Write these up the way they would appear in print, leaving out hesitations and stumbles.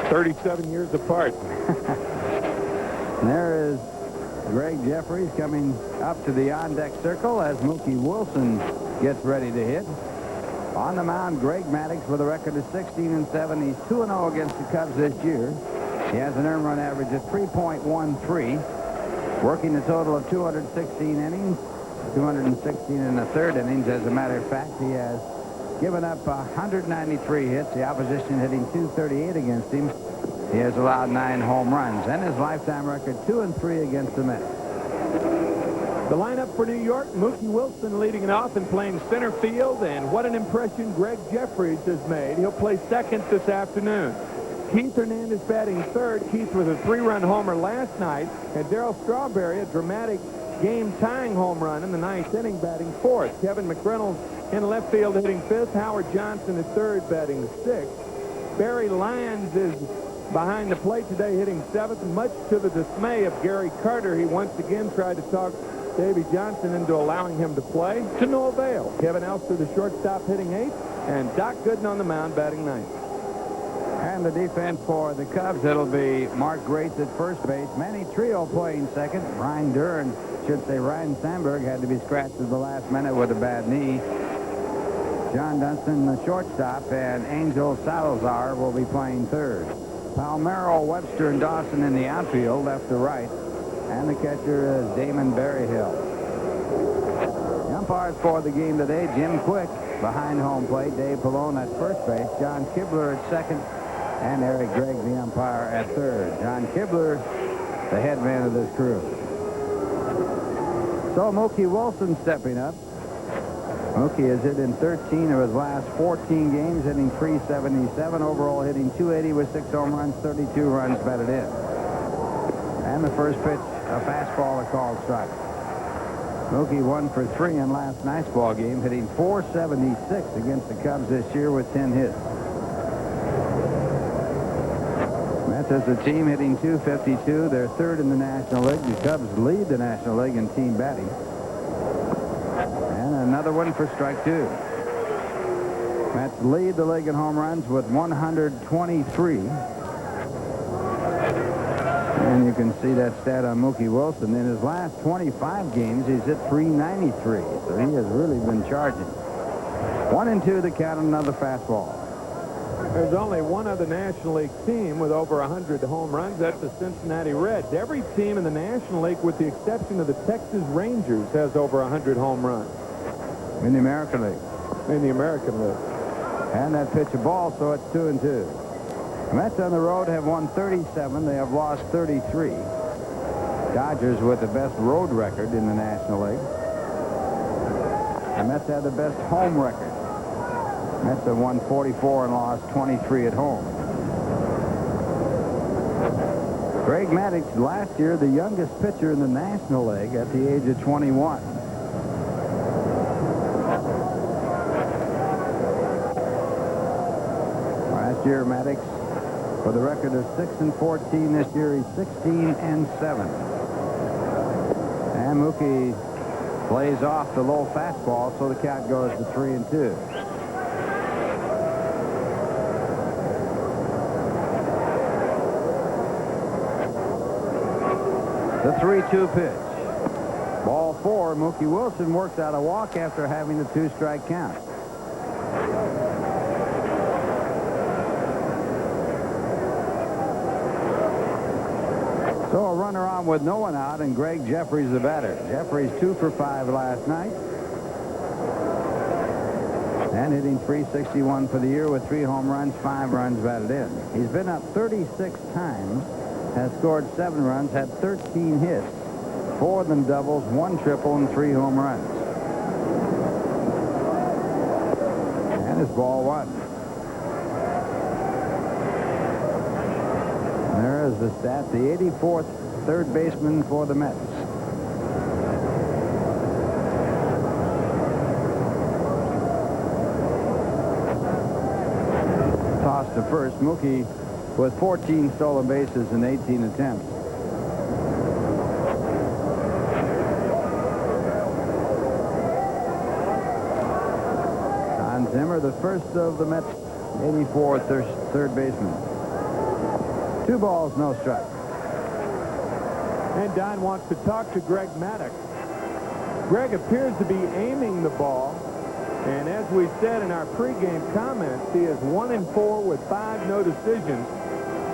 37 years apart. And there is Gregg Jeffries coming up to the on-deck circle as Mookie Wilson gets ready to hit. On the mound, Greg Maddux with a record of 16-7. He's 2-0 against the Cubs this year. He has an earned run average of 3.13, working a total of 216 innings, 216 in the third innings. As a matter of fact, he has given up 193 hits, the opposition hitting 238 against him. He has allowed 9 home runs, and his lifetime record 2-3 against the Mets. The lineup for New York, Mookie Wilson leading it off and playing center field, and what an impression Gregg Jeffries has made. He'll play second this afternoon. Keith Hernandez batting third. Keith with a 3-run homer last night, and Darryl Strawberry a dramatic game-tying home run in the 9th inning batting fourth. Kevin McReynolds in left field hitting fifth. Howard Johnson at third batting sixth. Barry Lyons is behind the plate today hitting seventh, much to the dismay of Gary Carter. He once again tried to talk Davey Johnson into allowing him to play, to no avail. Kevin Elster, the shortstop, hitting eighth, and Doc Gooden on the mound batting ninth. And the defense for the Cubs, it'll be Mark Grace at first base, Manny Trio playing second, Ryan Durn, Ryan Sandberg had to be scratched at the last minute with a bad knee. John Dunston, the shortstop, and Angel Salazar will be playing third. Palmero, Webster, and Dawson in the outfield, left to right. And the catcher is Damon Berryhill. The umpires for the game today, Jim Quick behind home plate, Dave Pallone at first base, John Kibler at second, and Eric Gregg, the umpire, at third. John Kibler, the head man of this crew. So Mookie Wilson stepping up. Mookie has hit in 13 of his last 14 games, hitting .377, overall hitting .280 with 6 home runs, 32 runs batted in. And the first pitch, a fastball, a called strike. Mookie 1 for 3 in last night's ball game, hitting .476 against the Cubs this year with 10 hits. Mets as a team hitting .252. They're third in the National League. The Cubs lead the National League in team batting. And another one for strike 2. Mets lead the league in home runs with 123. And you can see that stat on Mookie Wilson. In his last 25 games, he's hit .393. So he has really been charging. 1-2 the count, another fastball. There's only one other National League team with over 100 home runs. That's the Cincinnati Reds. Every team in the National League, with the exception of the Texas Rangers, has over 100 home runs. In the American League. In the American League. And that pitch a ball, so it's 2-2. The Mets on the road have won 37. They have lost 33. Dodgers with the best road record in the National League. The Mets have the best home record. Mets have won 44 and lost 23 at home. Greg Maddux, last year, the youngest pitcher in the National League at the age of 21. Last year, Maddux, with a record of 6-14 this year, he's 16-7. And Mookie plays off the low fastball, so the count goes to 3-2. The 3-2 pitch. Ball 4. Mookie Wilson works out a walk after having the 2-strike count. So a runner on with no one out, and Gregg Jeffries the batter. Jeffries 2 for 5 last night. And hitting .361 for the year with 3 home runs, 5 runs batted in. He's been up 36 times, has scored 7 runs, had 13 hits, 4 of them doubles, 1 triple, and 3 home runs. And it's ball 1. And there is the stat, the 84th third baseman for the Mets. Toss to first. Mookie with 14 stolen bases in 18 attempts. Don Zimmer, the first of the Mets' 84 third baseman. 2 balls, no strikes. And Don wants to talk to Greg Maddux. Greg appears to be aiming the ball, and as we said in our pregame comments, he is 1-4 with 5 no decisions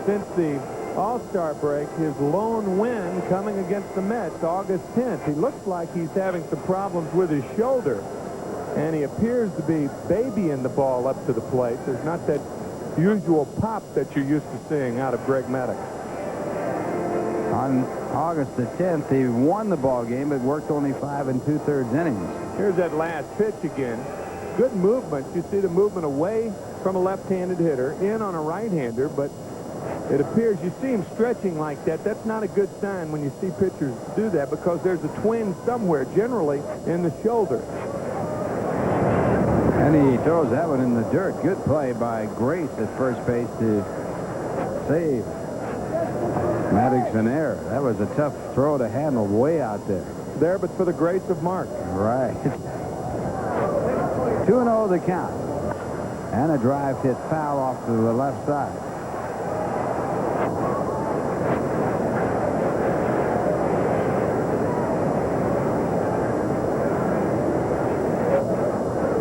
since the All-Star break. His lone win coming against the Mets August 10th. He looks like he's having some problems with his shoulder, and he appears to be babying the ball up to the plate. There's not that usual pop that you're used to seeing out of Greg Maddux. On August the 10th, he won the ball game, but worked only 5 2/3 innings. Here's that last pitch again. Good movement. You see the movement away from a left-handed hitter, in on a right-hander, but it appears you see him stretching like that. That's not a good sign when you see pitchers do that, because there's a twinge somewhere, generally in the shoulder. And he throws that one in the dirt. Good play by Grace at first base to save Maddux an error. That was a tough throw to handle way out there. There, but for the grace of Mark. Right. 2-0 the count. And a drive hit foul off to the left side.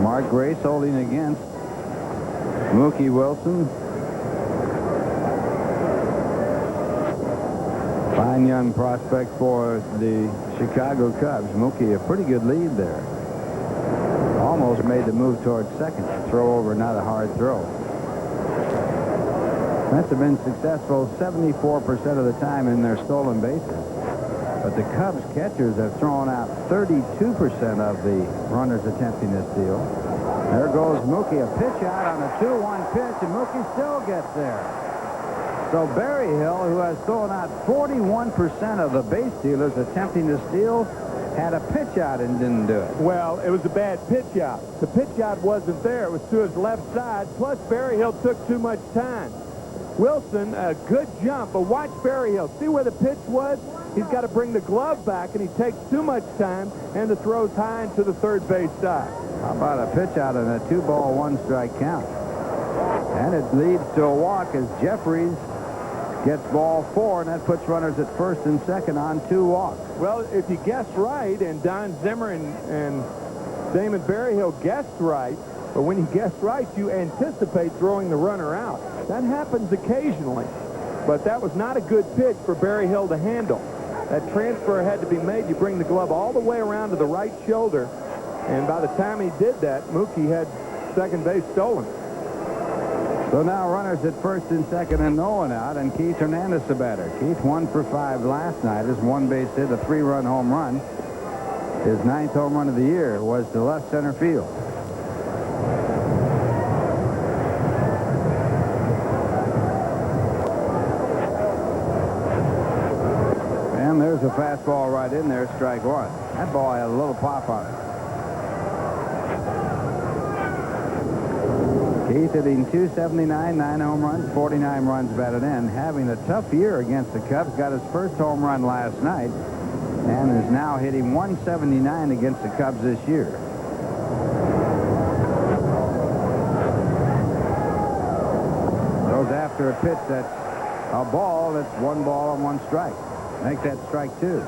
Mark Grace holding against Mookie Wilson. Fine young prospect for the Chicago Cubs. Mookie, a pretty good lead there. Almost made the move towards second. Throw over, not a hard throw. Mets have been successful 74% of the time in their stolen bases. But the Cubs catchers have thrown out 32% of the runners attempting to steal. There goes Mookie, a pitch out on a 2-1 pitch, and Mookie still gets there. So Berryhill, who has thrown out 41% of the base stealers attempting to steal, had a pitch out and didn't do it. Well, it was a bad pitch out. The pitch out wasn't there. It was to his left side, plus Berryhill took too much time. Wilson, a good jump, but watch Berryhill. See where the pitch was? He's got to bring the glove back, and he takes too much time, and the throw's high into the third base side. How about a pitch out and a 2-ball, 1-strike count? And it leads to a walk as Jeffries gets ball 4, and that puts runners at first and second on 2 walks. Well, if you guess right, and Don Zimmer and Damon Berryhill guessed right, but when you guess right, you anticipate throwing the runner out. That happens occasionally, but that was not a good pitch for Berryhill to handle. That transfer had to be made. You bring the glove all the way around to the right shoulder, and by the time he did that, Mookie had second base stolen. So now runners at first and second and no one out, and Keith Hernandez the batter. Keith 1 for 5 last night. His 1-base hit, a 3-run home run. His 9th home run of the year was to left center field. And there's a fastball right in there, strike 1. That ball had a little pop on it. Keith hitting .279, 9 home runs, 49 runs batted in. Having a tough year against the Cubs. Got his first home run last night and is now hitting .179 against the Cubs this year. Goes after a pitch that's a ball. That's 1 ball and 1 strike. Make that strike 2.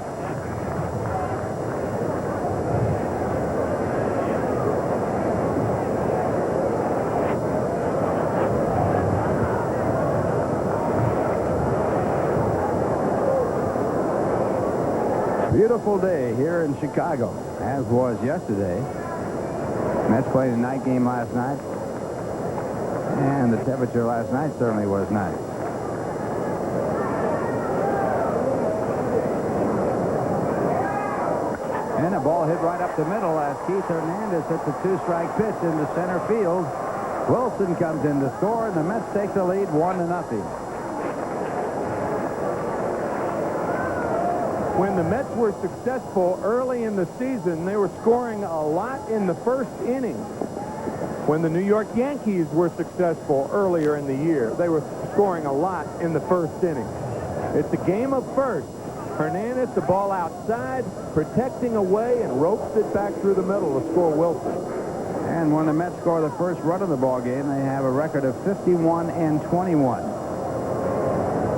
Beautiful day here in Chicago, as was yesterday. Mets played a night game last night, and the temperature last night certainly was nice. And a ball hit right up the middle as Keith Hernandez hits a 2-strike pitch into center field. Wilson comes in to score, and the Mets take the lead 1-0. When the Mets were successful early in the season, they were scoring a lot in the first inning. When the New York Yankees were successful earlier in the year, they were scoring a lot in the first inning. It's a game of first. Hernandez, the ball outside, protecting away, and ropes it back through the middle to score Wilson. And when the Mets score the first run of the ball game, they have a record of 51-21.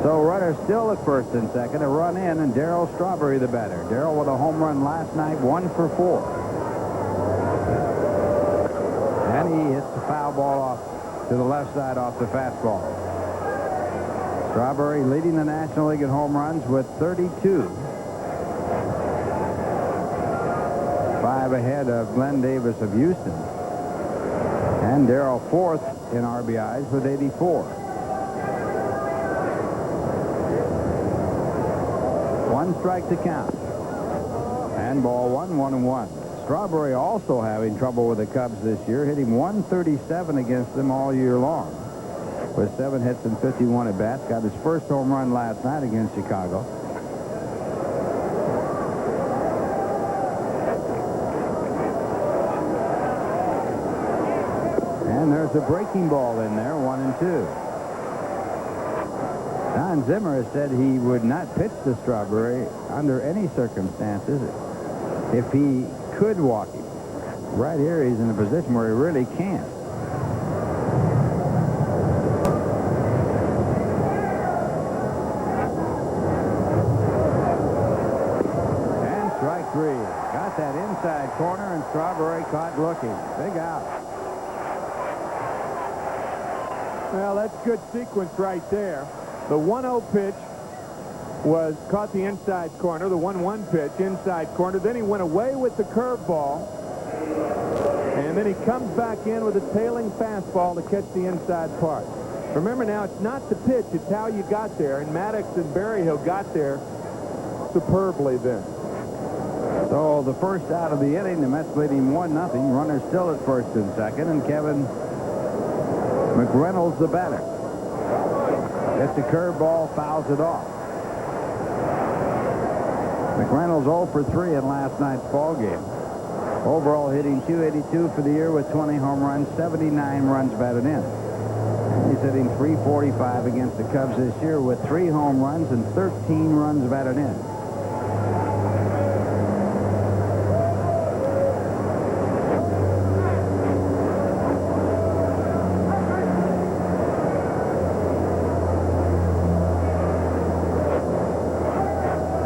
So runners still at first and second. A run in, and Darryl Strawberry the batter. Darryl with a home run last night, 1 for 4. And he hits the foul ball off to the left side off the fastball. Strawberry leading the National League in home runs with 32. 5 ahead of Glenn Davis of Houston. And Darryl fourth in RBIs with 84. 1 strike to count. And ball 1-1-1. Strawberry also having trouble with the Cubs this year, hitting 137 against them all year long. With 7 hits and 51 at bats. Got his first home run last night against Chicago. And there's a breaking ball in there, 1-2. Don Zimmer has said he would not pitch to Strawberry under any circumstances if he could walk him. Right here, he's in a position where he really can't. And strike 3. Got that inside corner, and Strawberry caught looking. Big out. Well, that's good sequence right there. The 1-0 pitch was caught the inside corner. The 1-1 pitch, inside corner. Then he went away with the curveball. And then he comes back in with a tailing fastball to catch the inside part. Remember now, it's not the pitch, it's how you got there. And Maddux and Berryhill got there superbly then. So the first out of the inning, the Mets leading 1-0. Runners still at first and second, and Kevin McReynolds the batter. Gets the curveball, fouls it off. McReynolds 0 for 3 in last night's ball game. Overall hitting .282 for the year with 20 home runs, 79 runs batted in. He's hitting .345 against the Cubs this year with 3 home runs and 13 runs batted in.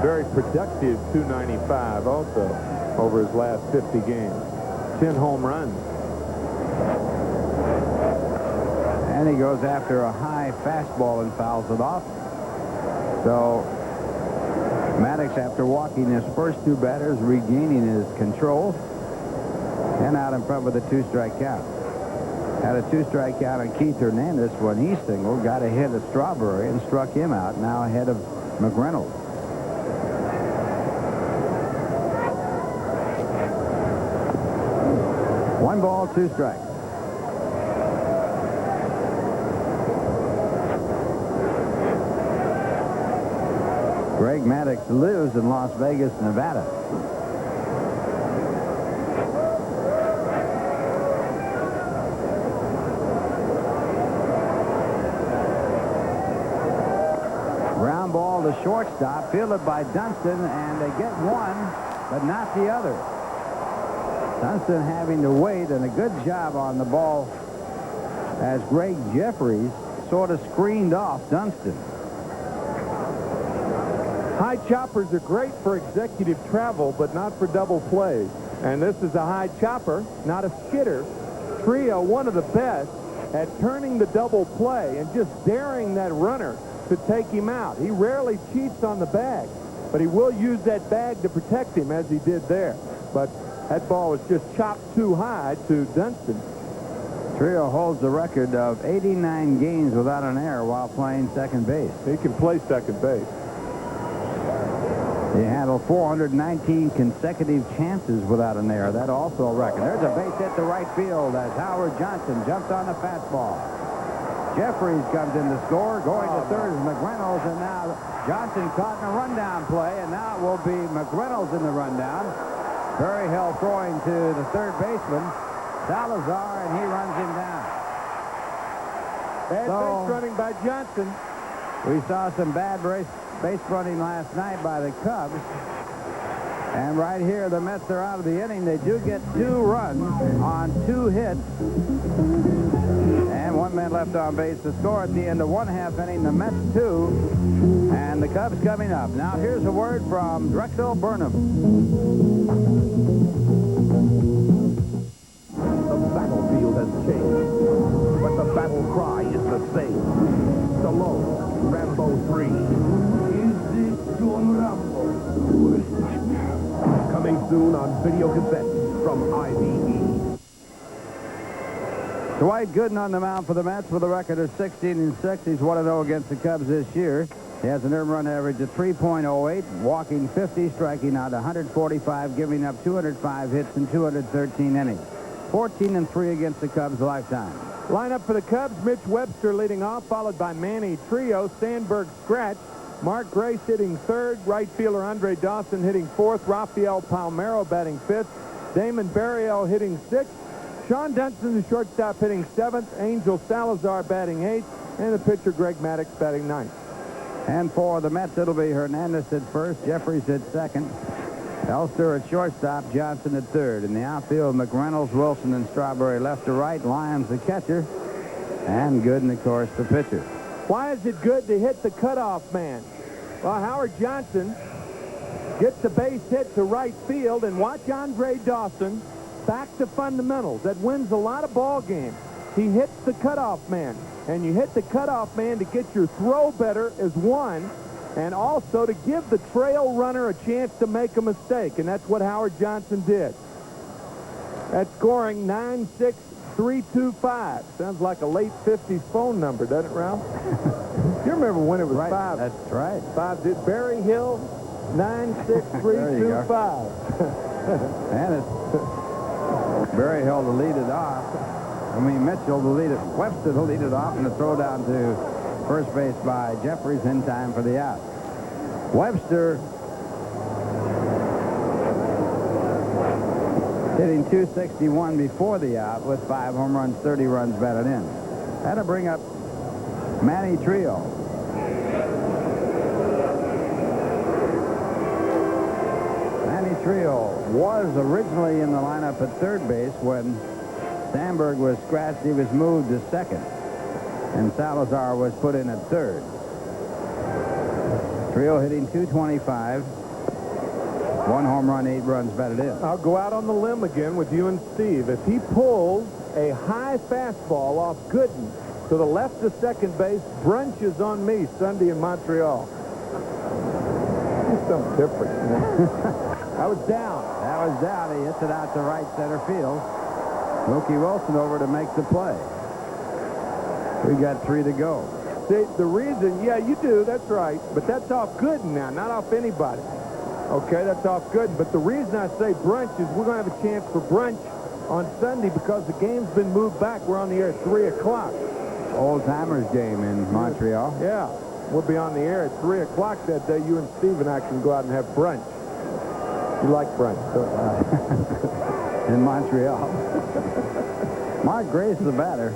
Very productive .295 also over his last 50 games. 10 home runs. And he goes after a high fastball and fouls it off. So Maddux, after walking his first 2 batters, regaining his control, and out in front with a 2-strike count. Had a 2-strike count on Keith Hernandez when he singled, got a hit at Strawberry and struck him out, now ahead of McReynolds. 1 ball, 2 strikes. Greg Maddux lives in Las Vegas, Nevada. Ground ball to shortstop, fielded by Dunston, and they get one, but not the other. Dunston having to wait, and a good job on the ball as Gregg Jeffries sort of screened off Dunston. High choppers are great for executive travel, but not for double plays. And this is a high chopper, not a skidder. Trio, one of the best at turning the double play and just daring that runner to take him out. He rarely cheats on the bag, but he will use that bag to protect him as he did there. But that ball was just chopped too high to Dunston. Trio holds the record of 89 games without an error while playing second base. He can play second base. He handled 419 consecutive chances without an error. That also a record. There's a base hit to right field as Howard Johnson jumps on the fastball. Jeffries comes in to score. Going to third is McReynolds, and now Johnson caught in a rundown play, and now it will be McReynolds in the rundown. Berryhill throwing to the third baseman, Salazar, and he runs him down. Bad base running by Johnson. We saw some bad base running last night by the Cubs. And right here, the Mets are out of the inning. They do get 2 runs on 2 hits. And 1 man left on base to score at the end of 1/2 inning. The Mets 2, and the Cubs coming up. Now here's a word from Drexel Burnham. The battlefield has changed, but the battle cry is the same. Stallone, Rambo 3. Is this John Rambo? Coming soon on video cassette from IBE. Dwight Gooden on the mound for the Mets with a record of 16-6. He's 1-0 against the Cubs this year. He has an earned run average of 3.08, walking 50, striking out 145, giving up 205 hits in 213 innings. 14-3 against the Cubs lifetime. Lineup for the Cubs, Mitch Webster leading off, followed by Manny Trio, Sandberg scratch, Mark Grace hitting third, right fielder Andre Dawson hitting fourth, Rafael Palmeiro batting fifth, Damon Barriel hitting sixth, Sean Dunson, the shortstop, hitting seventh, Angel Salazar batting eighth, and the pitcher Greg Maddux batting ninth. And for the Mets, it'll be Hernandez at first, Jeffries at second, Elster at shortstop, Johnson at third. In the outfield, McReynolds, Wilson, and Strawberry left to right, Lyons the catcher, and Gooden, of course, the pitcher. Why is it good to hit the cutoff man? Well, Howard Johnson gets a base hit to right field, and watch Andre Dawson back to fundamentals. That wins a lot of ball games. He hits the cutoff man, and you hit the cutoff man to get your throw better as one, and also to give the trail runner a chance to make a mistake, and that's what Howard Johnson did. That's scoring 96325. Sounds like a late 50s phone number, doesn't it, Ralph? You remember when it was Right, 5? that's right. 5 did Barry Hill 96325. And it's Barry Hill to lead it off. Mitchell to lead it. Webster to lead it off, and the throw down to first base by Jeffries in time for the out. Webster hitting 261 before the out with 5 home runs, 30 runs batted in. That'll bring up Manny Trio. Manny Trio was originally in the lineup at third base when Sandberg was scratched. He was moved to second, and Salazar was put in at third. Trio hitting 225, 1 home run, 8 runs batted in. I'll go out on the limb again with you and Steve. If he pulls a high fastball off Gooden to the left of second base, brunch is on me Sunday in Montreal. It's something different. I was down. That was down. He hits it out to right center field. Mookie Wilson over to make the play. We got 3 to go. See, the reason, yeah, you do, that's right. But that's off Gooden now, not off anybody. Okay, that's off Gooden. But the reason I say brunch is we're going to have a chance for brunch on Sunday because the game's been moved back. We're on the air at 3 o'clock. Old Timers game in Montreal. Yeah, we'll be on the air at 3 o'clock that day. You and Steve and I can go out and have brunch. You like brunch, don't you? In Montreal. Mark Grace, the batter.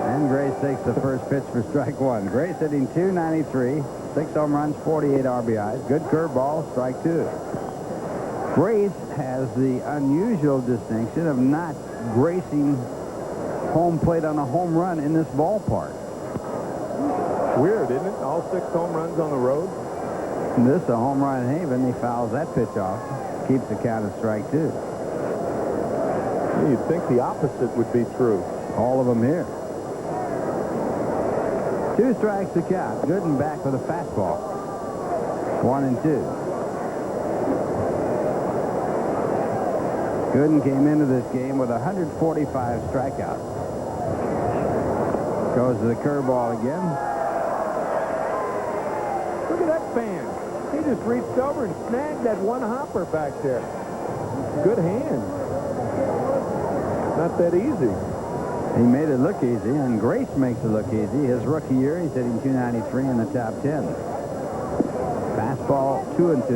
And Grace takes the first pitch for strike one. Grace hitting 293, 6 home runs, 48 RBIs. Good curveball, strike 2. Grace has the unusual distinction of not gracing home plate on a home run in this ballpark. Weird, isn't it? All 6 home runs on the road. And this a home run in Haven. He fouls that pitch off. Keeps the count at strike 2. You'd think the opposite would be true. All of them here. 2 strikes to count. Gooden back with a fastball. 1 and 2. Gooden came into this game with 145 strikeouts. Goes to the curveball again. Look at that fan. He just reached over and snagged that one hopper back there. Good hand. Not that easy. He made it look easy, and Grace makes it look easy. His rookie year, he's hitting 293 in the top 10. Fastball, 2 and 2.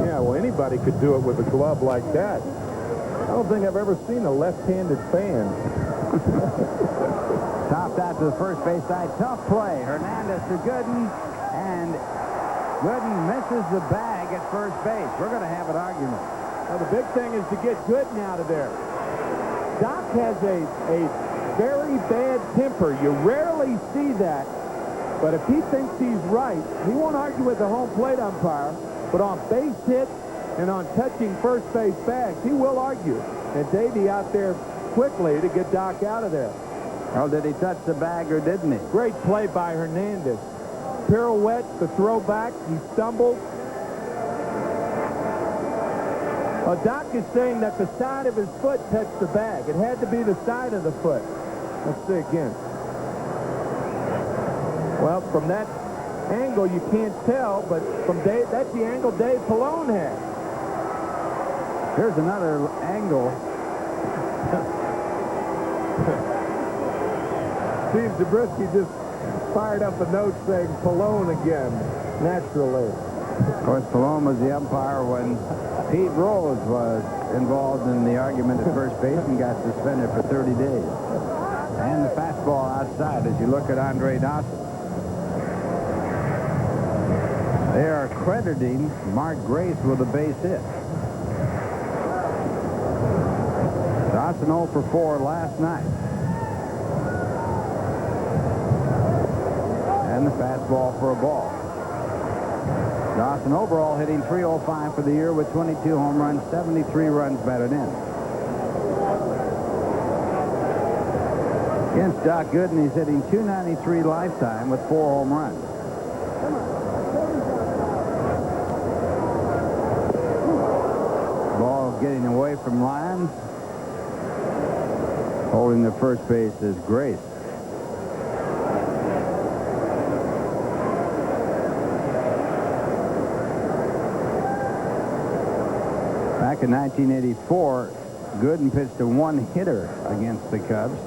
Yeah, well, anybody could do it with a glove like that. I don't think I've ever seen a left-handed fan Topped out to the first base side. Tough play. Hernandez to Gooden, and Gooden misses the bag at first base. We're going to have an argument. Well, the big thing is to get Gooden out of there. Doc has a very bad temper. You rarely see that. But if he thinks he's right, he won't argue with the home plate umpire. But on base hits and on touching first base bags, he will argue. And Davey out there quickly to get Doc out of there. Oh, did he touch the bag or didn't he? Great play by Hernandez. Pirouette, the throwback, he stumbled. Doc is saying that the side of his foot touched the bag. It had to be the side of the foot. Let's see again. Well, from that angle, you can't tell, but from Dave, that's the angle Dave Pallone had. Here's another angle. Steve Zabriskie just fired up a note saying Pallone again, naturally. Of course, Pallone was the umpire when Pete Rose was involved in the argument at first base and got suspended for 30 days. And the fastball outside as you look at Andre Dawson. They are crediting Mark Grace with a base hit. Dawson 0 for 4 last night. And the fastball for a ball. Dawson overall hitting .305 for the year with 22 home runs, 73 runs batted in. Against Doc Gooden, he's hitting .293 lifetime with 4 home runs. Ball getting away from Lyons. Holding the first base is Grace. Back in 1984, Gooden pitched a one-hitter against the Cubs.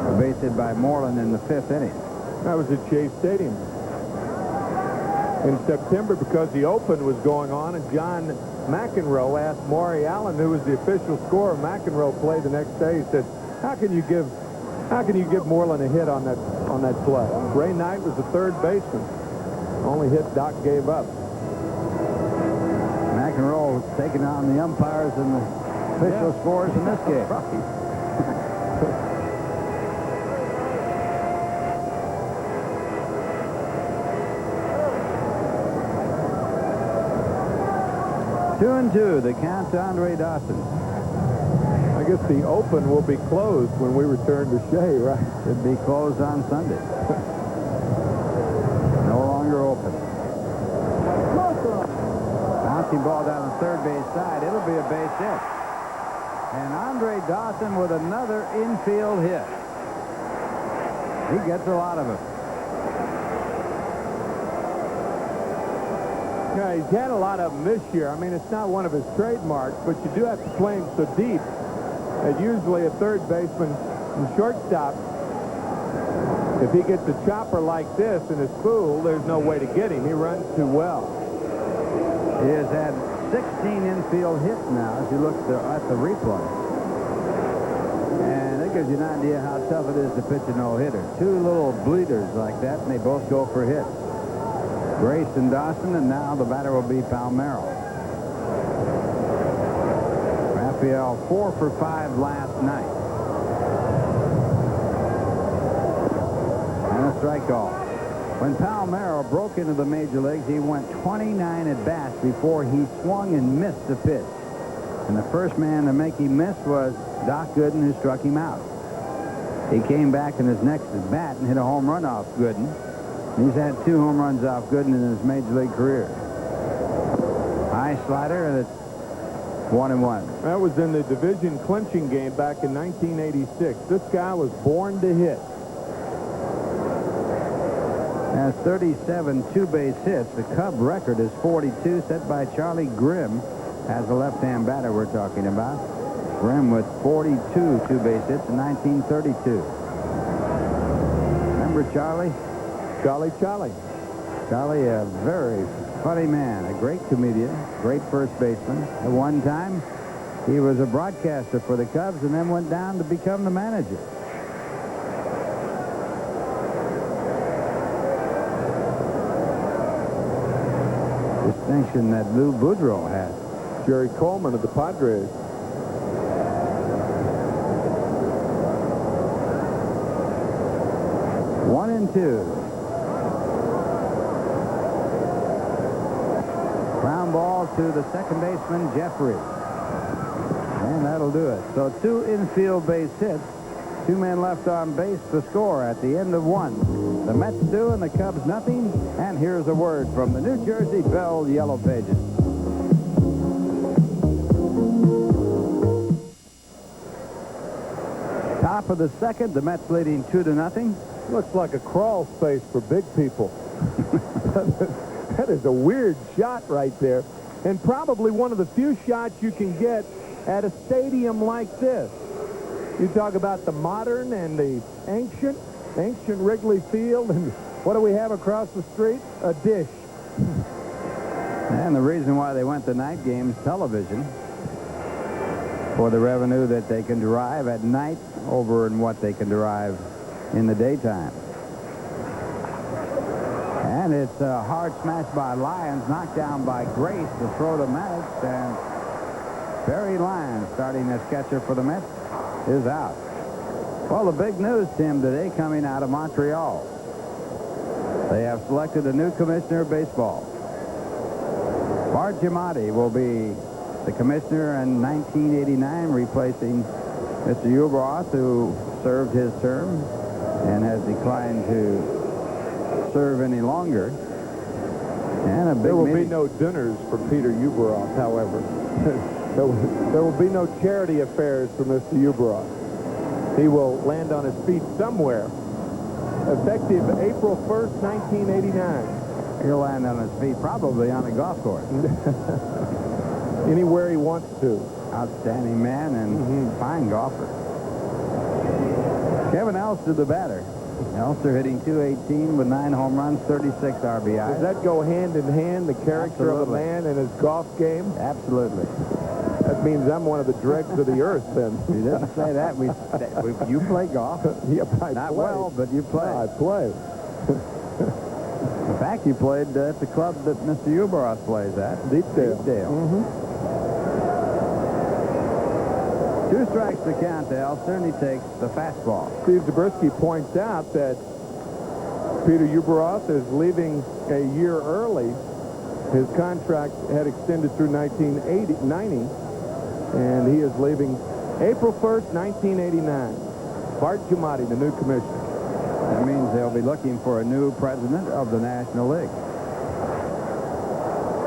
A base hit by Moreland in the 5th inning. That was at Shea Stadium. In September, because the Open was going on, and John McEnroe asked Maury Allen, who was the official scorer. McEnroe played the next day. He said, how can you give Moreland a hit on that play? Ray Knight was the third baseman. Only hit Doc gave up. McEnroe taking on the umpires and the official scores in this game. Right. 2-2, the count to Andre Dawson. I guess the Open will be closed when we return to Shea, right? Should be closed on Sunday. No longer open. Bouncing ball down the third base side. It'll be a base hit. And Andre Dawson with another infield hit. He gets a lot of them. Yeah, he's had a lot of them this year. I mean, it's not one of his trademarks, but you do have to play him so deep that usually a third baseman and shortstop, if he gets a chopper like this in his spool, there's no way to get him. He runs too well. He has had 16 infield hits now as you look at the replay. And it gives you an idea how tough it is to pitch a no-hitter. Two little bleeders like that, and they both go for hits. Grace and Dawson, and now the batter will be Palmeiro. Raphael 4 for 5 last night. And a strikeout. When Palmeiro broke into the major leagues, he went 29 at-bats before he swung and missed the pitch. And the first man to make him miss was Doc Gooden, who struck him out. He came back in his next at-bat and hit a home run off Gooden. He's had 2 home runs off Gooden in his major league career. High slider, and it's 1-1. That was in the division clinching game back in 1986. This guy was born to hit. Has 37 two-base hits. The Cub record is 42, set by Charlie Grimm as a left-hand batter we're talking about. Grimm with 42 two-base hits in 1932. Remember Charlie? Charlie. Charlie, a very funny man, a great comedian, great first baseman. At one time, He was a broadcaster for the Cubs and then went down to become the manager. Distinction that Lou Boudreau had. Jerry Coleman of the Padres. One and two. Ground ball to the second baseman, Jeffries. And that'll do it. So 2 infield base hits. 2 men left on base to score at the end of 1. The Mets 2 and the Cubs nothing. And here's a word from the New Jersey Bell Yellow Pages. Top of the second, the Mets leading 2-0. Looks like a crawl space for big people. That is a weird shot right there. And probably one of the few shots you can get at a stadium like this. You talk about the modern and the ancient Wrigley Field, and what do we have across the street? A dish. And the reason why they went to night games, television, for the revenue that they can derive at night over and what they can derive in the daytime. And it's a hard smash by Lyons, knocked down by Grace, the throw to Maddux, and Barry Lyons, starting as catcher for the Mets, is out. Well, the big news, Tim, today coming out of Montreal. They have selected a new commissioner of baseball. Bart Giamatti will be the commissioner in 1989, replacing Mr. Ueberroth, who served his term and has declined to serve any longer. And a big There will be no dinners for Peter Ueberroth, however. There will be no charity affairs for Mr. Ueberroth. He will land on his feet somewhere. Effective April 1st, 1989. He'll land on his feet, probably on a golf course. Anywhere he wants to. Outstanding man and fine golfer. Kevin Elster, the batter. Elster hitting .218 with 9 home runs, 36 RBI. Does that go hand in hand, the character of a man and his golf game? Absolutely. That means I'm one of the dregs of the earth, then. You didn't say that. You play golf. Yeah, I Not play. well, but you play. I play. In fact, you played at the club that Mr. Ueberroth plays at. Deepdale. Deepdale. 2 strikes to count to Elster, and he takes the fastball. Steve Zabriskie points out that Peter Ueberroth is leaving a year early. His contract had extended through 1990, and he is leaving April 1st, 1989. Bart Giamatti, the new commissioner. That means they'll be looking for a new president of the National League.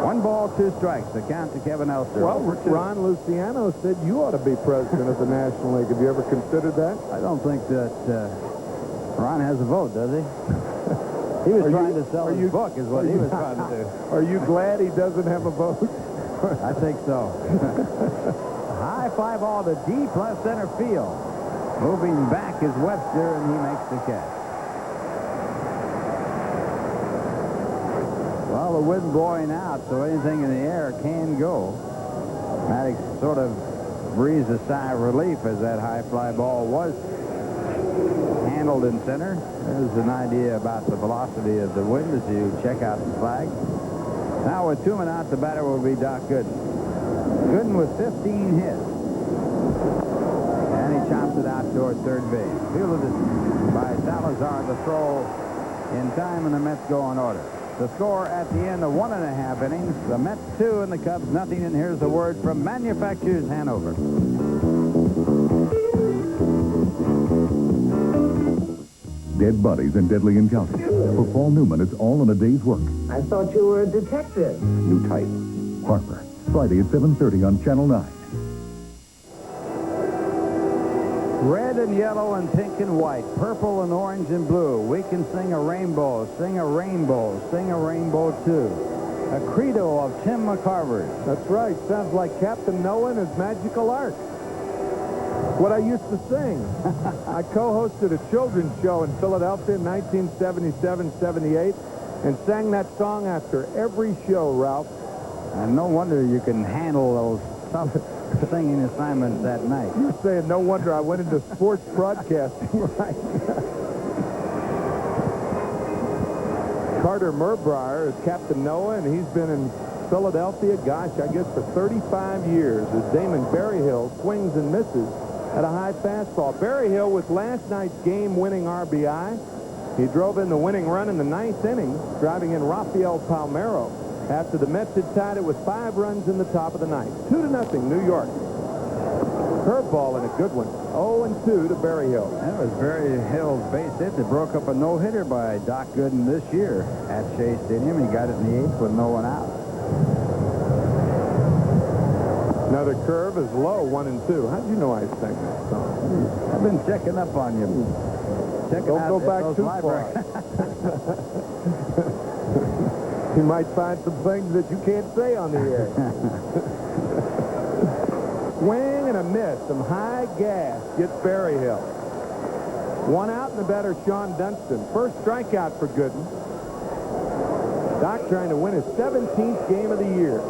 1 ball, 2 strikes. The count to Kevin Elster. Well, Ron Luciano said you ought to be president of the National League. Have you ever considered that? I don't think that Ron has a vote, does he? He was trying to sell his book is what he was trying to do. Are you glad he doesn't have a vote? I think so. High fly ball to deep left center field. Moving back is Webster, and he makes the catch. Well, the wind blowing out, so anything in the air can go. Maddux sort of breathes a sigh of relief as that high fly ball was handled in center. There's an idea about the velocity of the wind as you check out the flag. Now with 2 men out, the batter will be Doc Gooden. Gooden with 15 hits. And he chops it out toward third base. Fielded by Salazar, the throw in time, and the Mets go in order. The score at the end of 1.5 innings, the Mets 2 and the Cubs nothing, and here's a word from Manufacturers Hanover. Dead bodies and deadly encounters. For Paul Newman, it's all in a day's work. I thought you were a detective. New type. Harper. Friday at 7:30 on Channel 9. Red and yellow and pink and white, purple and orange and blue. We can sing a rainbow, sing a rainbow, sing a rainbow too. A credo of Tim McCarver's. That's right. Sounds like Captain Noah and his magical ark. What I used to sing. I co-hosted a children's show in Philadelphia in 1977-78 and sang that song after every show, Ralph. And no wonder you can handle those tough singing assignments that night. You're saying no wonder I went into sports broadcasting. Right. Carter Murbrier is Captain Noah, and he's been in Philadelphia, gosh, I guess for 35 years, as Damon Berryhill swings and misses at a high fastball. Berryhill with last night's game-winning RBI. He drove in the winning run in the 9th inning, driving in Rafael Palmeiro after the Mets had tied it with 5 runs in the top of the 9th. 2-0, New York. Curveball and a good one. 0-2 to Berryhill. That was Berryhill's base hit that broke up a no-hitter by Doc Gooden this year at Shea Stadium. He got it in the 8th with no one out. Another curve is low, 1-2. How'd you know I sang that song? I've been checking up on you. Don't go back too far. You might find some things that you can't say on the air. Swing and a miss. Some high gas gets Berryhill. 1 out and the batter, Sean Dunston. First strikeout for Gooden. Doc trying to win his 17th game of the year.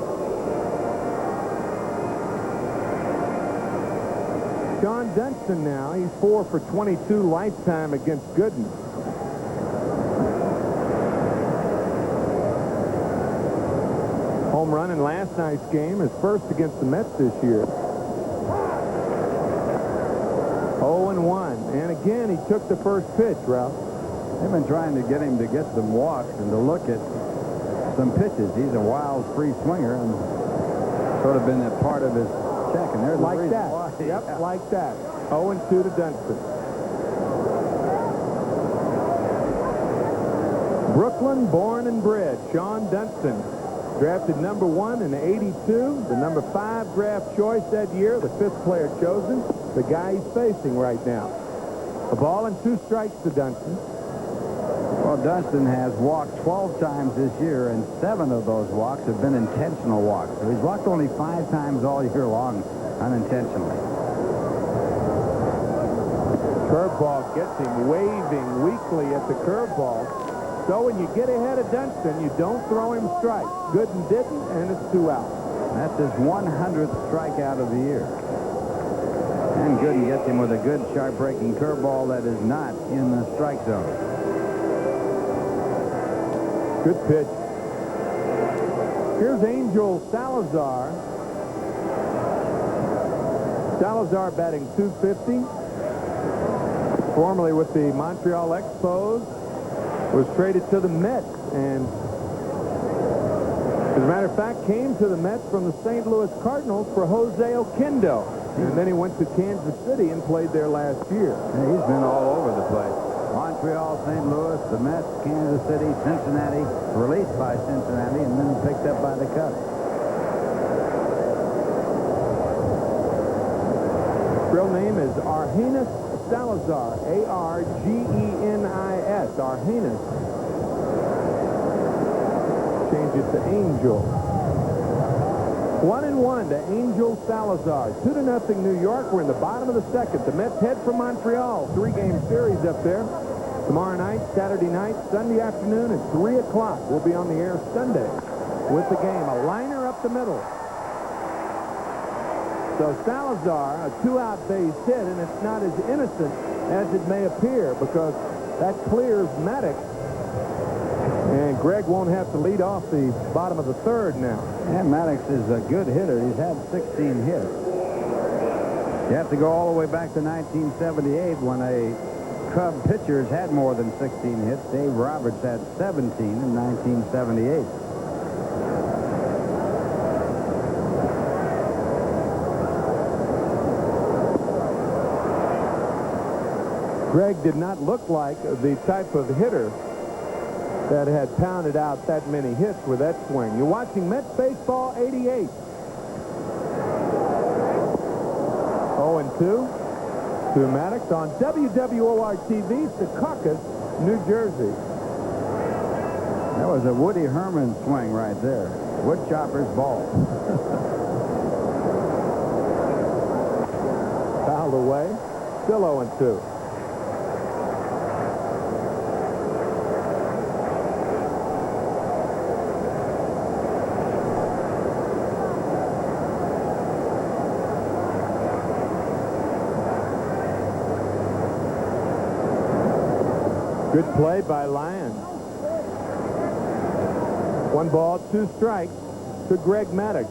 Sean Dunston now, he's 4 for 22 lifetime against Gooden. Home run in last night's game, his first against the Mets this year. 0-1. And again, he took the first pitch, Ralph. They've been trying to get him to get some walks and to look at some pitches. He's a wild, free swinger, and sort of been a part of his check. And there's like the reason that. why. Yep, Yeah. like that. 0-2 to Dunston. Brooklyn born and bred, Sean Dunston. Drafted number 1 in '82, the number 5 draft choice that year, the 5th player chosen, the guy he's facing right now. A ball and 2 strikes to Dunston. Well, Dunston has walked 12 times this year, and 7 of those walks have been intentional walks. So he's walked only 5 times all year long unintentionally. Curveball gets him waving weakly at the curveball. So when you get ahead of Dunston, you don't throw him strikes. Gooden didn't, and it's 2 out. That's his 100th strikeout of the year. And Gooden gets him with a good, sharp-breaking curveball that is not in the strike zone. Good pitch. Here's Angel Salazar. Salazar batting .250. Formerly with the Montreal Expos. Was traded to the Mets, and as a matter of fact, came to the Mets from the St. Louis Cardinals for Jose Oquendo. And then he went to Kansas City and played there last year. Yeah, he's been all over the place. Montreal, St. Louis, the Mets, Kansas City, Cincinnati, released by Cincinnati, and then picked up by the Cubs. Real name is Argenis Salazar, A-R-G-E-N-I-S, Argenis. Change it to Angel. 1-1 to Angel Salazar. 2-0 New York. We're in the bottom of the 2nd. The Mets head for Montreal. 3-game series up there. Tomorrow night, Saturday night, Sunday afternoon at 3 o'clock. We'll be on the air Sunday with the game. A liner up the middle. So Salazar, a 2-out base hit, and it's not as innocent as it may appear because that clears Maddux. And Greg won't have to lead off the bottom of the 3rd now. And Maddux is a good hitter. He's had 16 hits. You have to go all the way back to 1978 when a Cub pitcher has had more than 16 hits. Dave Roberts had 17 in 1978. Greg did not look like the type of hitter that had pounded out that many hits with that swing. You're watching Mets Baseball 88. 0-2 to Maddux on WWOR-TV, Secaucus, New Jersey. That was a Woody Herman swing right there. Woodchopper's ball. Fouled away. Still 0-2. Good play by Lyons. 1 ball, 2 strikes to Greg Maddux.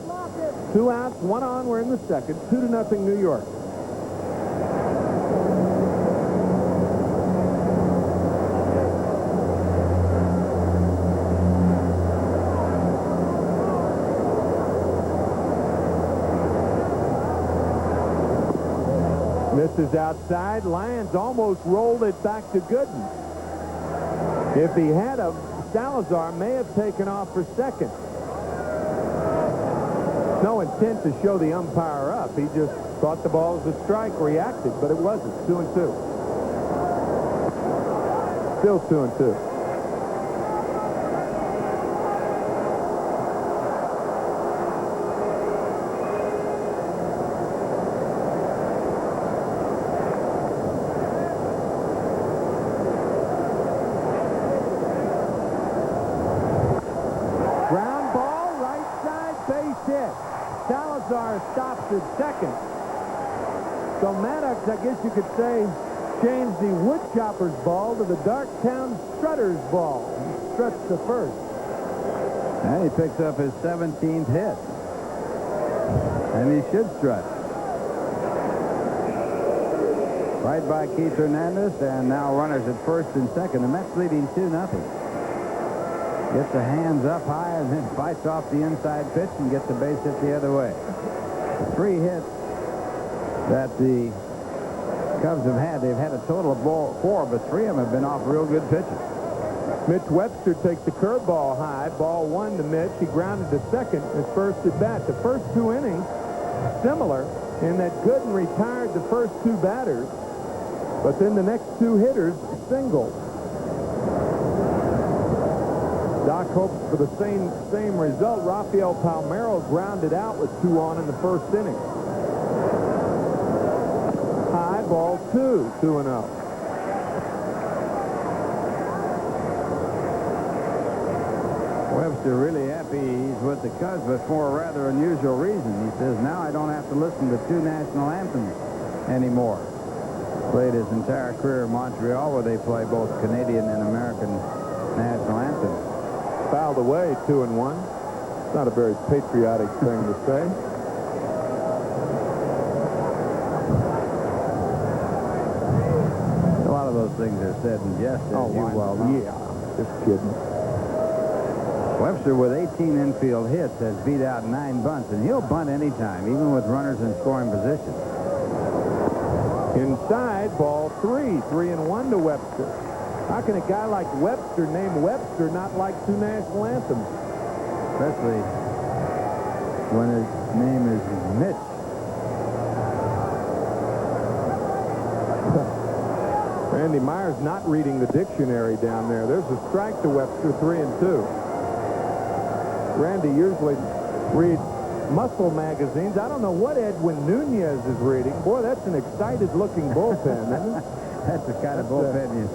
2 outs, 1 on. We're in the second. 2-0 New York. Misses outside. Lyons almost rolled it back to Gooden. If he had him, Salazar may have taken off for second. No intent to show the umpire up. He just thought the ball was a strike, reacted, but it wasn't. 2-2. Still 2-2. Salazar stops at second. So Maddux, I guess you could say, changed the woodchopper's ball to the Darktown strutter's ball. He struts to first. And he picks up his 17th hit. And he should strut. Right by Keith Hernandez, and now runners at first and second. The Mets leading 2-0. Gets the hands up high and then fights off the inside pitch and gets the base hit the other way. The 3 hits that the Cubs have had, they've had a total of 4, but 3 of them have been off real good pitches. Mitch Webster takes the curveball high. Ball 1 to Mitch. He grounded to second his first at bat. The first 2 innings, similar in that Gooden retired the first 2 batters, but then the next 2 hitters singled. Doc hopes for the same result. Rafael Palmeiro grounded out with 2 on in the first inning. High, ball 2, 2-0. Webster really happy he's with the Cubs, but for a rather unusual reason. He says, now I don't have to listen to 2 national anthems anymore. Played his entire career in Montreal, where they play both Canadian and American national anthems. Fouled away, 2-1. It's not a very patriotic thing to say. A lot of those things are said in jest, as you well know. Yeah, just kidding. Webster, with 18 infield hits, has beat out 9 bunts, and he'll bunt anytime, even with runners in scoring position. Inside, ball 3, 3-1 to Webster. How can a guy like Webster, named Webster, not like 2 national anthems? Especially when his name is Mitch. Randy Myers not reading the dictionary down there. There's a strike to Webster, 3-2. Randy usually reads muscle magazines. I don't know what Edwin Nunez is reading. Boy, that's an excited-looking bullpen, isn't it? That's the kind of bullpen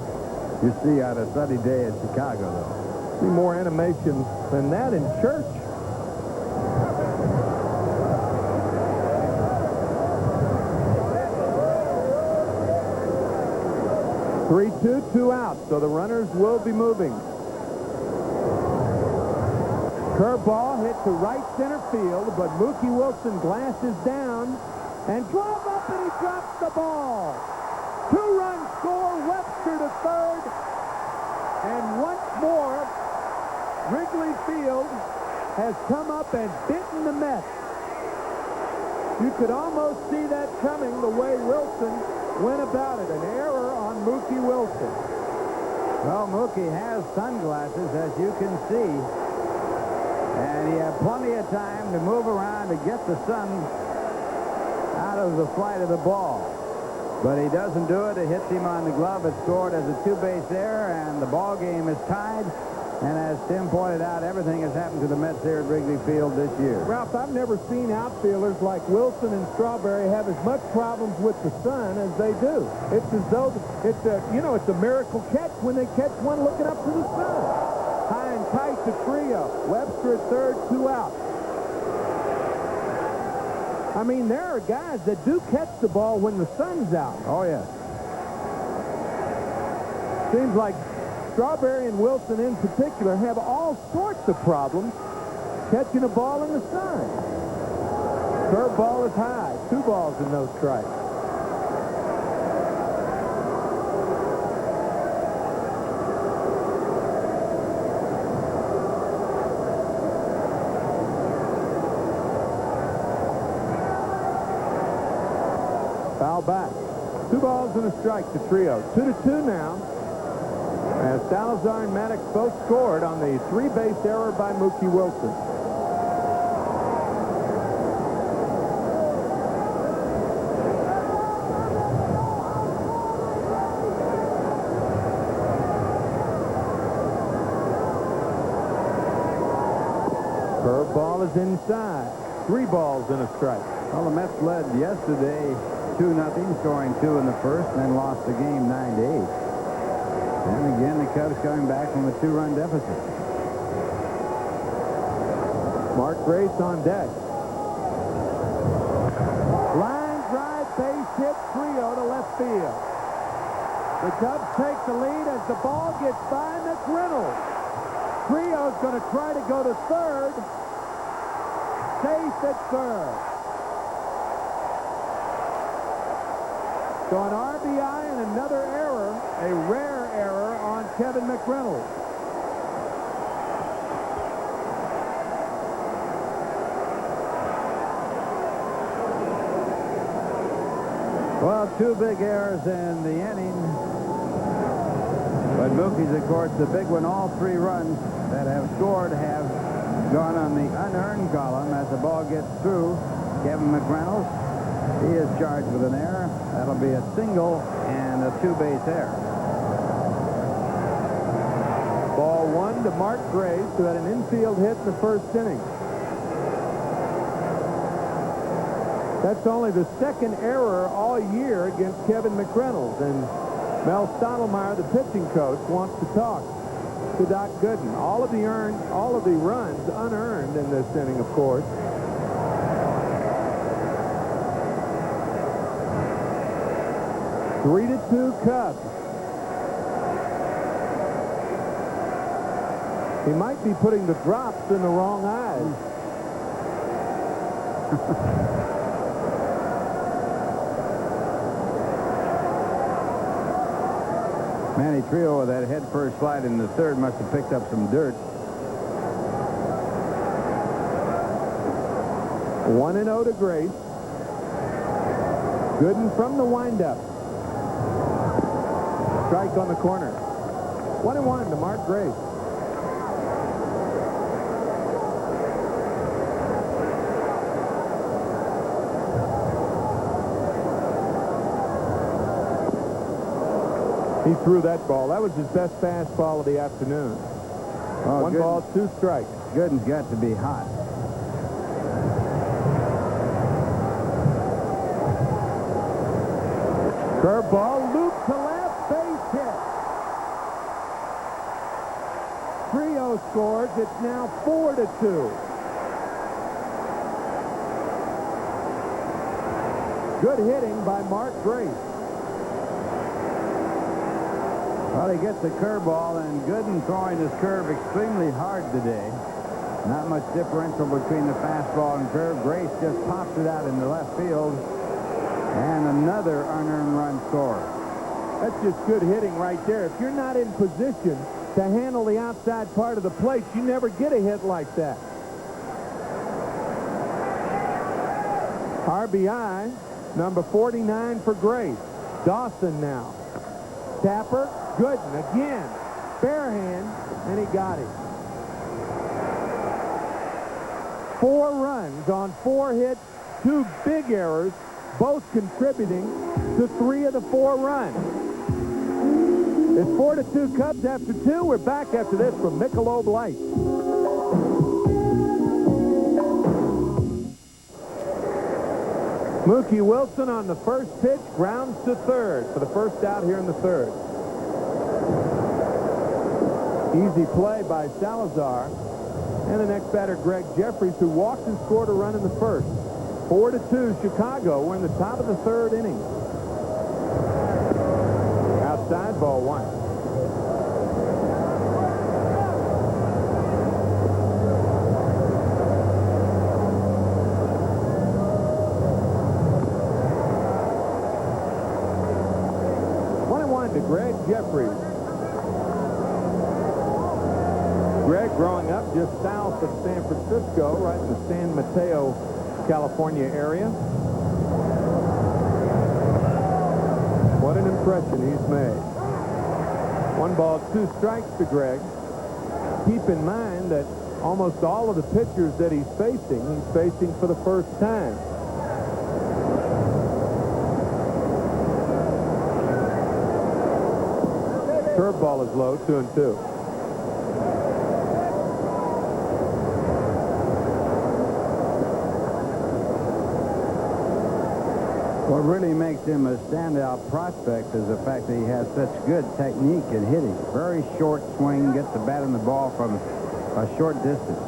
you see on a sunny day in Chicago, though. See more animation than that in church. Three, 2 out, so the runners will be moving. Curveball hit to right center field, but Mookie Wilson glasses down and drove up and he drops the ball. 2-run score, Webster to third, and once more, Wrigley Field has come up and bitten the Mets. You could almost see that coming the way Wilson went about it. An error on Mookie Wilson. Well, Mookie has sunglasses, as you can see, and he had plenty of time to move around to get the sun out of the flight of the ball. But he doesn't do it. It hits him on the glove. It's scored as a 2-base error, and the ball game is tied. And as Tim pointed out, everything has happened to the Mets here at Wrigley Field this year. Ralph, I've never seen outfielders like Wilson and Strawberry have as much problems with the sun as they do. It's as though it's a miracle catch when they catch one looking up to the sun. High and tight to Trio. Webster at third, 2 out. I mean, there are guys that do catch the ball when the sun's out. Oh, yeah. Seems like Strawberry and Wilson in particular have all sorts of problems catching a ball in the sun. Curveball is high. 2 balls and no strikes. Foul back. 2 balls and a strike to Trio. 2-2 now. As Salazar and Maddux both scored on the 3-base error by Mookie Wilson. Curveball is inside. 3 balls and a strike. Well, the Mets led yesterday 2-0, scoring 2 in the first, and then lost the game 9-8. And again, the Cubs coming back from a 2-run deficit. Mark Grace on deck. Line drive, base hit, Trio to left field. The Cubs take the lead as the ball gets by McReynolds. Trio's going to try to go to third. Safe at third. So an RBI and another error, a rare error on Kevin McReynolds. Well, 2 big errors in the inning. But Mookie's, of course, the big one. All 3 runs that have scored have gone on the unearned column as the ball gets through. Kevin McReynolds, he is charged with an error. That'll be a single and a 2-base error. Ball 1 to Mark Grace, who had an infield hit in the first inning. That's only the 2nd error all year against Kevin McReynolds. And Mel Stottlemyre, the pitching coach, wants to talk to Doc Gooden. All of the runs unearned in this inning, of course. Three to 2 Cubs. He might be putting the drops in the wrong eyes. Manny Trio with that head-first slide in the third must have picked up some dirt. 1-0 to Grace. Gooden from the windup. Strike on the corner. 1-1 to Mark Grace. He threw that ball. That was his best fastball of the afternoon. Oh, 1 ball, 2 strikes. Gooden's got to be hot. Curveball, loop to left, base hit. Trio scores. It's now 4-2. Good hitting by Mark Grace. Well, he gets the curveball, and Gooden throwing his curve extremely hard today. Not much differential between the fastball and curve. Grace just pops it out into left field. And another unearned run score. That's just good hitting right there. If you're not in position to handle the outside part of the plate, you never get a hit like that. RBI, number 49 for Grace. Dawson now. Tapper, Gooden again. Bare hand, and he got it. 4 runs on 4 hits, 2 big errors, both contributing to 3 of the 4 runs. It's 4-2 Cubs after 2. We're back after this from Michelob Light. Mookie Wilson on the first pitch, grounds to third for the first out here in the third. Easy play by Salazar. And the next batter, Gregg Jeffries, who walked and scored a run in the first. 4-2 Chicago. We're in the top of the third inning. Outside, ball 1. Jeffries. Greg growing up just south of San Francisco, right in the San Mateo, California area. What an impression he's made. 1 ball, 2 strikes to Greg. Keep in mind that almost all of the pitchers that he's facing for the first time. Curveball is low, 2-2. What really makes him a standout prospect is the fact that he has such good technique in hitting. Very short swing, gets the bat and the ball from a short distance.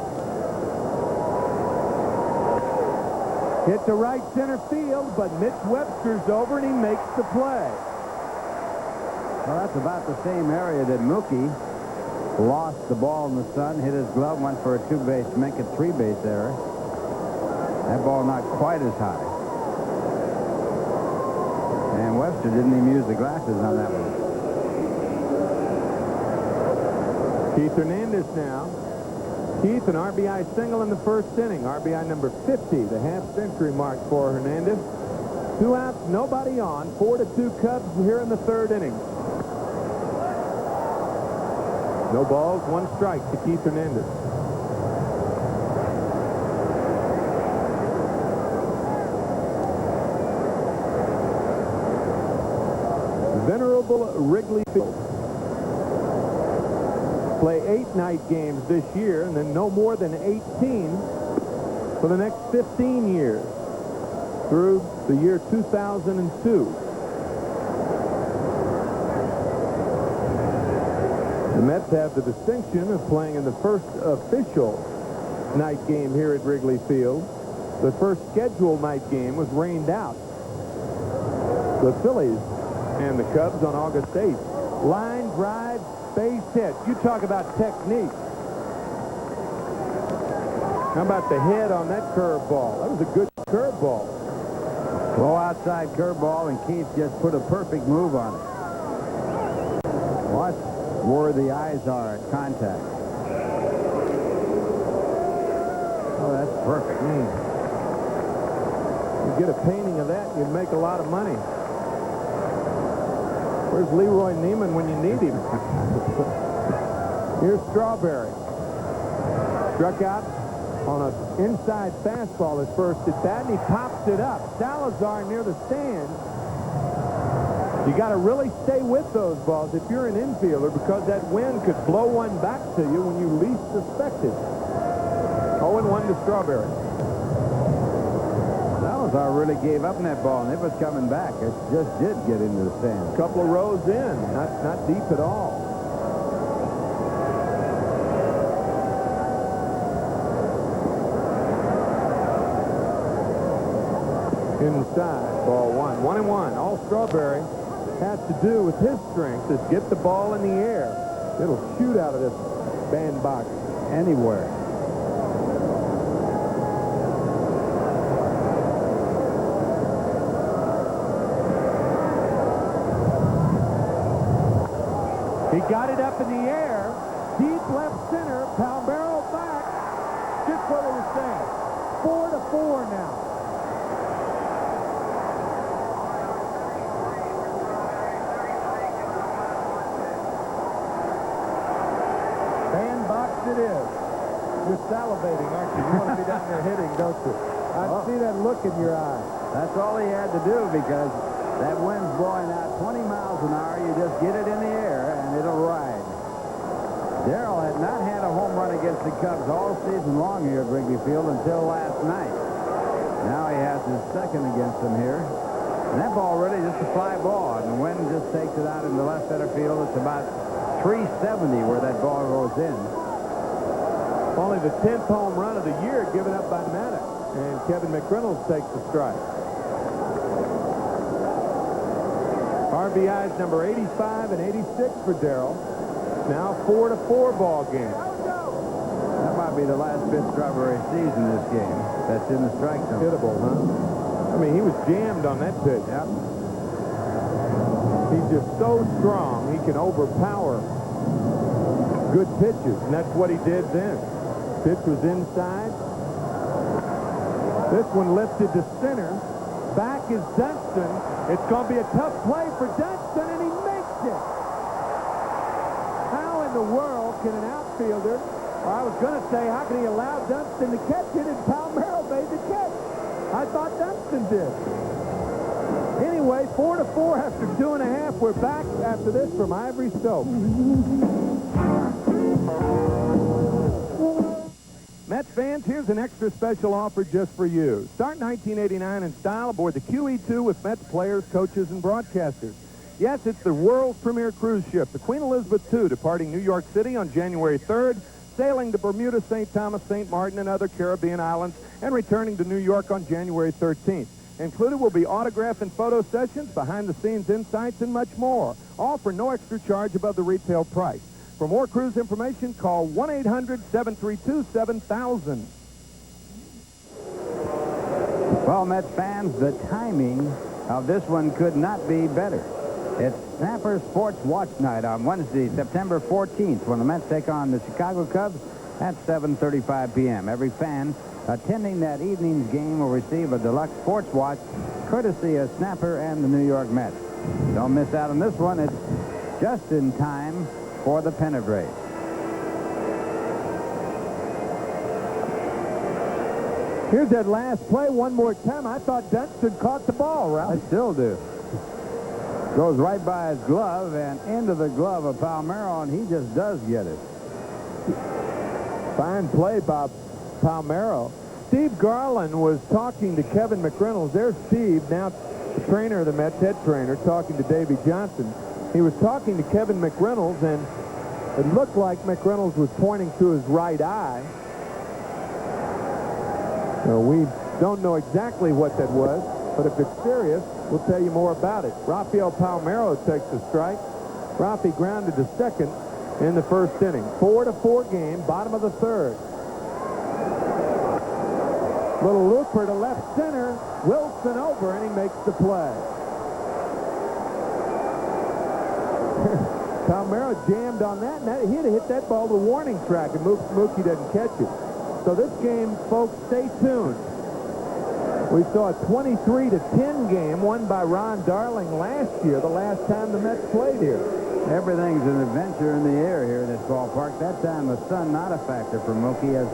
Hit to right center field, but Mitch Webster's over and he makes the play. Well, that's about the same area that Mookie lost the ball in the sun, hit his glove, went for a 2-base, make it 3-base error. That ball not quite as high. And Webster didn't even use the glasses on that one. Keith Hernandez now. Keith, an RBI single in the first inning. RBI number 50, the half-century mark for Hernandez. 2 outs, nobody on. 4-2 Cubs here in the 3rd inning. No balls, 1 strike to Keith Hernandez. Venerable Wrigley Field. Play 8 night games this year and then no more than 18 for the next 15 years through the year 2002. The Mets have the distinction of playing in the first official night game here at Wrigley Field. The first scheduled night game was rained out. The Phillies and the Cubs on August 8th. Line drive, base hit. You talk about technique. How about the head on that curveball? That was a good curveball. Low outside curveball, and Keith just put a perfect move on it. Watch where the eyes are at contact. Oh, that's perfect. You get a painting of that, you make a lot of money. Where's Leroy Neiman when you need him? Here's Strawberry. Struck out on an inside fastball his first at bat, and he pops it up. Salazar near the stand. You got to really stay with those balls if you're an infielder, because that wind could blow one back to you when you least suspect it. 0-1 to Strawberry. Salazar really gave up in that ball, and it was coming back. It just did get into the stand. A couple of rows in, not deep at all. Inside, ball 1. 1-1. All Strawberry has to do with his strength is get the ball in the air. It'll shoot out of this bandbox Anywhere. He got it up in the air. Deep left center. Palmero back. Just what they were saying. 4-4 now. Bandbox it is. You're salivating, aren't you? You want to be down there hitting, don't you? I see that look in your eye. That's all he had to do, because that wind's blowing out 20 miles an hour. You just get it in the air, and it'll ride. Darryl had not had a home run against the Cubs all season long here at Wrigley Field until last night. Now he has his second against them here. And that ball really just a fly ball, and the wind just takes it out into left center field. It's about 370 where that ball goes in. Only the 10th home run of the year given up by Maddux. And Kevin McReynolds takes the strike. RBIs number 85 and 86 for Darryl. Now 4-4 ball game. That might be the last pitch Strawberry sees in this game. That's in the strike zone. Hittable, huh? I mean, he was jammed on that pitch. Yep. He just so strong he can overpower good pitches, and that's what he did then. Pitch was inside. This one lifted to center. Back is Dunston. It's going to be a tough play for Dunston, and he makes it. How in the world can an outfielder, or I was going to say, how can he allow Dunston to catch it, and Palmeiro made the catch? I thought Dunston did. Anyway, 4-4 after 2.5. We're back after this from Ivory Stokes. Mets fans, here's an extra special offer just for you. Start 1989 in style aboard the QE2 with Mets players, coaches, and broadcasters. Yes, it's the world's premier cruise ship, the Queen Elizabeth II, departing New York City on January 3rd, sailing to Bermuda, St. Thomas, St. Martin, and other Caribbean islands, and returning to New York on January 13th. Included will be autograph and photo sessions, behind-the-scenes insights, and much more, all for no extra charge above the retail price. For more cruise information, call 1-800-732-7000. Well, Mets fans, the timing of this one could not be better. It's Snapper Sports Watch Night on Wednesday, September 14th, when the Mets take on the Chicago Cubs at 7:35 p.m. Every fan attending that evening's game will receive a deluxe sports watch courtesy of Snapper and the New York Mets. Don't miss out on this one. It's just in time for the pennant race. Here's that last play one more time. I thought Dunston caught the ball, Ralph. I still do. Goes right by his glove and into the glove of Palmeiro, and he just does get it. Fine play by Palmeiro. Steve Garland was talking to Kevin McReynolds. There's Steve, now the trainer of the Mets, head trainer, talking to Davy Johnson. He was talking to Kevin McReynolds, and it looked like McReynolds was pointing to his right eye. So we don't know exactly what that was, but if it's serious, we'll tell you more about it. Rafael Palmeiro takes the strike. Rafi grounded to second in the first inning. 4-4 game, bottom of the third. Little looper to left center. Wilson over, and he makes the play. Palmeiro jammed on that, and he'd have hit that ball to the warning track, and Mookie doesn't catch it. So this game, folks, stay tuned. We saw a 23-10 game won by Ron Darling last year, the last time the Mets played here. Everything's an adventure in the air here in this ballpark. That time the sun not a factor for Mookie, as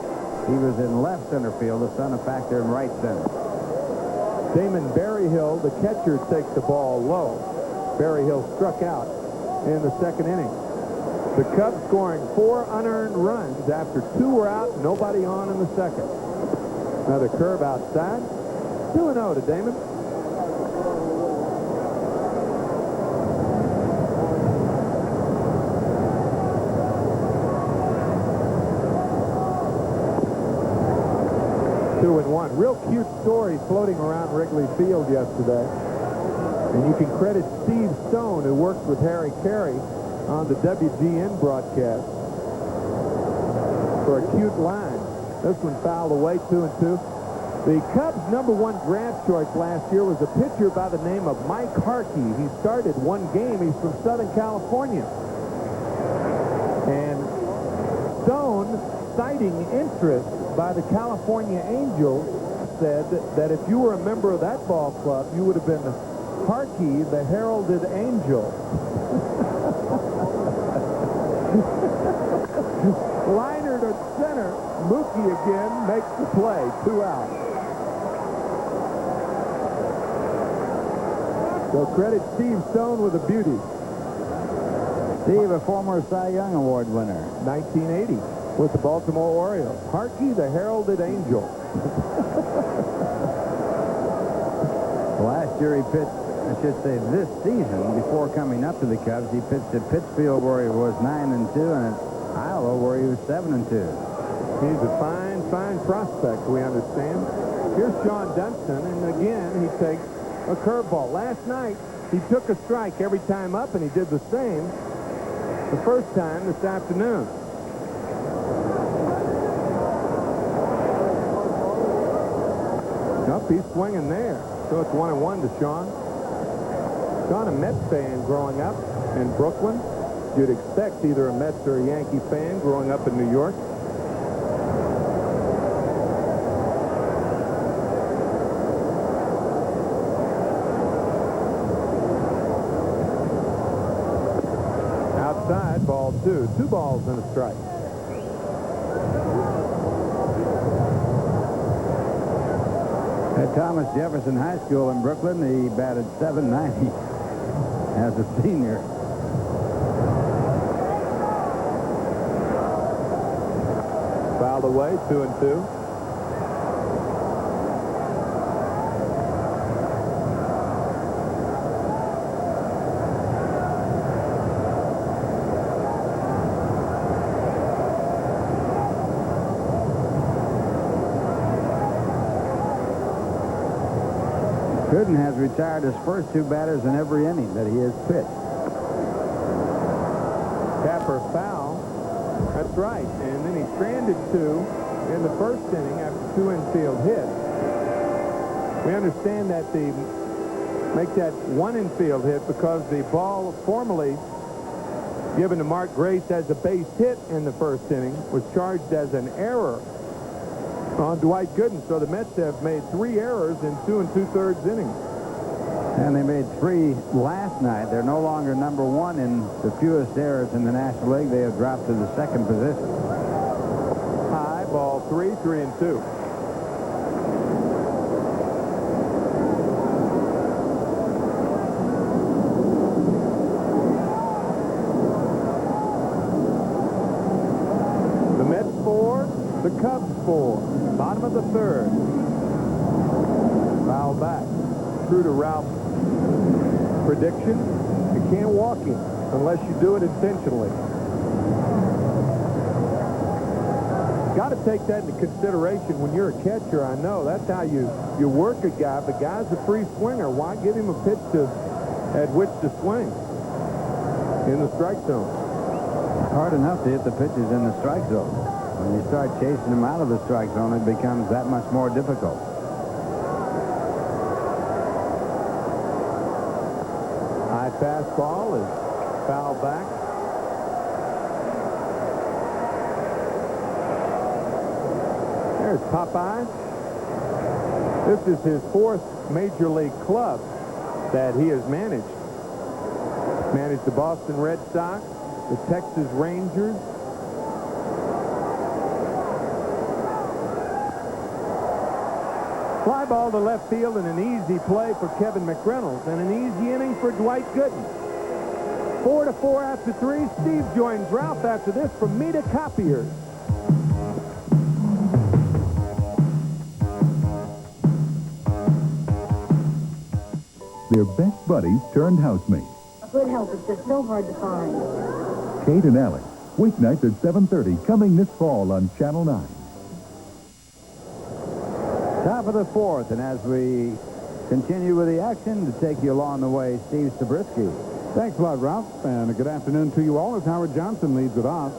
he was in left center field, the sun a factor in right center. Damon Berryhill, the catcher, takes the ball low. Berryhill struck out in the second inning. The Cubs scoring 4 unearned runs after 2 were out, nobody on in the second. Another curve outside. 2-0 to Damon. Real cute story floating around Wrigley Field yesterday. And you can credit Steve Stone, who worked with Harry Carey on the WGN broadcast, for a cute line. This one fouled away, 2-2. The Cubs' #1 draft choice last year was a pitcher by the name of Mike Harkey. He started one game. He's from Southern California. And Stone, citing interest by the California Angels, said that if you were a member of that ball club, you would have been Harkey, the heralded angel. Liner to center. Mookie again makes the play. 2 out. So credit Steve Stone with a beauty. Steve, a former Cy Young Award winner. 1980 with the Baltimore Orioles. Harkey, the heralded angel. Last year he pitched, I should say this season, before coming up to the Cubs, he pitched at Pittsfield where he was 9-2 and at Iowa where he was 7-2. He's a fine, fine prospect, we understand. Here's Sean Dunston, and again he takes a curveball. Last night he took a strike every time up, and he did the same the first time this afternoon. Up, he's swinging there. So it's 1-1 to Sean. John, a Mets fan growing up in Brooklyn. You'd expect either a Mets or a Yankee fan growing up in New York. Outside, ball 2. 2 balls and a strike. At Thomas Jefferson High School in Brooklyn, he batted .790 as a senior. Fouled away, 2-2. Gooden has retired his first 2 batters in every inning that he has pitched. Tapper foul. That's right. And then he stranded 2 in the first inning after 2 infield hits. We understand that they make that 1 infield hit because the ball formerly given to Mark Grace as a base hit in the first inning was charged as an error on Dwight Gooden. So the Mets have made 3 errors in 2 2/3 innings. And they made 3 last night. They're no longer number 1 in the fewest errors in the National League. They have dropped to the 2nd position. High, ball 3, 3-2. The Mets 4, the Cubs 4. Bottom of the 3rd. Foul back. True to Ralph's prediction, you can't walk him unless you do it intentionally. Got to take that into consideration when you're a catcher. I know that's how you work a guy. But guy's a free swinger. Why give him a pitch at which to swing in the strike zone? Hard enough to hit the pitches in the strike zone. When you start chasing them out of the strike zone, it becomes that much more difficult. High fastball is fouled back. There's Popeye. This is his 4th major league club that he has managed. Managed the Boston Red Sox, the Texas Rangers. Fly ball to left field and an easy play for Kevin McReynolds and an easy inning for Dwight Gooden. 4-4 after 3. Steve joins Ralph after this from Meta Copiers. Their best buddies turned housemates. Good help is just so hard to find. Kate and Alex, weeknights at 7:30, coming this fall on Channel 9. Top of the 4th, and as we continue with the action, to take you along the way, Steve Zabriskie. Thanks a lot, Ralph, and good afternoon to you all as Howard Johnson leads it off.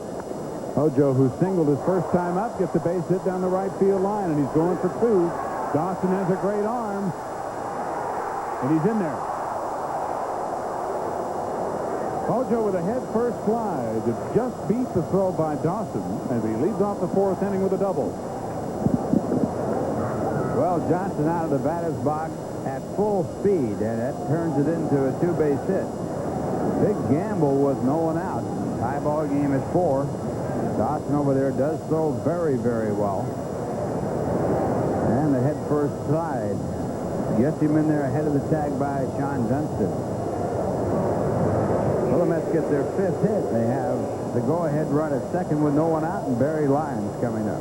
Ojo, who singled his first time up, gets a base hit down the right field line, and he's going for 2. Dawson has a great arm, and he's in there. Ojo with a head-first fly to just beat the throw by Dawson as he leads off the 4th inning with a double. Well, Johnson out of the batter's box at full speed, and that turns it into a 2-base hit. Big gamble with no one out. Tie ball game at 4. Dawson over there does throw very, very well. And the head first slide gets him in there ahead of the tag by Sean Dunston. Well, the Mets get their 5th hit. They have the go-ahead run at 2nd with no one out, and Barry Lyons coming up.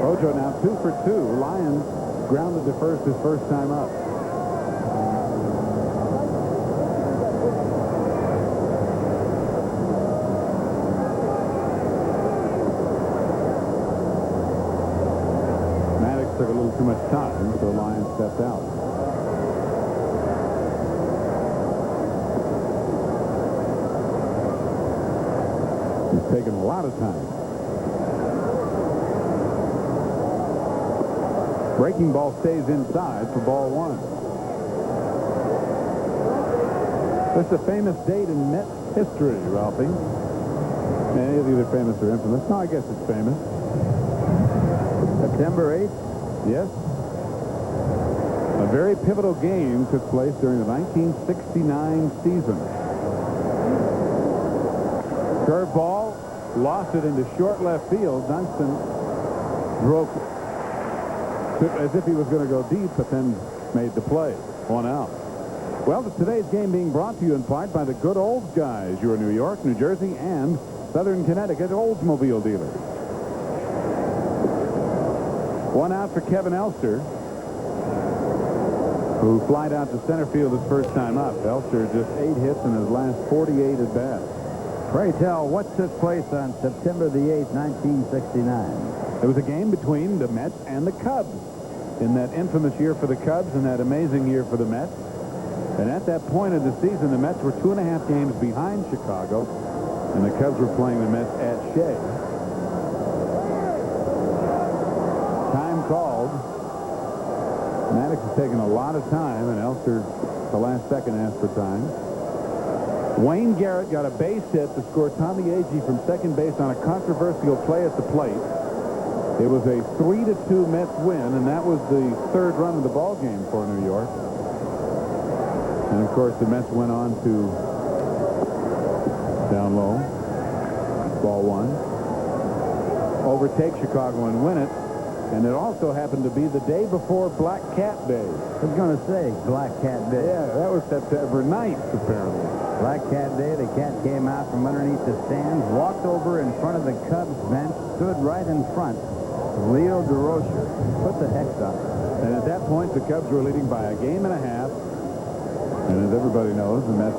Ojo now 2 for 2. Lyons grounded to first his first time up. Maddux took a little too much time, so Lyons stepped out. He's taken a lot of time. Breaking ball stays inside for ball one. This is a famous date in Mets history, Ralphie. And it's either famous or infamous. No, I guess it's famous. September 8th? Yes. A very pivotal game took place during the 1969 season. Curveball, lost it into short left field. Dunston broke as if he was going to go deep, but then made the play. 1 out. Well, today's game being brought to you in part by the Good Olds guys, your New York, New Jersey, and Southern Connecticut Oldsmobile dealers. 1 out for Kevin Elster, who flied out to center field his first time up. Elster just 8 hits in his last 48 at bats. Pray tell, what took place on September the 8th, 1969? It was a game between the Mets and the Cubs in that infamous year for the Cubs and that amazing year for the Mets. And at that point of the season, the Mets were 2.5 games behind Chicago, and the Cubs were playing the Mets at Shea. Time called. Maddux has taken a lot of time, and Elster, the last second, asked for time. Wayne Garrett got a base hit to score Tommy Agee from second base on a controversial play at the plate. It was a 3-2 Mets win, and that was the third run of the ball game for New York. And, of course, the Mets went on to down low, ball one, overtake Chicago and win it. And it also happened to be the day before Black Cat Day. I was going to say Black Cat Day. Yeah, that was September 9th, apparently. Black Cat Day, the cat came out from underneath the stands, walked over in front of the Cubs bench, stood right in front of Leo DeRocher, put the hex on it. And at that point, the Cubs were leading by a game and a half. And as everybody knows, the Mets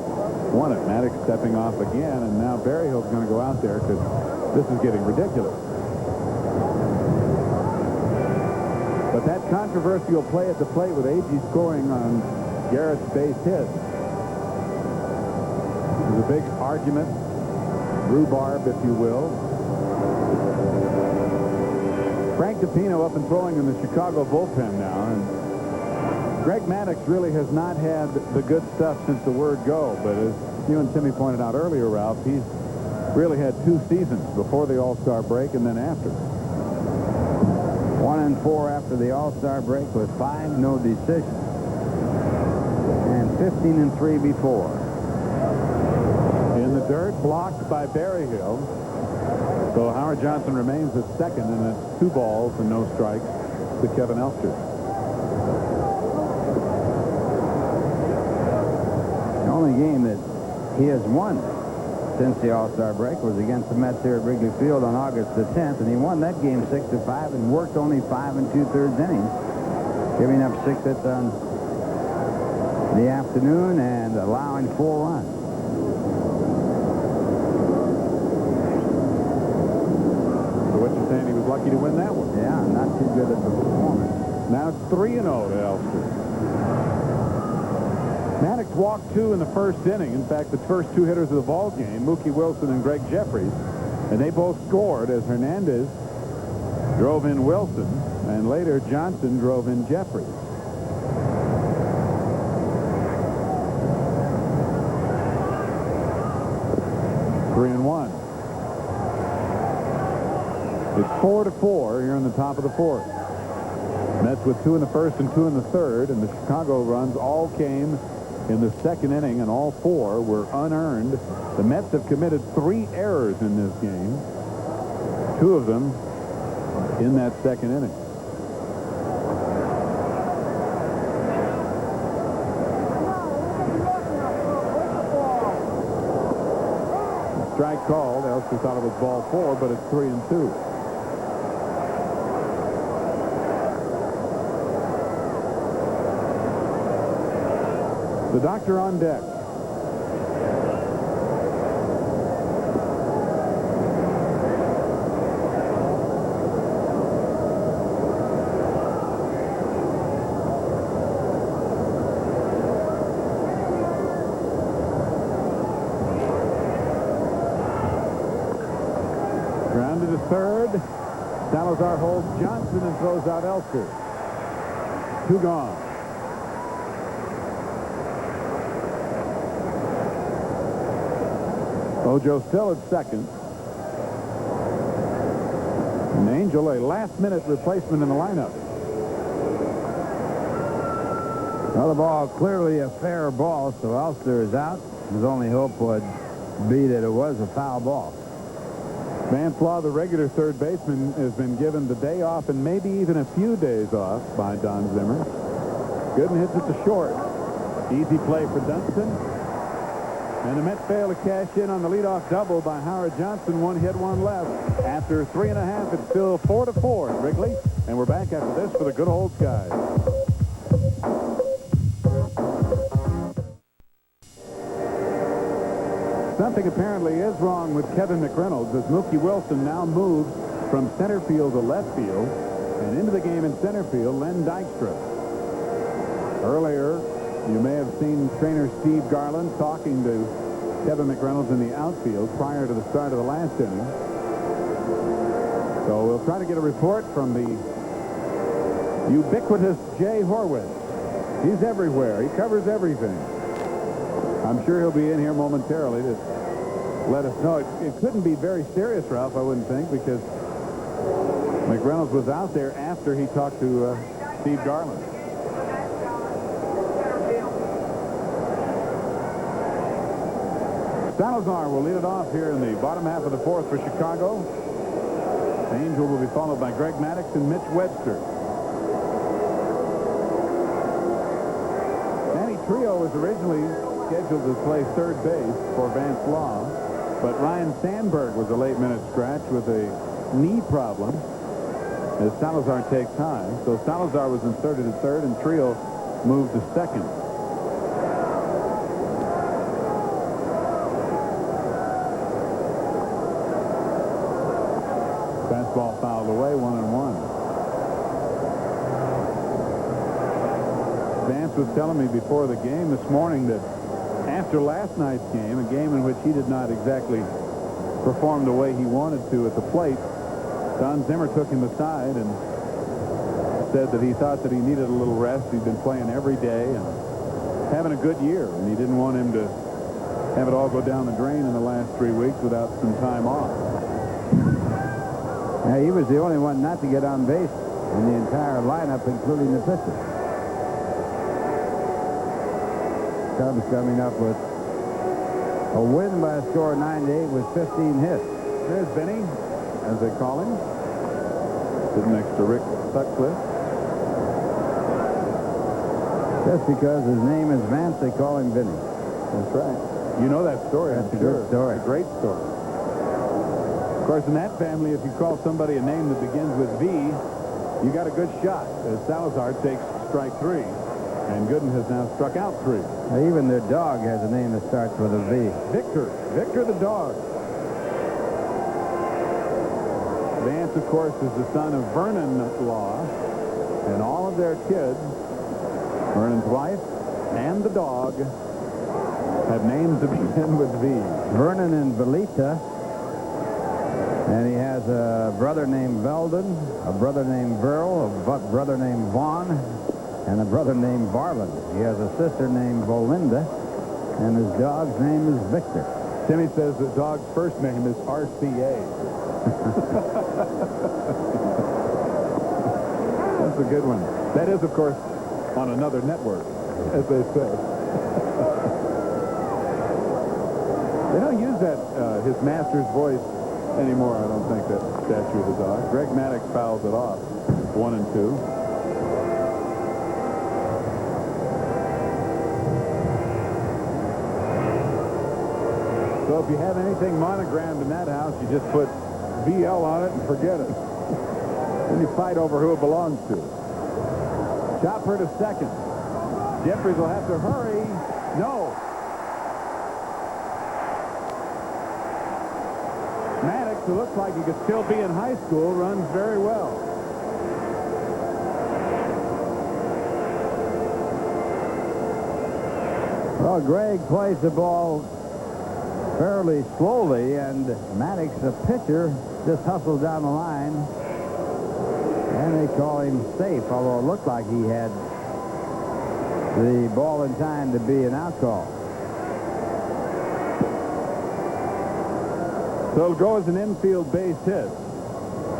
won it. Maddux stepping off again, and now Berryhill's going to go out there because this is getting ridiculous. But that controversial play at the plate with Agee scoring on Garrett's base hit was a big argument, rhubarb, if you will. Frank DiPino up and throwing in the Chicago bullpen now, and Greg Maddux really has not had the good stuff since the word go, but as you and Timmy pointed out earlier, Ralph, he's really had 2 seasons before the All-Star break and then after. 1-4 after the All-Star break with 5 no decisions. And 15-3 before. In the dirt, blocked by Berryhill. So Howard Johnson remains at second, and it's 2 balls and no strikes to Kevin Elster. The only game that he has won since the All-Star break was against the Mets here at Wrigley Field on August the 10th, and he won that game 6-5 and worked only 5 2/3 innings, giving up 6 hits on the afternoon and allowing 4 runs. So what you're saying, he was lucky to win that one? Yeah, not too good of a performance. Now it's 3-0 to Elster. Maddux walked 2 in the first inning. In fact, the first 2 hitters of the ball game, Mookie Wilson and Gregg Jeffries, and they both scored as Hernandez drove in Wilson, and later Johnson drove in Jeffries. Three and 1. It's 4-4 here in the top of the 4th. Mets with 2 in the first and 2 in the third, and the Chicago runs all came in the second inning, and all 4 were unearned. The Mets have committed 3 errors in this game, 2 of them in that second inning. Strike called. Elster thought it was ball 4, but it's 3-2. The doctor on deck. Grounded to third. Salazar holds Johnson and throws out Elster. 2 gone. Ojo still at second. And Angel, a last-minute replacement in the lineup. Well, the ball clearly a fair ball, so Elster is out. His only hope would be that it was a foul ball. Van Flaw, the regular third baseman, has been given the day off and maybe even a few days off by Don Zimmer. Gooden hits it to short. Easy play for Dunston. And the Mets fail to cash in on the leadoff double by Howard Johnson. 1 hit, 1 left. After 3.5, it's still 4-4 at Wrigley. And we're back after this for the good old Skies. Something apparently is wrong with Kevin McReynolds as Mookie Wilson now moves from center field to left field. And into the game in center field, Lenny Dykstra. Earlier, you may have seen trainer Steve Garland talking to Kevin McReynolds in the outfield prior to the start of the last inning. So we'll try to get a report from the ubiquitous Jay Horwitz. He's everywhere. He covers everything. I'm sure he'll be in here momentarily to let us know. It couldn't be very serious, Ralph, I wouldn't think, because McReynolds was out there after he talked to Steve Garland. Salazar will lead it off here in the bottom half of the 4th for Chicago. Angel will be followed by Greg Maddux and Mitch Webster. Danny Trio was originally scheduled to play third base for Van Flaw, but Ryan Sandberg was a late-minute scratch with a knee problem as Salazar takes time. So Salazar was inserted at third, and Trio moved to second. Fastball fouled away, 1-1. Vance was telling me before the game this morning that after last night's game, a game in which he did not exactly perform the way he wanted to at the plate, Don Zimmer took him aside and said that he thought that he needed a little rest. He'd been playing every day and having a good year, and he didn't want him to have it all go down the drain in the last 3 weeks without some time off. Yeah, he was the only one not to get on base in the entire lineup, including the pitcher. Cubs coming up with a win by a score of 9-8 with 15 hits. There's Benny, as they call him, sitting next to Rick Sutcliffe. Just because his name is Vance, they call him Vinny. That's right. You know that story, That's I'm a sure. good story. It's a great story. Of course, in that family, if you call somebody a name that begins with V, you got a good shot. As Salazar takes strike 3, and Gooden has now struck out 3. Now, even their dog has a name that starts with a V. Victor the dog. Vance, of course, is the son of Vernon Law, and all of their kids, Vernon's wife and the dog, have names that begin with V. Vernon and Velita. And he has a brother named Veldon, a brother named Verl, a brother named Vaughn, and a brother named Varland. He has a sister named Volinda, and his dog's name is Victor. Timmy says the dog's first name is RCA. That's a good one. That is, of course, on another network, as they say. They don't use that, his master's voice anymore, I don't think, that statue of the dog. Greg Maddux fouls it off, 1-2. So if you have anything monogrammed in that house, you just put VL on it and forget it. Then you fight over who it belongs to. Chopper to second. Jeffries will have to hurry. No. Maddux, who looks like he could still be in high school, runs very well. Well, Greg plays the ball fairly slowly, and Maddux, the pitcher, just hustles down the line. And they call him safe, although it looked like he had the ball in time to be an out call. So it'll go as an infield base hit.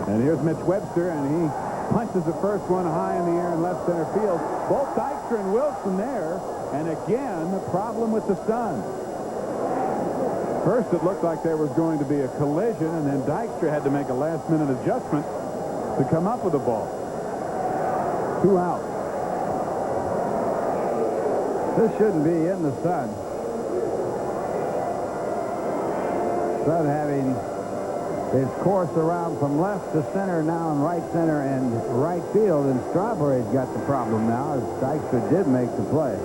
And here's Mitch Webster, and he punches the first one high in the air in left center field. Both Dykstra and Wilson there, and again, the problem with the sun. First, it looked like there was going to be a collision, and then Dykstra had to make a last-minute adjustment to come up with the ball. 2 out. This shouldn't be in the sun. Sun having its course around from left to center now in right center and right field, and Strawberry's got the problem now as Dykstra did make the play.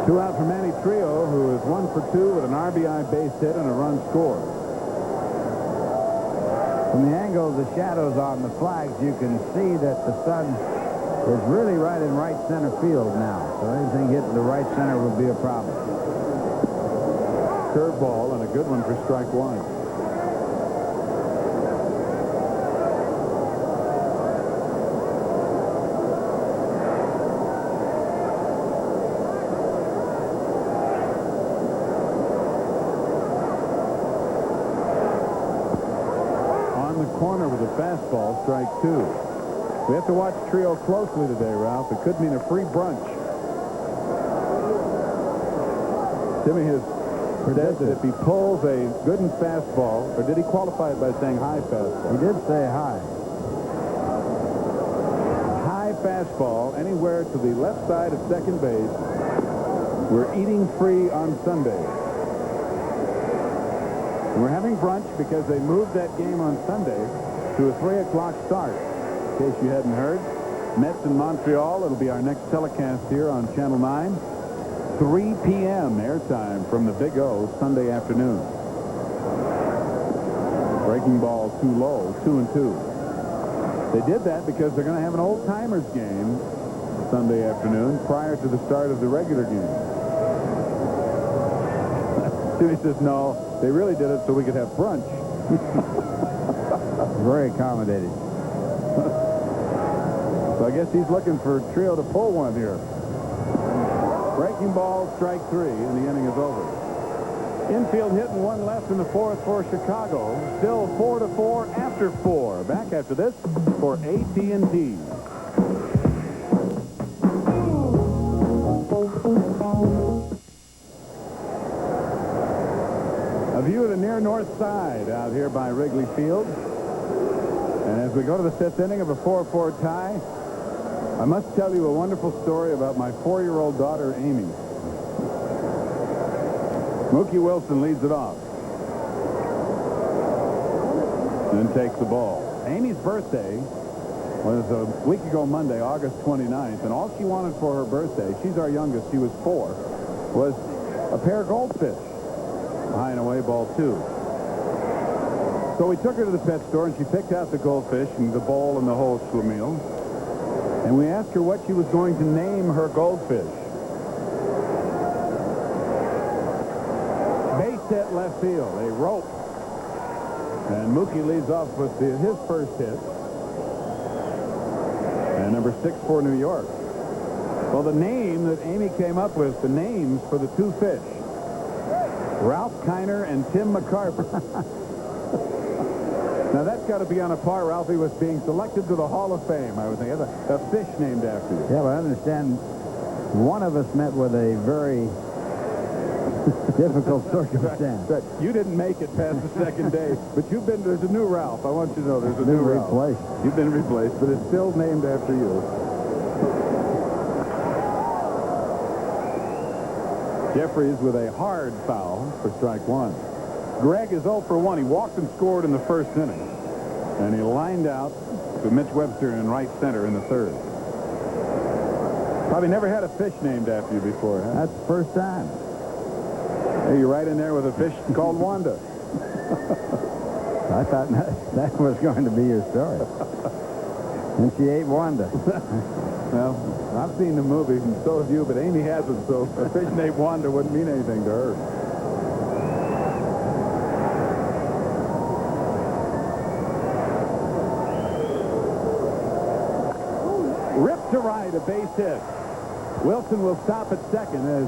Two out for Manny Trio, who is 1 for 2 with an RBI base hit and a run scored. From the angle of the shadows on the flags, you can see that the sun is really right in right center field now. So anything hitting the right center would be a problem. Curveball and a good one for strike one. Corner with a fastball, strike 2. We have to watch Trio closely today, Ralph. It could mean a free brunch. Timmy has said that if he pulls a Gooden fastball, or did he qualify it by saying high fastball? He did say high. High fastball anywhere to the left side of second base. We're eating free on Sunday. We're having brunch because they moved that game on Sunday to a 3 o'clock start. In case you hadn't heard, Mets in Montreal. It'll be our next telecast here on Channel 9. 3 p.m. airtime from the Big O Sunday afternoon. Breaking ball too low, 2-2. They did that because they're going to have an old-timers game Sunday afternoon prior to the start of the regular game. He says, no, they really did it so we could have brunch. Very accommodating. So I guess he's looking for Trio to pull one here. Breaking ball, strike 3, and the inning is over. Infield hit and 1 left in the 4th for Chicago. Still 4-4 after 4. Back after this for AT&T. A view of the near north side out here by Wrigley Field. And as we go to the 5th inning of a 4-4 tie, I must tell you a wonderful story about my 4-year-old daughter, Amy. Mookie Wilson leads it off. Then takes the ball. Amy's birthday was a week ago Monday, August 29th, and all she wanted for her birthday, she's our youngest, she was 4, was a pair of goldfish. High and away, ball 2. So we took her to the pet store, and she picked out the goldfish and the bowl and the whole schlemiel. And we asked her what she was going to name her goldfish. Base hit left field, a rope. And Mookie leads off with his first hit. And number 6 for New York. Well, the name that Amy came up with, the names for the 2 fish, Ralph Kiner and Tim McCarver. Now, that's got to be on a par, Ralphie, with being selected to the Hall of Fame, I would think. A fish named after you. Yeah, but I understand one of us met with a very difficult circumstance. Right. You didn't make it past the second day, but there's a new Ralph. I want you to know there's a new Ralph. Replaced. You've been replaced, but it's still named after you. Jeffries with a hard foul for strike 1. Gregg is 0 for 1. He walked and scored in the 1st inning. And he lined out to Mitch Webster in right center in the 3rd. Probably never had a fish named after you before, huh? That's the first time. Hey, you're right in there with a fish called Wanda. I thought that was going to be your story. And she ate Wanda. Well, I've seen the movie, and so have you, but Amy hasn't, so a fish named Wanda wouldn't mean anything to her. to right, a base hit. Wilson will stop at second as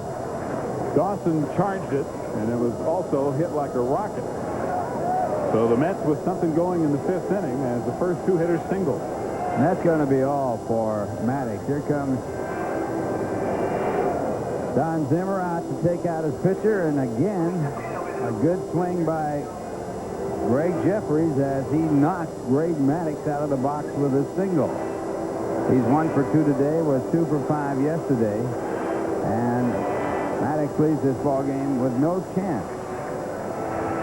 Dawson charged it, and it was also hit like a rocket. So the Mets with something going in the 5th inning as the first 2 hitters single. And that's going to be all for Maddux. Here comes Don Zimmer out to take out his pitcher, and again, a good swing by Gregg Jeffries as he knocks Greg Maddux out of the box with a single. He's 1 for 2 today, was 2 for 5 yesterday, and Maddux leaves this ball game with no chance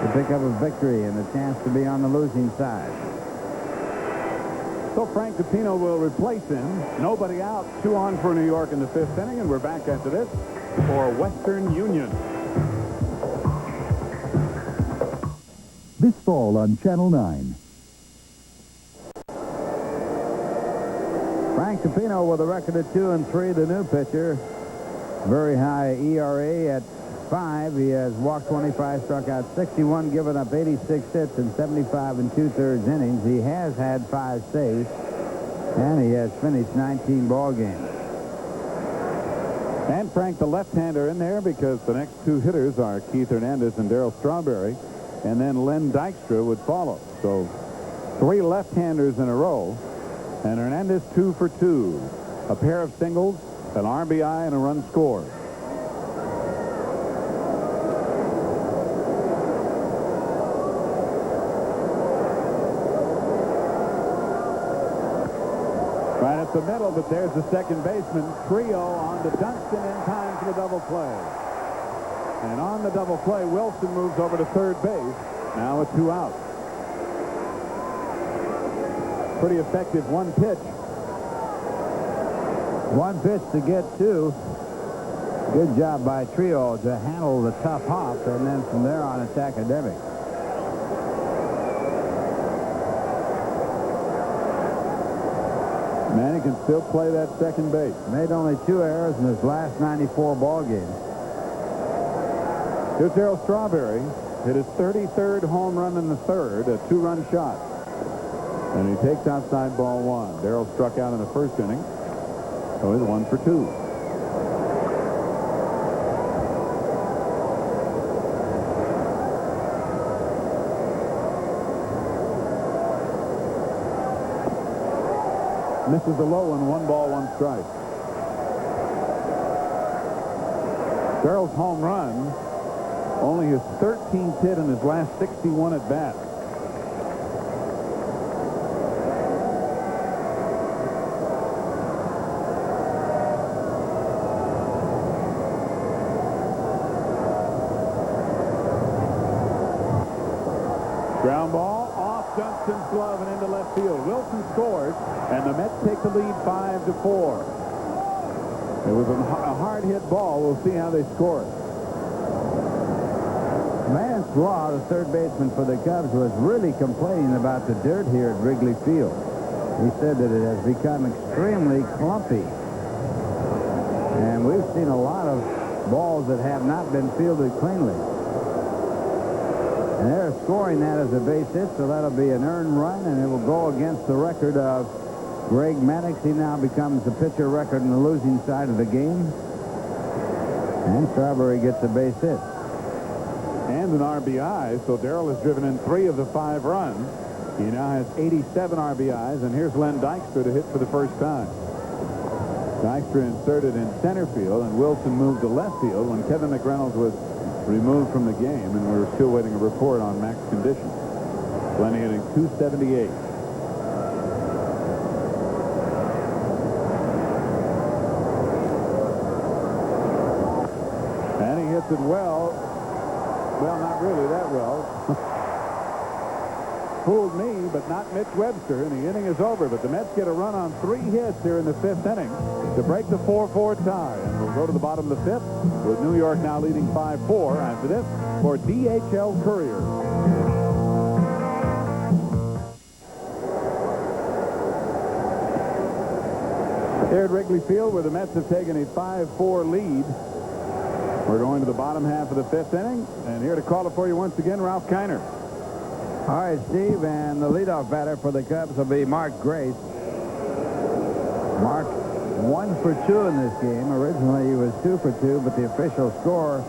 to pick up a victory and a chance to be on the losing side. So Frank Capino will replace him. Nobody out. 2 on for New York in the 5th inning, and we're back after this for Western Union. This fall on Channel 9. Frank Capino with a record of 2-3, the new pitcher. Very high ERA at 5. He has walked 25, struck out 61, given up 86 hits in 75 2/3 innings. He has had 5 saves, and he has finished 19 ball games. And Frank, the left-hander in there because the next 2 hitters are Keith Hernandez and Darryl Strawberry, and then Lenny Dykstra would follow. So 3 left-handers in a row, and Hernandez 2 for 2. A pair of singles, an RBI, and a run scored. Right at the middle, but there's the second baseman. Trio on to Dunston in time for the double play. And on the double play, Wilson moves over to third base. Now with 2 out. Pretty effective 1 pitch. 1 pitch to get 2. Good job by Trio to handle the tough hop, and then from there on it's academic. Manny can still play that second base. Made only 2 errors in his last 94 ball games. Here's Darryl Strawberry. Hit his 33rd home run in the 3rd, a 2-run shot. And he takes outside ball 1. Darryl struck out in the 1st inning. So he's 1 for 2. Misses a low one, 1 ball, 1 strike. Darryl's home run, only his 13th hit in his last 61 at bat. Ground ball off Dunston's glove and into left field. Wilson scores, and the Mets take the lead 5-4. It was a hard hit ball. We'll see how they score it. Vance Law, the third baseman for the Cubs, was really complaining about the dirt here at Wrigley Field. He said that it has become extremely clumpy. And we've seen a lot of balls that have not been fielded cleanly. And they're scoring that as a base hit, so that'll be an earned run, and it will go against the record of Greg Maddux. He now becomes the pitcher record in the losing side of the game. And Strawberry gets a base hit. And an RBI, so Darryl has driven in 3 of the 5 runs. He now has 87 RBIs, and here's Lenny Dykstra to hit for the first time. Dykstra inserted in center field, and Wilson moved to left field when Kevin McReynolds was removed from the game, and we're still waiting a report on Mac's condition. Lenny hitting .278. And he hits it well. Well, not really that well. Fooled me, but not Mitch Webster, and the inning is over. But the Mets get a run on 3 hits here in the 5th inning to break the 4-4 tie. And we'll go to the bottom of the 5th with New York now leading 5-4 after this for DHL Courier. Here at Wrigley Field, where the Mets have taken a 5-4 lead. We're going to the bottom half of the 5th inning, and here to call it for you once again, Ralph Kiner. All right, Steve, and the leadoff batter for the Cubs will be Mark Grace. Mark 1 for 2 in this game. Originally, he was 2 for 2, but the official score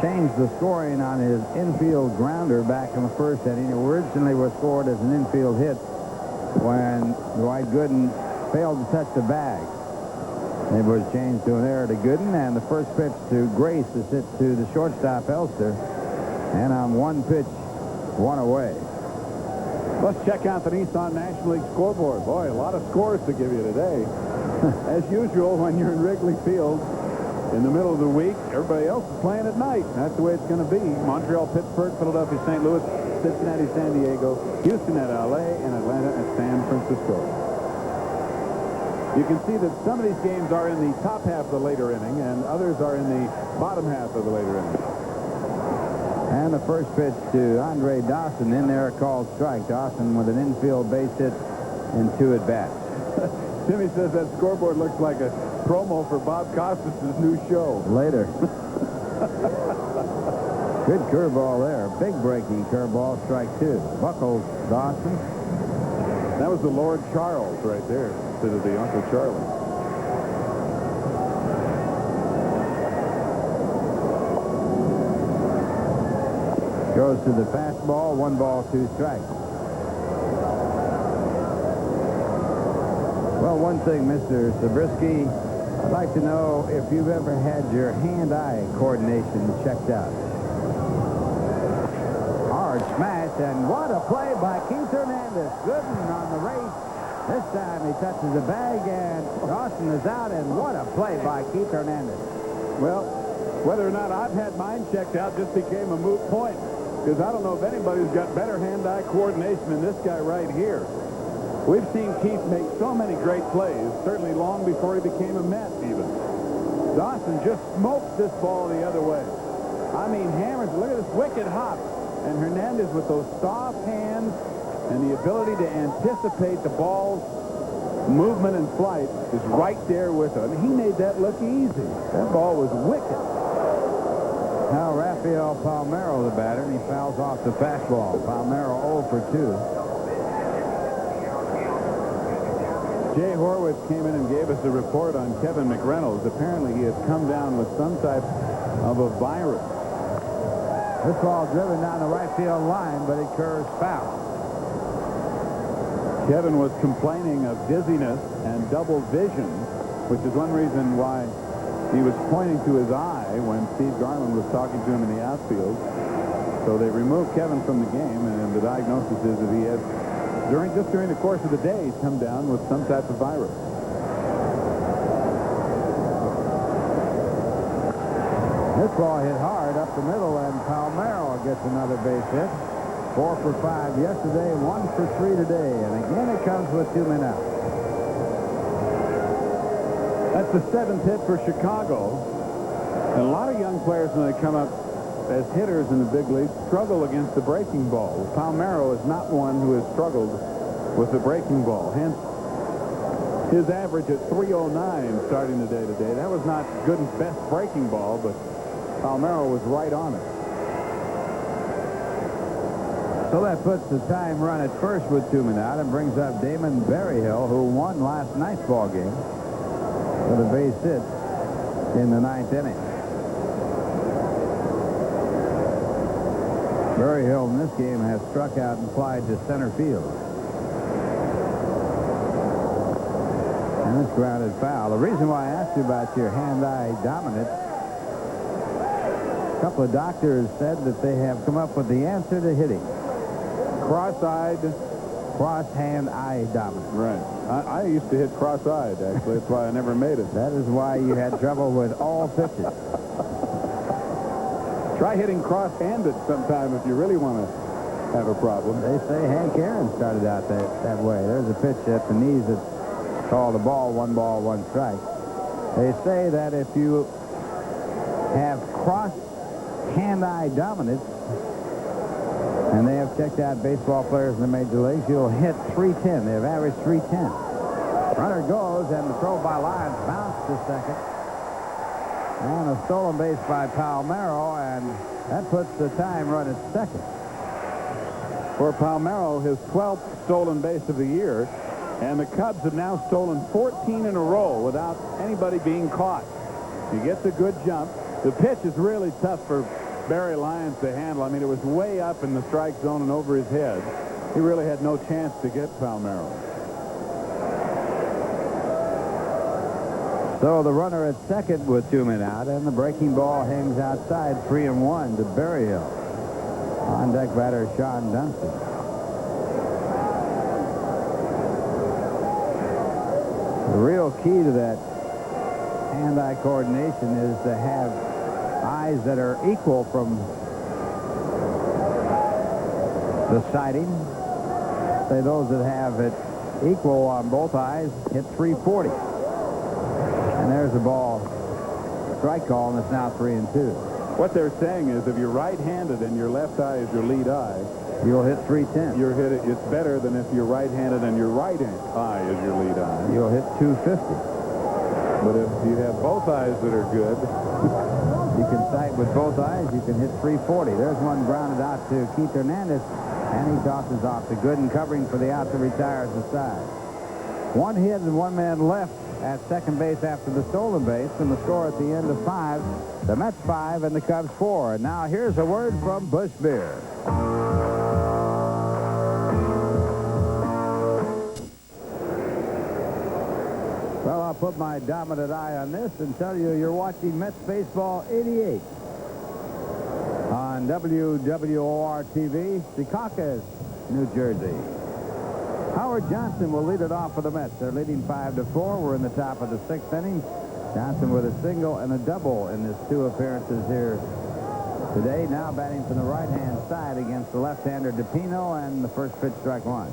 changed the scoring on his infield grounder back in the first inning. It originally was scored as an infield hit when Dwight Gooden failed to touch the bag. It was changed to an error to Gooden, and the first pitch to Grace is hit to the shortstop, Elster. And on 1 pitch, 1 away. Let's check out the Nissan National League scoreboard. Boy, a lot of scores to give you today. As usual, when you're in Wrigley Field in the middle of the week, everybody else is playing at night. That's the way it's going to be. Montreal, Pittsburgh, Philadelphia, St. Louis, Cincinnati, San Diego, Houston at L.A., and Atlanta at San Francisco. You can see that some of these games are in the top half of the later inning, and others are in the bottom half of the later inning. And the first pitch to Andre Dawson in there, called strike. Dawson with an infield base hit and 2 at-bats. Timmy says that scoreboard looks like a promo for Bob Costas' new show. Later. Good curveball there. Big breaking curveball, strike 2. Buckles Dawson. That was the Lord Charles right there instead of the Uncle Charlie. Goes to the fastball, 1 ball, 2 strikes. Well, one thing, Mr. Zabriskie, I'd like to know if you've ever had your hand-eye coordination checked out. Hard smash, and what a play by Keith Hernandez. Gooden on the race. This time he touches the bag, and Dawson is out, and what a play by Keith Hernandez. Well, whether or not I've had mine checked out just became a moot point, because I don't know if anybody's got better hand-eye coordination than this guy right here. We've seen Keith make so many great plays, certainly long before he became a Met even. Dawson just smokes this ball the other way. I mean, hammers. Look at this wicked hop. And Hernandez with those soft hands and the ability to anticipate the ball's movement and flight is right there with him. He made that look easy. That ball was wicked. Now Rafael Palmeiro, the batter, and he fouls off the fastball. Palmeiro 0 for 2. Jay Horwitz came in and gave us a report on Kevin McReynolds. Apparently he has come down with some type of a virus. This ball driven down the right field line, but it curves foul. Kevin was complaining of dizziness and double vision, which is one reason why he was pointing to his eye when Steve Garland was talking to him in the outfield. So they removed Kevin from the game, and the diagnosis is that he has, just during the course of the day, he's come down with some type of virus. This ball hit hard up the middle, and Palmeiro gets another base hit. 4 for 5 yesterday, 1 for 3 today, and again it comes with 2 men out. That's the 7th hit for Chicago. And a lot of young players, when they come up as hitters in the big leagues, struggle against the breaking ball. Palmeiro is not one who has struggled with the breaking ball. Hence, his average at .309 starting the day today. That was not Gooden's best breaking ball, but Palmeiro was right on it. So that puts the time run at first with 2 men out and brings up Damon Berryhill, who won last night's ball game with a base hit in the 9th inning. Berryhill in this game has struck out and flied to center field. And it's grounded foul. The reason why I asked you about your hand-eye dominance, a couple of doctors said that they have come up with the answer to hitting. Cross-eyed. Cross-hand-eye dominance. Right. I used to hit cross-eyed, actually. That's why I never made it. That is why you had trouble with all pitches. Try hitting cross-handed sometime if you really want to have a problem. They say Hank Aaron started out that way. There's a pitch at the knees that's called a ball, 1 ball, 1 strike. They say that if you have cross-hand-eye dominance, and they have checked out baseball players in the major leagues, you'll hit .310. They have averaged .310. Runner goes, and the throw by Lyons bounced to second. And a stolen base by Palmeiro, and that puts the time run at second. For Palmeiro, his 12th stolen base of the year. And the Cubs have now stolen 14 in a row without anybody being caught. He gets a good jump. The pitch is really tough for Barry Lyons to handle. I mean, it was way up in the strike zone and over his head. He really had no chance to get Palmeiro. So the runner at second with 2 men out, and the breaking ball hangs outside 3-1 to Berryhill. On deck batter Sean Dunston. The real key to that hand-eye coordination is to have eyes that are equal from the sighting. Say those that have it equal on both eyes hit 340. And there's the ball. Strike call, and it's now 3-2. What they're saying is if you're right-handed and your left eye is your lead eye, you'll hit 310. It's better than if you're right-handed and your right eye is your lead eye. You'll hit 250. But if you have both eyes that are good, you can sight with both eyes. You can hit 340. There's one grounded out to Keith Hernandez, and he tosses off to Gooden, covering for the out that retires the side. 1 hit and 1 man left at second base after the stolen base, and the score at the end of 5, the Mets 5 and the Cubs 4. And now here's a word from Busch Beer. Well, I'll put my dominant eye on this and tell you you're watching Mets Baseball 88 on WWOR-TV, Secaucus, New Jersey. Howard Johnson will lead it off for the Mets. They're leading 5-4. We're in the top of the 6th inning. Johnson with a single and a double in his 2 appearances here today. Now batting from the right-hand side against the left-hander DePino, and the first pitch, strike 1.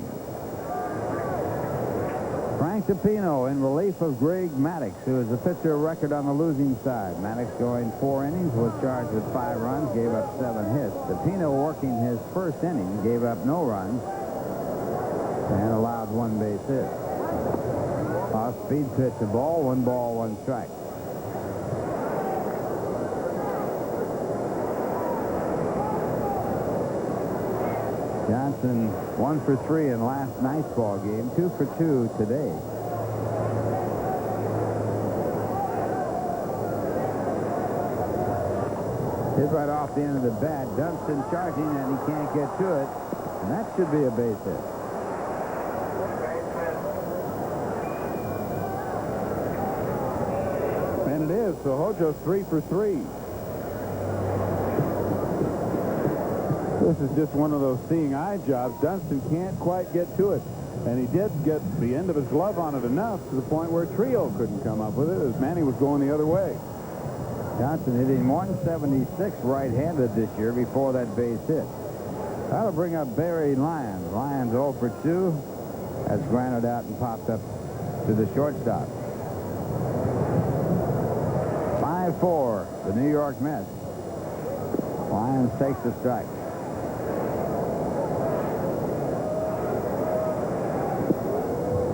Frank DePino in relief of Greg Maddux, who is a pitcher of record on the losing side. Maddux going 4 innings, was charged with 5 runs, gave up 7 hits. DePino working his first inning, gave up no runs, and allowed 1 base hit. Off-speed pitch, a ball, 1 ball, 1 strike. Johnson 1 for 3 in last night's ball game, 2 for 2 today. Hit right off the end of the bat. Dunston charging, and he can't get to it, and that should be a base hit. and it is. So Hojo's 3 for 3. This is just one of those seeing eye jobs. Dunston can't quite get to it. And he did get the end of his glove on it enough to the point where Trio couldn't come up with it as Manny was going the other way. Johnson hitting 176 right-handed this year before that base hit. That'll bring up Barry Lyons. Lyons 0 for 2. Has grounded out and popped up to the shortstop. 5-4, the New York Mets. Lyons takes the strike.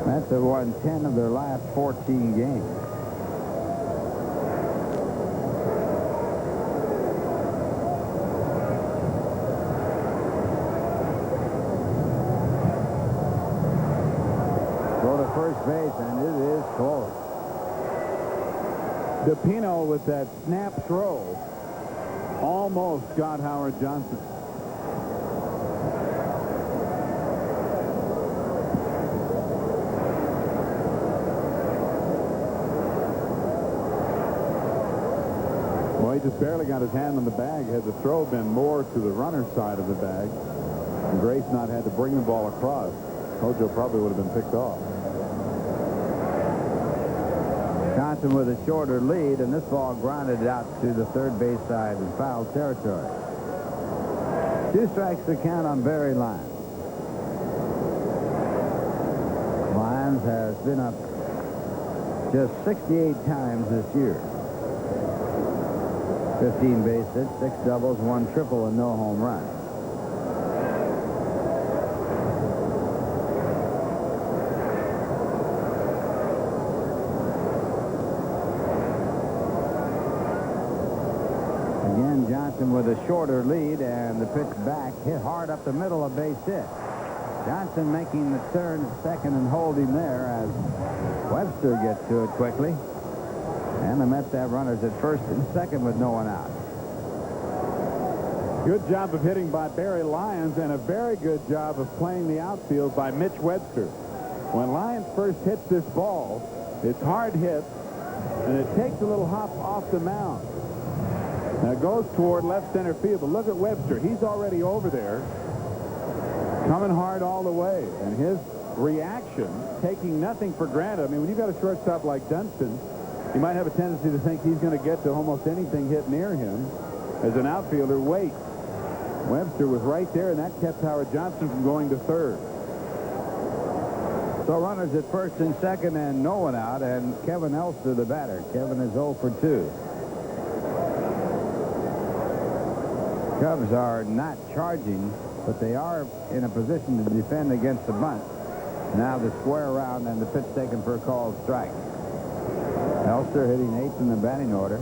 Mets have won 10 of their last 14 games. Throw to first base, and it is close. DePino with that snap throw almost got Howard Johnson. Well, he just barely got his hand on the bag. Had the throw been more to the runner's side of the bag, and Grace not had to bring the ball across, Hojo probably would have been picked off. Johnson with a shorter lead, and this ball grounded out to the third base side in foul territory. 2 strikes to count on Barry Lyons. Lyons has been up just 68 times this year. 15 base hits, 6 doubles, 1 triple, and no home runs. Johnson with a shorter lead, and the pitch back hit hard up the middle, of base hit. Johnson making the turn at second and holding there as Webster gets to it quickly. And the Mets have runners at first and second with no one out. Good job of hitting by Barry Lyons, and a very good job of playing the outfield by Mitch Webster. When Lyons first hits this ball, it's hard hit, and it takes a little hop off the mound. Now it goes toward left center field, but look at Webster. He's already over there, coming hard all the way. And his reaction, taking nothing for granted. I mean, when you've got a shortstop like Dunston, you might have a tendency to think he's going to get to almost anything hit near him. As an outfielder, wait. Webster was right there, and that kept Howard Johnson from going to third. So runners at first and second and no one out, and Kevin Elster, the batter. Kevin is 0 for 2. Cubs are not charging, but they are in a position to defend against the bunt. Now the square around and the pitch taken for a called strike. Elster hitting 8th in the batting order,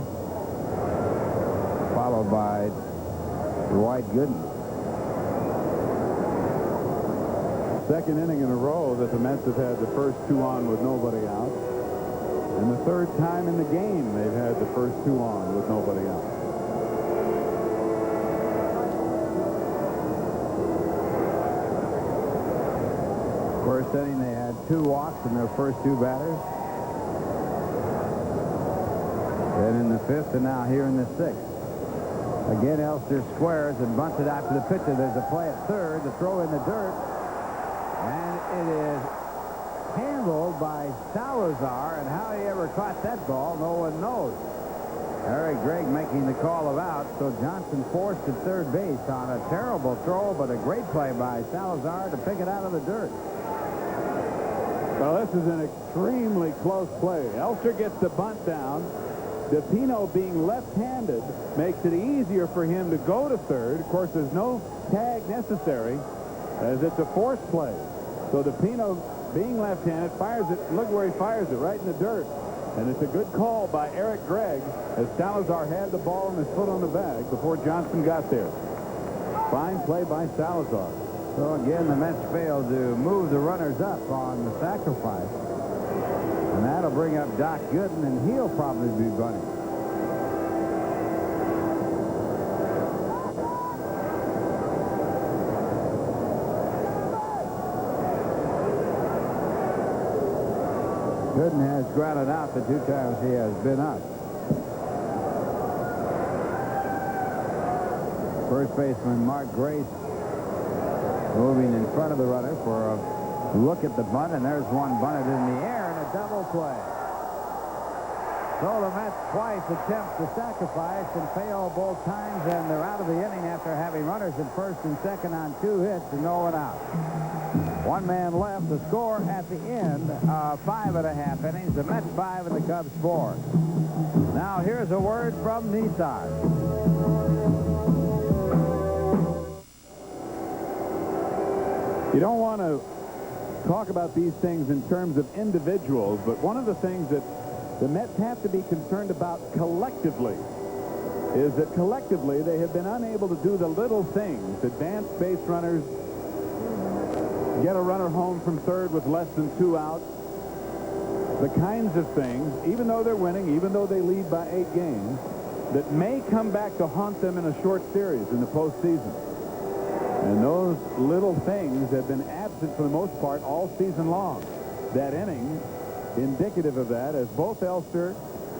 followed by Dwight Gooden. Second inning in a row that the Mets have had the first 2 on with nobody out. And the third time in the game they've had the first 2 on with nobody out. First inning they had 2 walks in their first 2 batters. Then in the 5th and now here in the 6th. Again, Elster squares and bunts it out to the pitcher. There's a play at third, the throw in the dirt. And it is handled by Salazar, and how he ever caught that ball, no one knows. Eric Gregg making the call of out, so Johnson forced at third base on a terrible throw, but a great play by Salazar to pick it out of the dirt. Well, this is an extremely close play. Elster gets the bunt down. DePino, being left-handed, makes it easier for him to go to third. Of course, there's no tag necessary, as it's a forced play. So DePino, being left-handed, fires it. Look where he fires it, right in the dirt. And it's a good call by Eric Gregg, as Salazar had the ball and his foot on the bag before Johnson got there. Fine play by Salazar. So again, the Mets failed to move the runners up on the sacrifice. And that'll bring up Doc Gooden, and he'll probably be bunting. Gooden has grounded out the 2 times he has been up. First baseman Mark Grace moving in front of the runner for a look at the bunt, and there's one bunted in the air and a double play. So the Mets twice attempt to sacrifice and fail both times, and they're out of the inning after having runners at first and second on 2 hits and no one out. 1 man left. The score at the end of 5.5 innings. The Mets 5 and the Cubs 4. Now here's a word from Nissan. You don't want to talk about these things in terms of individuals, but one of the things that the Mets have to be concerned about collectively is that collectively they have been unable to do the little things. Advance base runners, get a runner home from third with less than 2 outs. The kinds of things, even though they're winning, even though they lead by 8 games, that may come back to haunt them in a short series in the postseason. And those little things have been absent for the most part all season long. That inning, indicative of that, as both Elster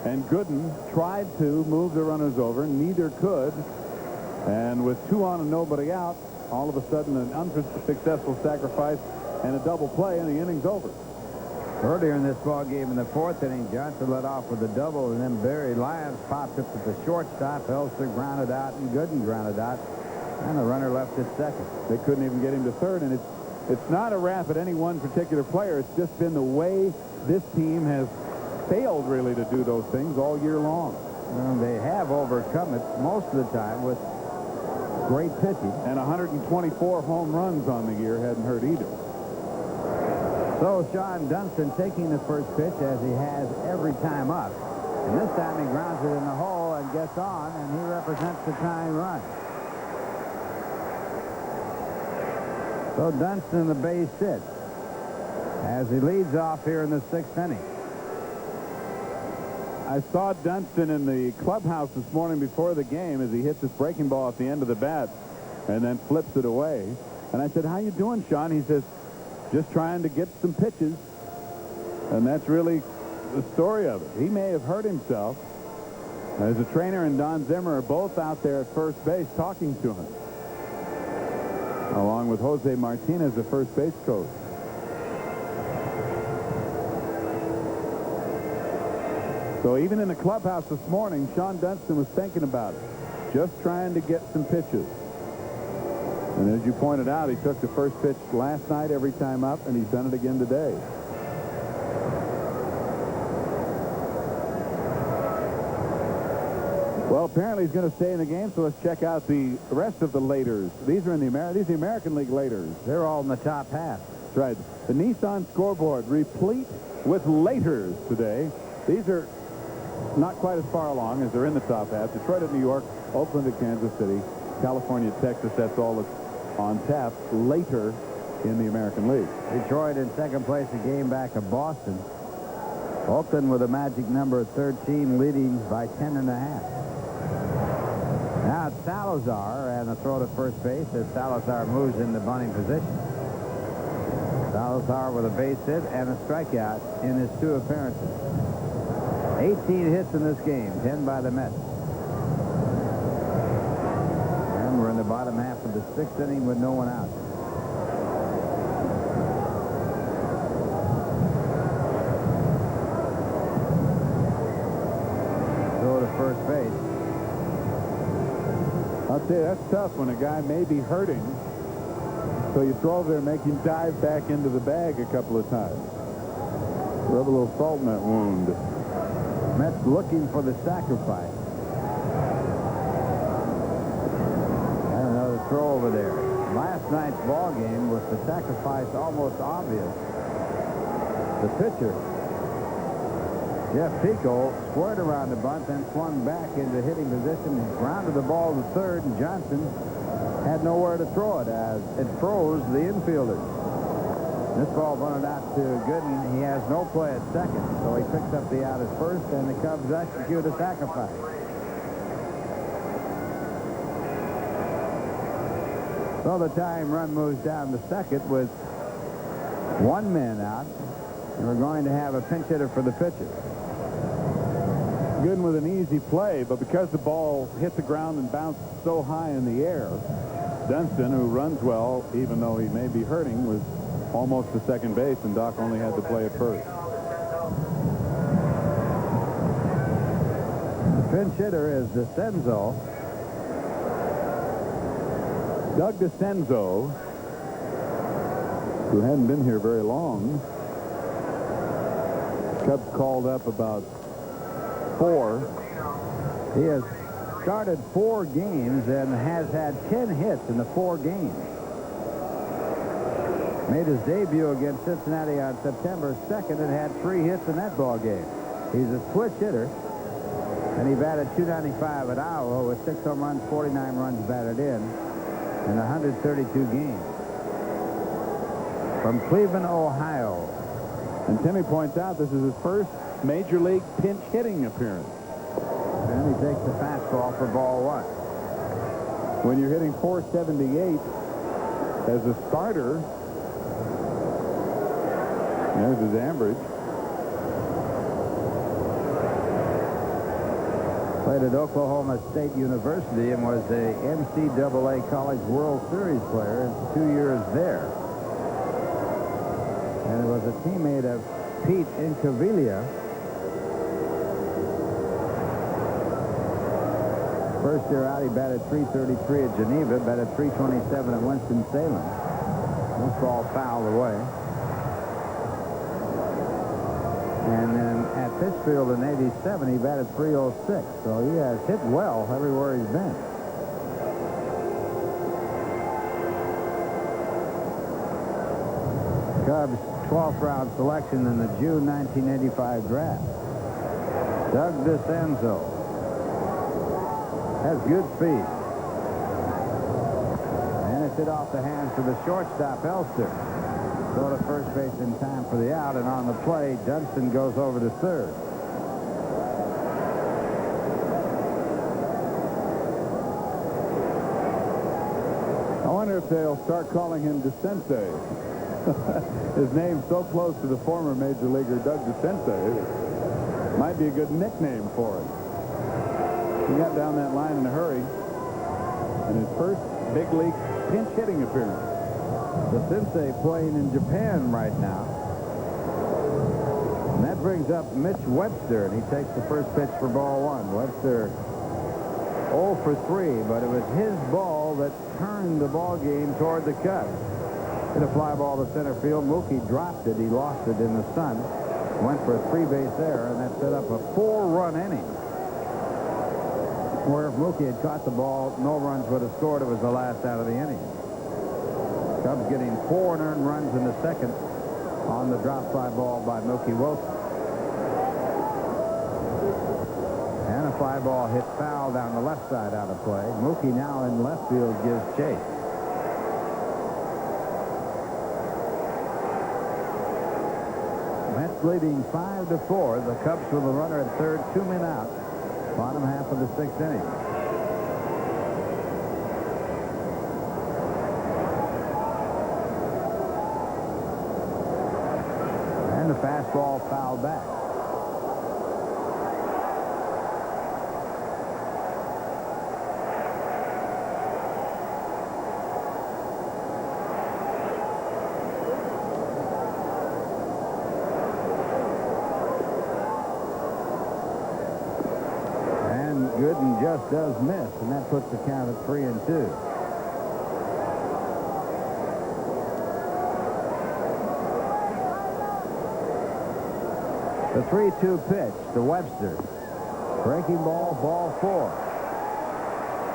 and Gooden tried to move the runners over. Neither could. And with 2 on and nobody out, all of a sudden an unsuccessful sacrifice and a double play, and the inning's over. Earlier in this ball game in the 4th inning, Johnson led off with a double, and then Barry Lyons popped up at the shortstop. Elster grounded out, and Gooden grounded out, and the runner left at second. They couldn't even get him to third, and it's not a rap at any one particular player. It's just been the way this team has failed, really, to do those things all year long. Well, they have overcome it most of the time with great pitching. And 124 home runs on the year hadn't hurt either. So Sean Dunston taking the first pitch, as he has every time up. And this time he grounds it in the hole and gets on, and he represents the tying run. So Dunston the base hit as he leads off here in the 6th inning. I saw Dunston in the clubhouse this morning before the game as he hits his breaking ball at the end of the bat and then flips it away. And I said, how you doing, Sean? He says, just trying to get some pitches. And that's really the story of it. He may have hurt himself. As a trainer and Don Zimmer are both out there at first base talking to him, along with Jose Martinez, the first base coach. So even in the clubhouse this morning, Sean Dunston was thinking about it, just trying to get some pitches. And as you pointed out, he took the first pitch last night every time up, and he's done it again today. Well, apparently he's going to stay in the game, so let's check out the rest of the laters. These are in the American League laters. They're all in the top half. That's right. The Nissan scoreboard replete with laters today. These are not quite as far along as they're in the top half. Detroit at New York, Oakland at Kansas City, California at Texas. That's all that's on tap later in the American League. Detroit in second place, a game back of Boston. Oakland with a magic number of 13, leading by 10.5. Now it's Salazar and a throw to first base as Salazar moves into bunting position. Salazar with a base hit and a strikeout in his 2 appearances. 18 hits in this game, 10 by the Mets. And we're in the bottom half of the 6th inning with no one out. Throw to first base. I'll tell you, that's tough when a guy may be hurting. So you throw there, make him dive back into the bag a couple of times. Rub a little salt in that wound. Mets looking for the sacrifice. And another throw over there. Last night's ball game was the sacrifice almost obvious. The pitcher, Jeff Pico, squared around the bunt, then swung back into hitting position, grounded the ball to third, and Johnson had nowhere to throw it as it froze the infielders. This ball bunted out to Gooden. He has no play at second, so he picks up the out at first, and the Cubs execute a sacrifice. So the tying run moves down to second with 1 man out, and we're going to have a pinch hitter for the pitcher. Gooden with an easy play, but because the ball hit the ground and bounced so high in the air, Dunston, who runs well, even though he may be hurting, was almost to second base, and Doc only had to play at first. The pinch hitter is DeCenzo. Doug DeCenzo, who hadn't been here very long. Cubs called up about 4. He has started 4 games and has had 10 hits in the 4 games. Made his debut against Cincinnati on September 2nd and had 3 hits in that ball game. He's a switch hitter, and he batted .295 at Iowa with 6 home runs, 49 runs batted in 132 games. From Cleveland, Ohio. And Timmy points out this is his first major league pinch hitting appearance. And he takes the fastball for ball 1. When you're hitting .478 as a starter, there's his average. Played at Oklahoma State University and was a NCAA College World Series player 2 years there. And it was a teammate of Pete Incaviglia. First year out, he batted .333 at Geneva, batted .327 at Winston-Salem. This ball fouled away. And then at Pittsfield in '87, he batted .306. So he has hit well everywhere he's been. Cubs 12th round selection in the June 1985 draft. Doug DeCenzo has good speed. And gets it off the hands of the shortstop, Elster. Go to first base in time for the out, and on the play, Dunston goes over to third. I wonder if they'll start calling him DeSensei. His name's so close to the former major leaguer Doug DeSensei. Might be a good nickname for him. He got down that line in a hurry in his first big league pinch hitting appearance. DeSensei playing in Japan right now. And that brings up Mitch Webster, and he takes the first pitch for ball one. Webster 0 for 3, but it was his ball that turned the ball game toward the Cubs. Hit a fly ball to center field. Mookie dropped it. He lost it in the sun. Went for a 3-base error, and that set up a 4-run inning. Where if Mookie had caught the ball, no runs would have scored. It was the last out of the inning. Cubs getting 4 earned runs in the second on the drop fly ball by Mookie Wilson. And a fly ball hit foul down the left side out of play. Mookie now in left field gives chase. Mets leading 5-4. The Cubs with a runner at third, 2 men out. Bottom half of the 6th inning. And the fastball fouled back. Gooden just does miss, and that puts the count at 3-2. The 3-2 pitch to Webster. Breaking ball, ball 4.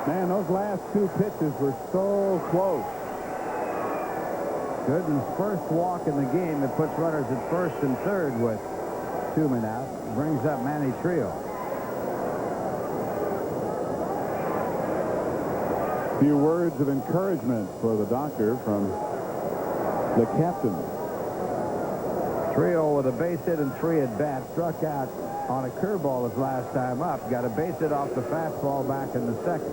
Man, those last 2 pitches were so close. Gooden's first walk in the game that puts runners at first and third with 2 men out. Brings up Manny Trio. Few words of encouragement for the doctor from the captain. Trio with a base hit and 3 at bat. Struck out on a curveball his last time up. Got a base hit off the fastball back in the second.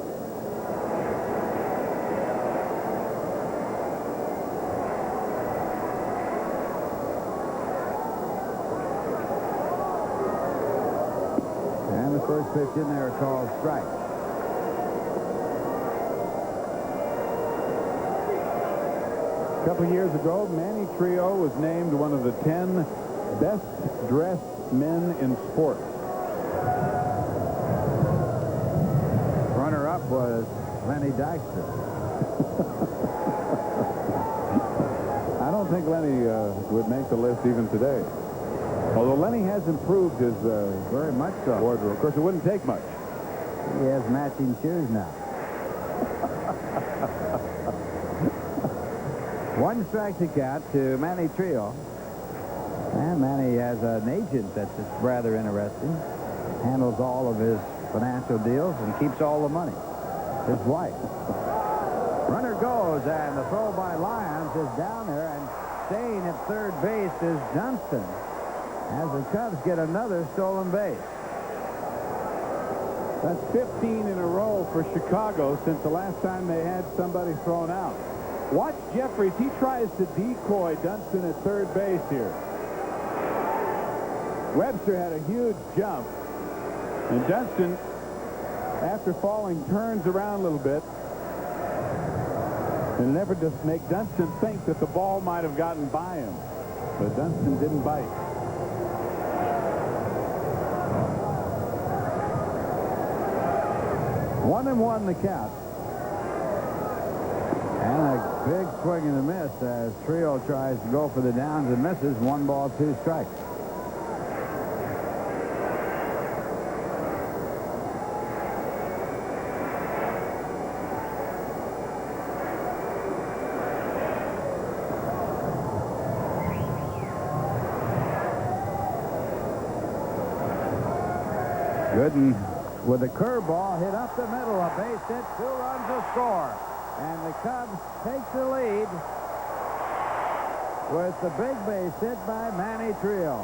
And the first pitch in there called strike. A couple of years ago, Manny Trio was named one of the 10 best-dressed men in sports. Runner-up was Lenny Dykstra. I don't think Lenny would make the list even today. Although Lenny has improved his Very much so. wardrobe. Of course, it wouldn't take much. He has matching shoes now. 1 strike to count to Manny Trio. And Manny has an agent that's rather interesting. Handles all of his financial deals and keeps all the money. His wife. Runner goes, and the throw by Lyons is down there, and staying at third base is Dunston as the Cubs get another stolen base. That's 15 in a row for Chicago since the last time they had somebody thrown out. Watch Jeffries. He tries to decoy Dunston at third base here. Webster had a huge jump. And Dunston, after falling, turns around a little bit in an effort to make Dunston think that the ball might have gotten by him. But Dunston didn't bite. One and one the count. And a big swing and a miss as Trio tries to go for the downs and misses. 1 ball, 2 strikes. Gooden with a curveball hit up the middle. A base hit, 2 runs a score. And the Cubs take the lead with the big base hit by Manny Trio.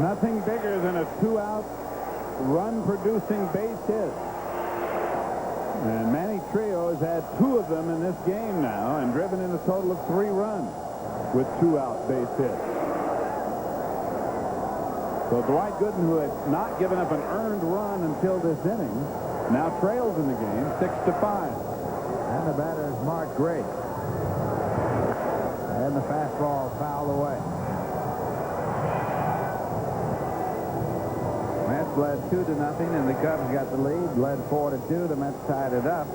Nothing bigger than a 2-out run-producing base hit. And Manny Trio has had 2 of them in this game now and driven in a total of 3 runs with 2-out base hits. So Dwight Gooden, who had not given up an earned run until this inning, now trails in the game 6-5. And the batter is Mark Grace. And the fastball fouled away. Mets led 2-0, and the Cubs got the lead. Led 4-2. The Mets tied it up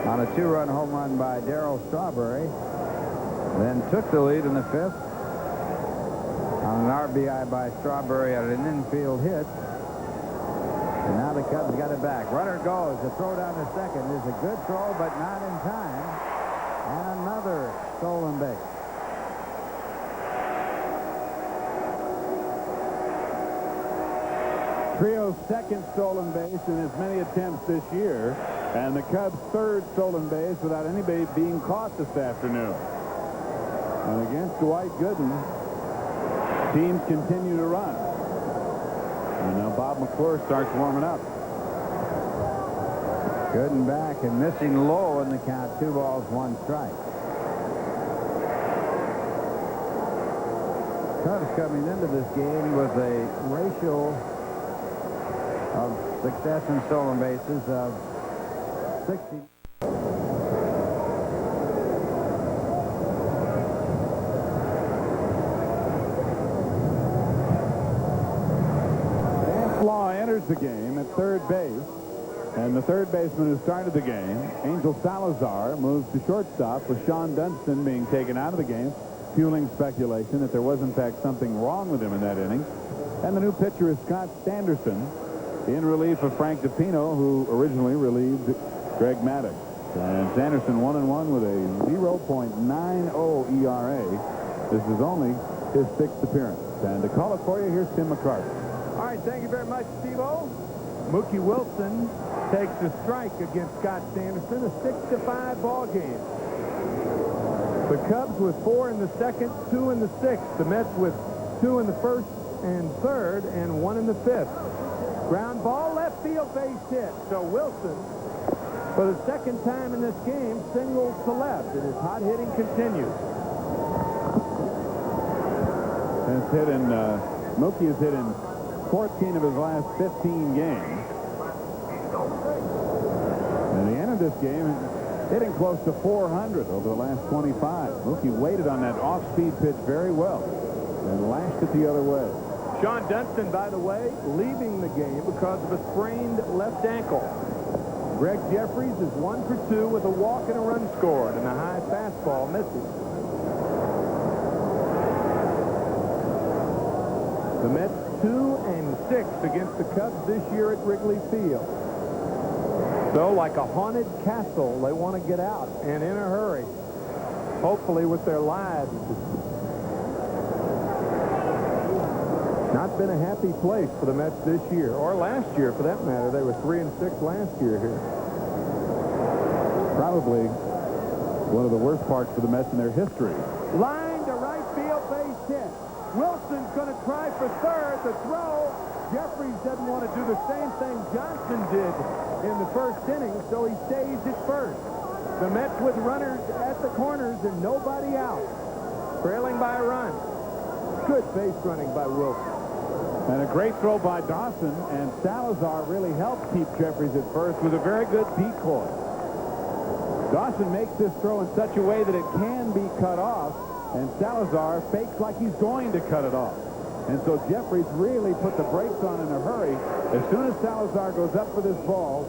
on a 2-run home run by Darryl Strawberry. Then took the lead in the 5th on an RBI by Strawberry at an infield hit. And now the Cubs got it back. Runner goes. The throw down to second is a good throw, but not in time. And another stolen base. Trio's second stolen base in as many attempts this year, and the Cubs' third stolen base without anybody being caught this afternoon. And against Dwight Gooden, teams continue to run. And now Bob McClure starts warming up. Gooden back and missing low in the count. 2 balls, 1 strike. Cubs coming into this game with a ratio of success in stolen bases of 60. Enters the game at third base, and the third baseman who started the game, Angel Salazar, moves to shortstop with Sean Dunston being taken out of the game, fueling speculation that there was in fact something wrong with him in that inning. And the new pitcher is Scott Sanderson in relief of Frank DiPino, who originally relieved Greg Maddux. And Sanderson 1-1 with a 0.90 ERA. This is only his 6th appearance. And to call it for you, here's Tim McCarver. All right, thank you very much, Steve-O. Mookie Wilson takes a strike against Scott Sanderson, a 6-5 ball game. The Cubs with 4 in the 2nd, 2 in the 6th. The Mets with 2 in the 1st and 3rd, and 1 in the 5th. Ground ball, left field base hit. So Wilson, for the 2nd time in this game, singles to left, and his hot hitting continues. And it's hit in, Mookie has hit in 14 of his last 15 games. And he entered this game hitting close to 400 over the last 25. Mookie waited on that off-speed pitch very well and lashed it the other way. Sean Dunston, by the way, leaving the game because of a sprained left ankle. Gregg Jeffries is 1 for 2 with a walk and a run scored, and a high fastball misses. The Mets 2-6 against the Cubs this year at Wrigley Field. So, like a haunted castle, they want to get out, and in a hurry, hopefully with their lives. Not been a happy place for the Mets this year, or last year for that matter. They were 3-6 last year here. Probably one of the worst parts for the Mets in their history. Line to right field, base hit. Wilson's going to try for third. The throw. Jeffries doesn't want to do the same thing Johnson did in the 1st inning, so he stays at first. The Mets with runners at the corners and nobody out. Trailing by a run. Good base running by Wilson. And a great throw by Dawson, and Salazar really helped keep Jeffries at first with a very good decoy. Dawson makes this throw in such a way that it can be cut off, and Salazar fakes like he's going to cut it off. And so Jeffries really put the brakes on in a hurry. As soon as Salazar goes up for this ball,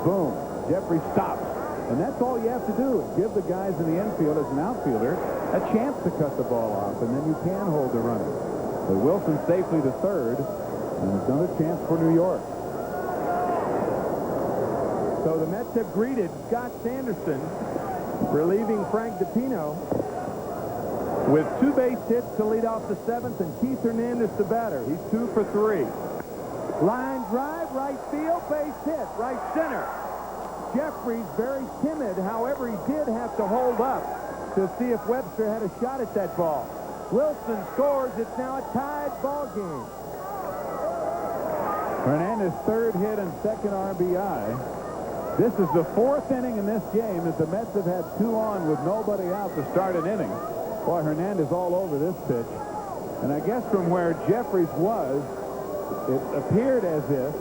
boom, Jeffries stops. And that's all you have to do, is give the guys in the infield as an outfielder a chance to cut the ball off, and then you can hold the runner. But Wilson safely to third, and it's another chance for New York. So the Mets have greeted Scott Sanderson, relieving Frank DiPino. with 2 base hits to lead off the 7th, and Keith Hernandez the batter. He's 2 for 3. Line drive, right field, base hit, right center. Jeffries very timid. However, he did have to hold up to see if Webster had a shot at that ball. Wilson scores. It's now a tied ball game. Hernandez' 3rd hit and 2nd RBI. This is the 4th inning in this game as the Mets have had 2 on with nobody out to start an inning. Boy, Hernandez all over this pitch. And I guess from where Jeffries was, it appeared as if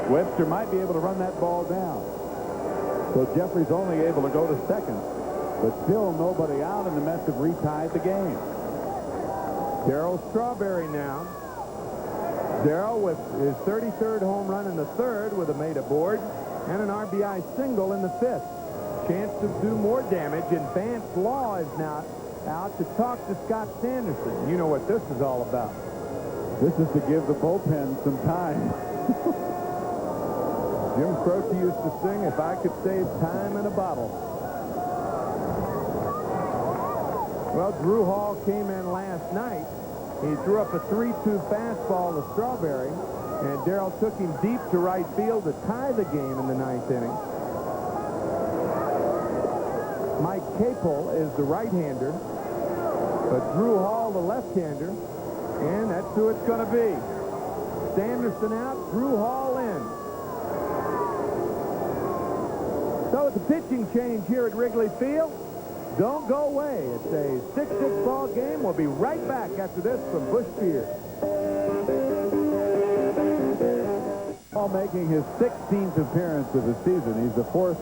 Webster might be able to run that ball down. So Jeffries only able to go to 2nd, but still nobody out, and the Mets have retied the game. Darryl Strawberry now. Darryl with his 33rd home run in the 3rd with a made aboard and an RBI single in the 5th. Chance to do more damage, and Vance Law is now out to talk to Scott Sanderson. You know what this is all about. This is to give the bullpen some time. Jim Croce used to sing, "If I could save time in a bottle." Well, Drew Hall came in last night. He threw up a 3-2 fastball to Strawberry, and Darryl took him deep to right field to tie the game in the 9th inning. Mike Capel is the right-hander, but Drew Hall the left-hander, and that's who it's going to be. Sanderson out, Drew Hall in. So it's a pitching change here at Wrigley Field. Don't go away. It's a 6-6 ball game. We'll be right back after this from Busch Field. Hall making his 16th appearance of the season. He's the 4th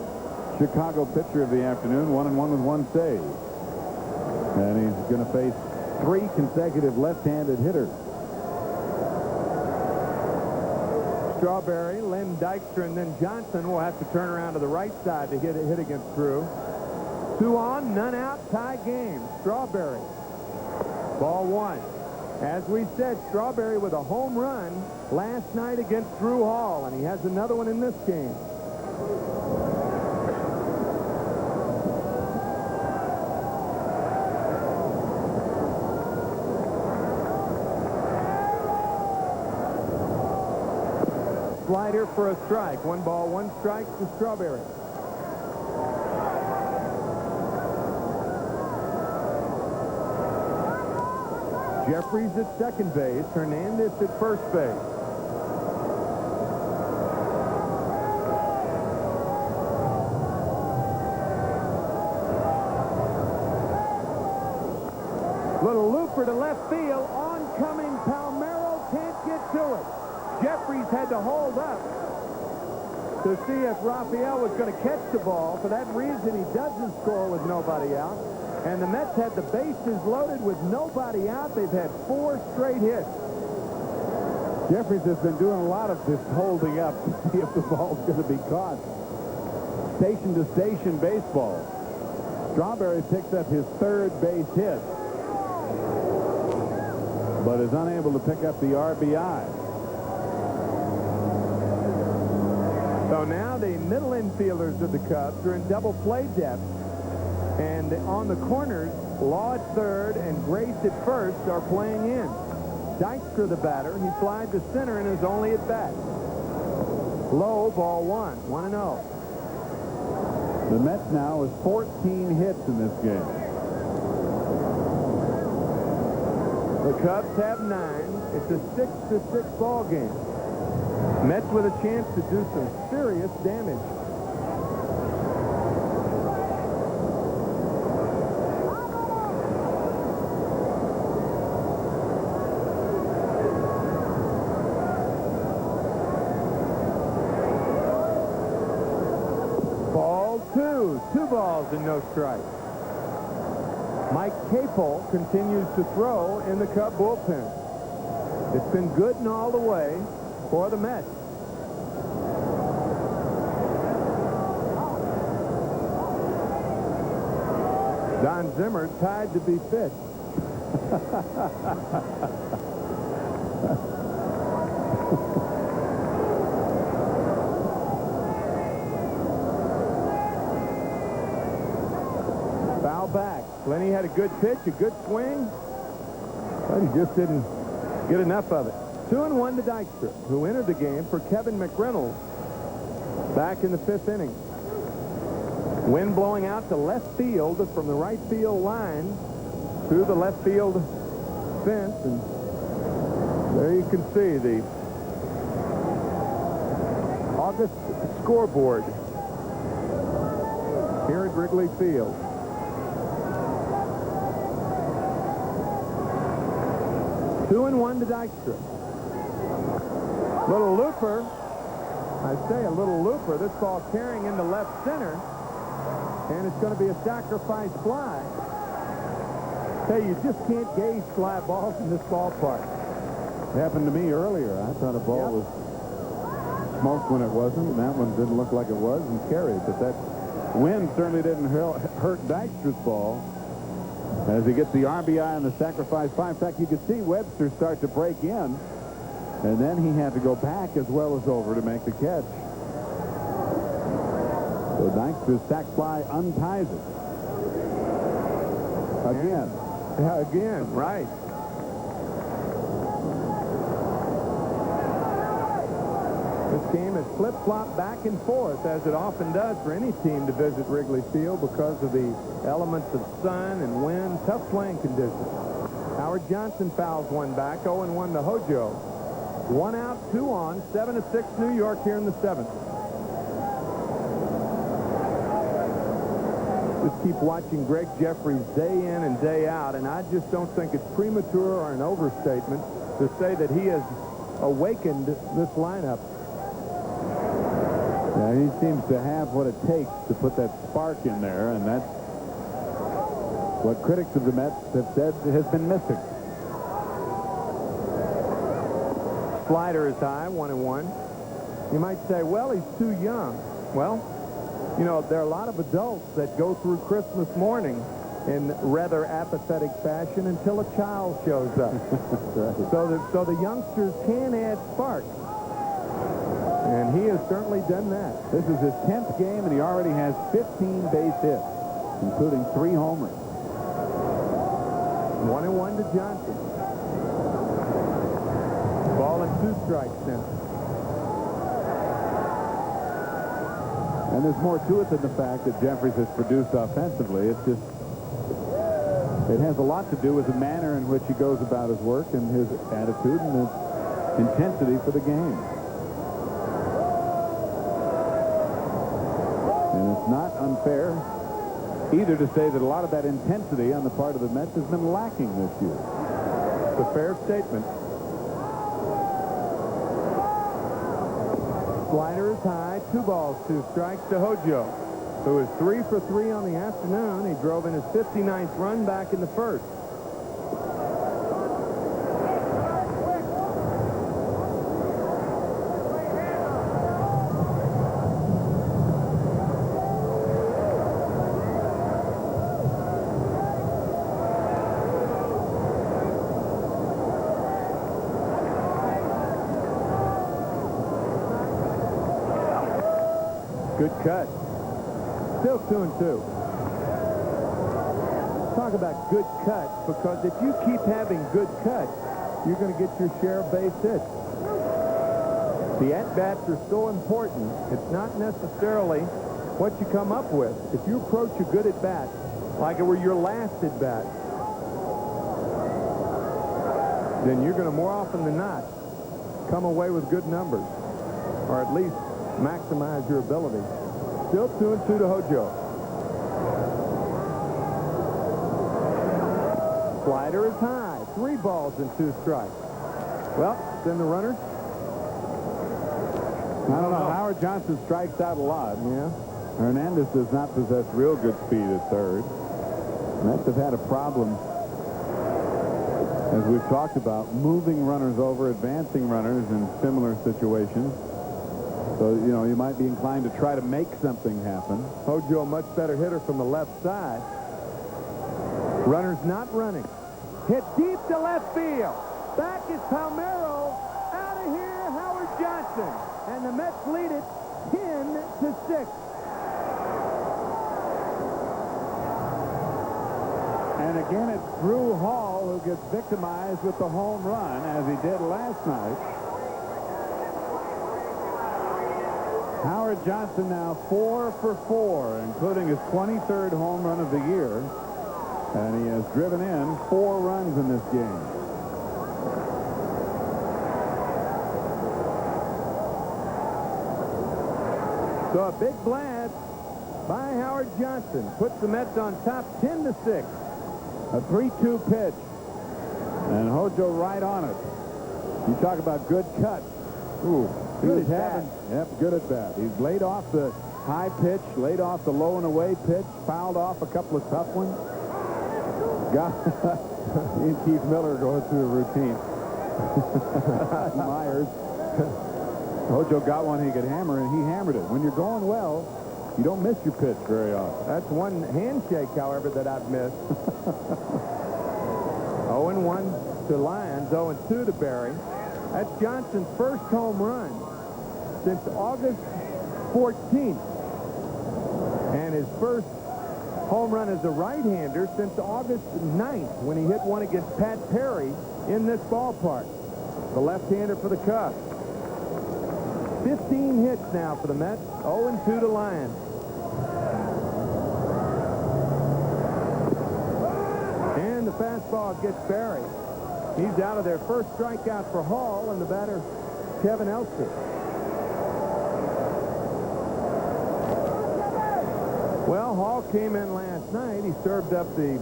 Chicago pitcher of the afternoon, 1-1 with 1 save. And he's going to face 3 consecutive left-handed hitters. Strawberry, Lenny Dykstra, and then Johnson will have to turn around to the right side to hit against Drew. 2 on, none out, tie game. Strawberry. Ball 1. As we said, Strawberry with a home run last night against Drew Hall, and he has another one in this game. Slider for a strike. 1 ball, 1 strike to Strawberry. Jeffries at second base. Hernandez at first base. Little looper to left field. Oncoming Palmeiro can't get to it. Jeffries had to hold up to see if Raphael was going to catch the ball. For that reason, he doesn't score with nobody out. And the Mets had the bases loaded with nobody out. They've had 4 straight hits. Jeffries has been doing a lot of this holding up to see if the ball's going to be caught. Station-to-station baseball. Strawberry picks up his 3rd base hit, but is unable to pick up the RBI. So now the middle infielders of the Cubs are in double play depth. And on the corners, Law at third and Grace at first are playing in. Dykstra the batter. He flied to center and is only at bat. Low, ball 1, 1-0. The Mets now with 14 hits in this game. The Cubs have 9. It's a 6-6 ball game. Mets with a chance to do some serious damage. Ball 2. 2 balls and no strikes. Mike Capel continues to throw in the Cub bullpen. It's been good and all the way for the Mets. Don Zimmer tied to be fifth. Foul back. Lenny had a good pitch, a good swing, but he just didn't get enough of it. 2-1 to Dykstra, who entered the game for Kevin McReynolds back in the 5th inning. Wind blowing out to left field from the right field line through the left field fence, and there you can see the August scoreboard here at Wrigley Field. Two and one to Dykstra. Little looper. I say a little looper. This ball carrying into left center, and it's going to be a sacrifice fly. Hey, you just can't gauge fly balls in this ballpark. It happened to me earlier. I thought a ball was smoked when it wasn't, and that one didn't look like it was and carried. But that wind certainly didn't hurt Dykstra's ball as he gets the RBI on the sacrifice fly. In fact, you could see Webster start to break in, and then he had to go back as well as over to make the catch. So Dykstra's sac fly unties it. Again. Yeah, again, right. This game has flip-flopped back and forth, as it often does for any team to visit Wrigley Field because of the elements of sun and wind, tough playing conditions. Howard Johnson fouls one back, 0-1 to Hojo. 1 out, 2 on, 7-6 New York here in the 7th. Just keep watching Gregg Jeffries day in and day out, and I just don't think it's premature or an overstatement to say that he has awakened this lineup. Yeah, he seems to have what it takes to put that spark in there, and that's what critics of the Mets have said has been missing. Slider is high, 1-1. You might say, well, he's too young. Well, you know, there are a lot of adults that go through Christmas morning in rather apathetic fashion until a child shows up. Right. So the youngsters can add spark. And he has certainly done that. This is his 10th game, and he already has 15 base hits, including 3 homers. 1-1 to Johnson. Ball and 2 strikes now. And there's more to it than the fact that Jeffries has produced offensively. It's just, it has a lot to do with the manner in which he goes about his work and his attitude and his intensity for the game. And it's not unfair either to say that a lot of that intensity on the part of the Mets has been lacking this year. It's a fair statement. Slider is high, 2 balls, 2 strikes to Hojo, who is 3 for 3 on the afternoon. He drove in his 59th run back in the 1st. Good cut. Still 2-2. Talk about good cuts, because if you keep having good cuts, you're going to get your share of base hits. The at-bats are so important. It's not necessarily what you come up with. If you approach a good at-bat like it were your last at-bat, then you're going to more often than not come away with good numbers, or at least maximize your ability. Still 2-2 to Hojo. Slider is high. 3 balls and 2 strikes. Well, then the runners. I don't know. Howard Johnson strikes out a lot. Yeah. Hernandez does not possess real good speed at third. Mets have had a problem, as we've talked about, moving runners over, advancing runners in similar situations. So, you know, you might be inclined to try to make something happen. Hojo, a much better hitter from the left side. Runners not running. Hit deep to left field. Back is Palmeiro. Out of here, Howard Johnson. And the Mets lead it 10-6. And again, it's Drew Hall who gets victimized with the home run, as he did last night. Howard Johnson now 4 for 4, including his 23rd home run of the year. And he has driven in 4 runs in this game. So a big blast by Howard Johnson puts the Mets on top 10-6. A 3-2 pitch. And Hojo right on it. You talk about good cut. Ooh, good at bat. Yep, good at bat. He's laid off the high pitch, laid off the low and away pitch, fouled off a couple of tough ones. Got he and Keith Miller going through a routine. Myers. Hojo got one he could hammer, and he hammered it. When you're going well, you don't miss your pitch very often. That's one handshake, however, that I've missed. 0-1 to Lyons, 0-2 to Berry. That's Johnson's first home run since August 14th. And his first home run as a right-hander since August 9th, when he hit one against Pat Perry in this ballpark. The left-hander for the Cubs. 15 hits now for the Mets, 0-2 to Lyons. And the fastball gets Berry. He's out of there. First strikeout for Hall, and the batter, Kevin Elster. Well, Hall came in last night. He served up the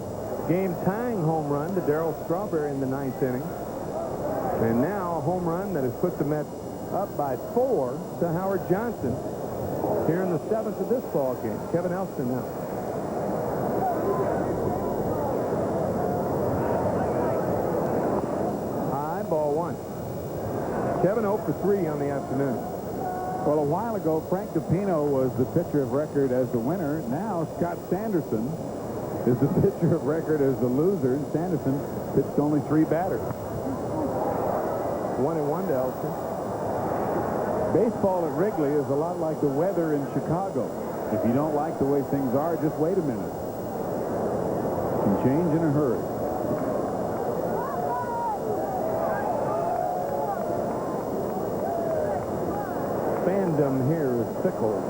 game-tying home run to Darryl Strawberry in the 9th inning. And now a home run that has put the Mets up by 4 to Howard Johnson here in the 7th of this ball game. Kevin Elster now. High, ball 1. Kevin 0 for 3 on the afternoon. Well, a while ago, Frank DiPino was the pitcher of record as the winner. Now, Scott Sanderson is the pitcher of record as the loser. Sanderson pitched only 3 batters. 1-1 to Elster. Baseball at Wrigley is a lot like the weather in Chicago. If you don't like the way things are, just wait a minute. It can change in a hurry. Fandom here is fickle.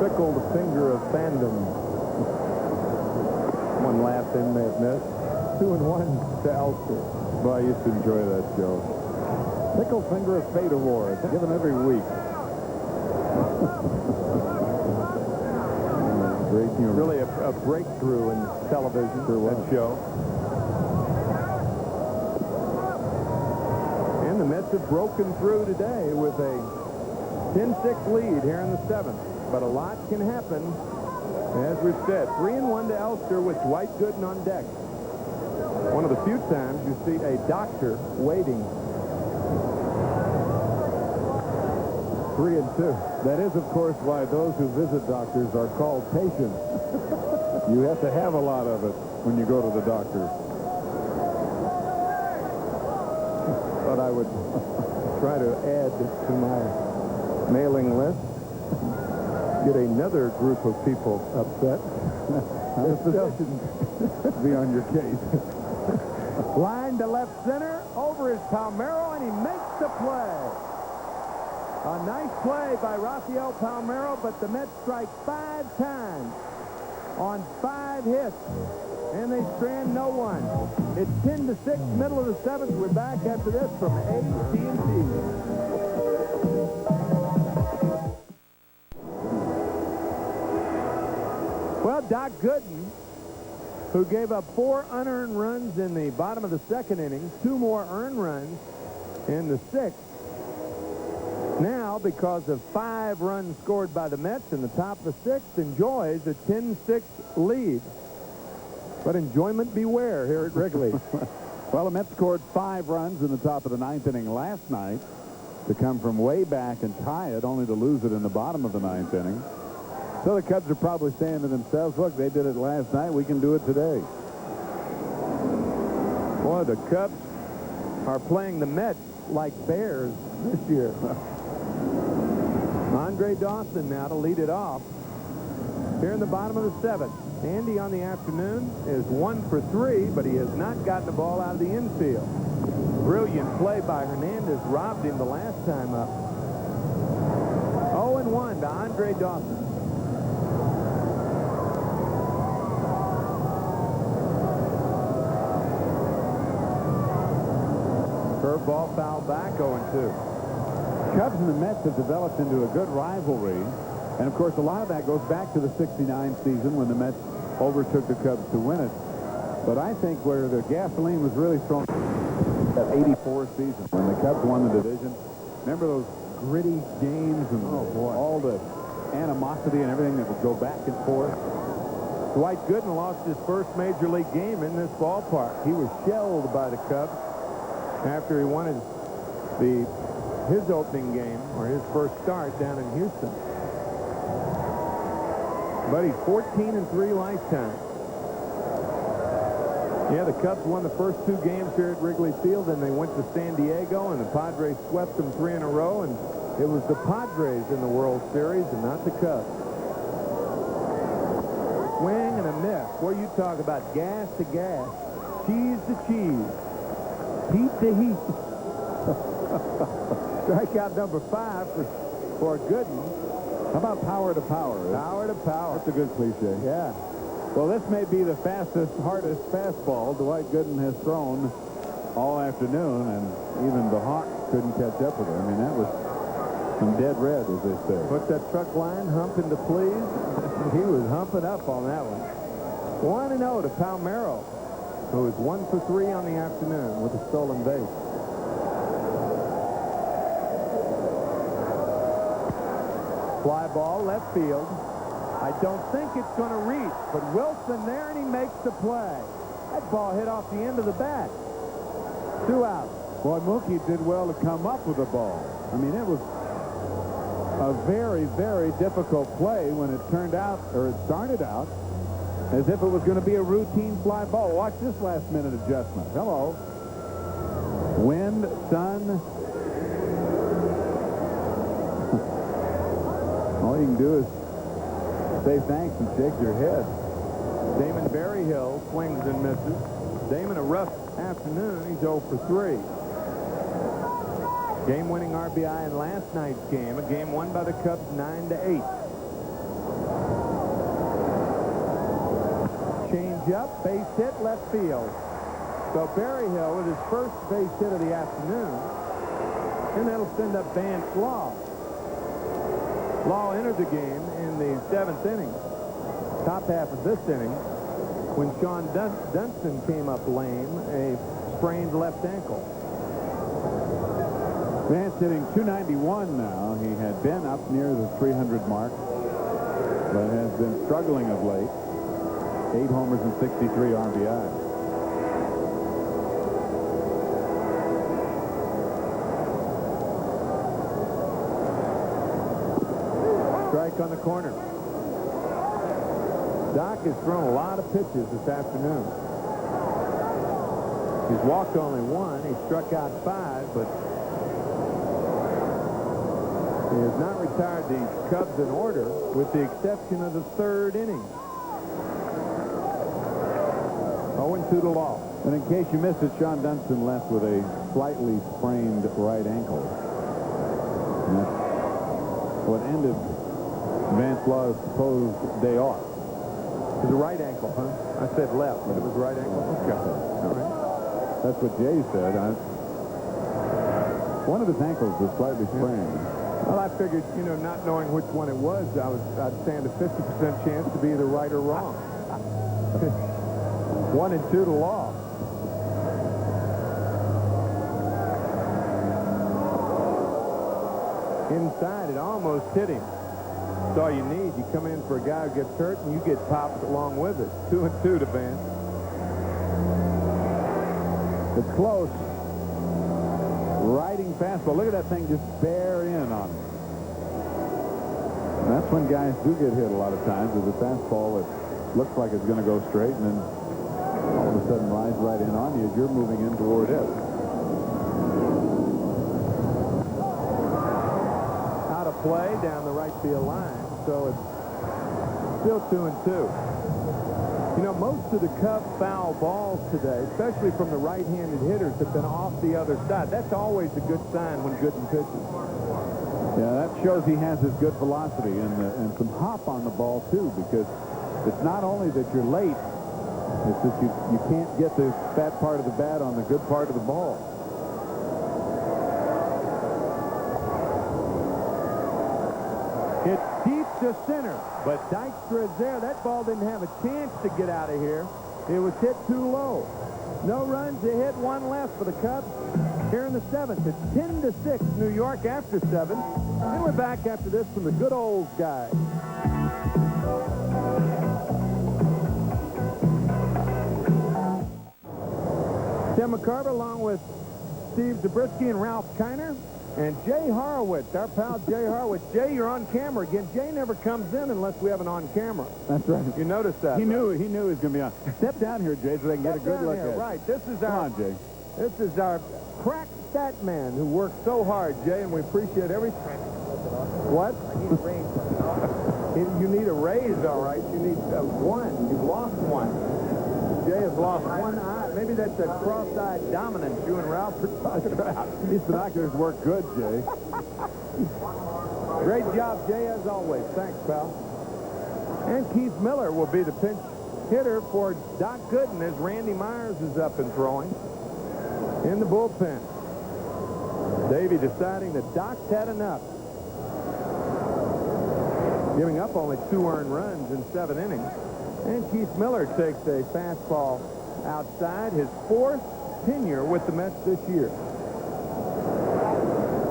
Fickle, the finger of fandom. One laugh in may have missed. 2-1 to Elster. Boy, I used to enjoy that show. Pickle Finger of Fate Award, given every week. Great humor. Really a breakthrough in television for that show. And the Mets have broken through today with a 10-6 lead here in the 7th. But a lot can happen, as we've said. 3-1 to Elster with Dwight Gooden on deck. One of the few times you see a doctor waiting. 3-2. That is, of course, why those who visit doctors are called patients. You have to have a lot of it when you go to the doctor. But I would try to add to my mailing list. Get another group of people upset. This shouldn't be on your case. Line to left center. Over is Palmeiro, and he makes the play. A nice play by Rafael Palmeiro, but the Mets strike 5 times on 5 hits, and they strand no one. It's 10-6, middle of the 7th. We're back after this from AT&T. Well, Doc Gooden, who gave up 4 unearned runs in the bottom of the 2nd inning, 2 more earned runs in the 6th. Now, because of 5 runs scored by the Mets in the top of the 6th, enjoys a 10-6 lead. But enjoyment beware here at Wrigley. Well, the Mets scored 5 runs in the top of the 9th inning last night to come from way back and tie it, only to lose it in the bottom of the 9th inning. So the Cubs are probably saying to themselves, look, they did it last night, we can do it today. Boy, the Cubs are playing the Mets like bears this year. Andre Dawson now to lead it off. Here in the bottom of the 7th, Andy on the afternoon is 1 for 3, but he has not gotten the ball out of the infield. Brilliant play by Hernandez, robbed him the last time up. 0-1 to Andre Dawson. Curveball foul back, 0-2. Cubs and the Mets have developed into a good rivalry. And, of course, a lot of that goes back to the '69 season when the Mets overtook the Cubs to win it. But I think where the gasoline was really thrown, that '84 season when the Cubs won the division. Remember those gritty games and all the animosity and everything that would go back and forth? Dwight Gooden lost his first major league game in this ballpark. He was shelled by the Cubs after he won his opening game, or his first start down in Houston. But he's 14-3 lifetime. Yeah, the Cubs won the first 2 games here at Wrigley Field, and they went to San Diego, and the Padres swept them 3 in a row, and it was the Padres in the World Series and not the Cubs. Swing and a miss. Boy, you talk about gas to gas, cheese to cheese, heat to heat. Strikeout number 5 for Gooden. How about power to power? Power to power. That's a good cliche. Yeah. Well, this may be the fastest, hardest fastball Dwight Gooden has thrown all afternoon, and even the Hawks couldn't catch up with it. I mean, that was some dead red, as they say. Put that truck line hump into please. He was humping up on that one. 1-0 to Palmeiro, who is 1 for 3 on the afternoon with a stolen base. Fly ball, left field. I don't think it's going to reach, but Wilson there, and he makes the play. That ball hit off the end of the bat. 2 out. Boy, Mookie did well to come up with the ball. I mean, it was a very, very difficult play when it turned out, or it started out, as if it was going to be a routine fly ball. Watch this last-minute adjustment. Hello. Wind, sun. All you can do is say thanks and shake your head. Damon Berryhill swings and misses. Damon, a rough afternoon. He's 0 for 3. Game-winning RBI in last night's game. A game won by the Cubs 9-8. Change up, base hit, left field. So Berryhill with his first base hit of the afternoon. And that'll send up Vance Law. Law entered the game in the 7th inning, top half of this inning, when Sean Dunston came up lame, a sprained left ankle. Vance hitting .291 now. He had been up near the 300 mark, but has been struggling of late. 8 homers and 63 RBI. Strike on the corner. Doc has thrown a lot of pitches this afternoon. He's walked only 1. He struck out 5, but he has not retired the Cubs in order, with the exception of the 3rd inning. 0-2 to Law. And in case you missed it, Sean Dunston left with a slightly sprained right ankle. And that's what ended Vance Law's supposed day off. It was a right ankle, huh? I said left, but it was right ankle. Okay. All right. That's what Jay said. One of his ankles was slightly sprained. Well, I figured, you know, not knowing which one it was, I'd stand a 50% chance to be either right or wrong. 1-2 to Law. Inside, it almost hit him. That's all you need. You come in for a guy who gets hurt, and you get popped along with it. 2-2 to Vance. It's close. Riding fastball. Look at that thing just bear in on him. And that's when guys do get hit a lot of times with a fastball that looks like it's going to go straight, and then all of a sudden rides right in on you as you're moving in toward it. Out of play down the right field line. So it's Still 2-2. You know, most of the Cubs foul balls today, especially from the right-handed hitters, have been off the other side. That's always a good sign when Gooden pitches. Yeah, that shows he has his good velocity and some hop on the ball, too, because it's not only that you're late, it's that you can't get the fat part of the bat on the good part of the ball. It's deep to center, but Dykstra is there. That ball didn't have a chance to get out of here. It was hit too low. No runs, a hit, one left for the Cubs here in the 7th. It's 10-6, New York after 7. And we're back after this from the good old guy. Tim McCarver along with Steve Zabriskie and Ralph Kiner. And Jay Horowitz, our pal Jay Horowitz. Jay, you're on camera again. Jay never comes in unless we have an on camera. That's right. You noticed that? He knew he was going to be on. Step down here, Jay, so they can get a good look at it. Right. This is Come on, Jay. This is our crack stat man who works so hard, Jay, and we appreciate everything. What? I need a raise. You need a raise, all right. You need one. You've lost one. Jay has lost one eye. Maybe that's a cross-eyed dominance you and Ralph are talking about. These binoculars work good, Jay. Great job, Jay, as always. Thanks, pal. And Keith Miller will be the pinch hitter for Doc Gooden as Randy Myers is up and throwing in the bullpen. Davey deciding that Doc's had enough. Giving up only 2 earned runs in 7 innings. And Keith Miller takes a fastball outside, his 4th tenure with the Mets this year.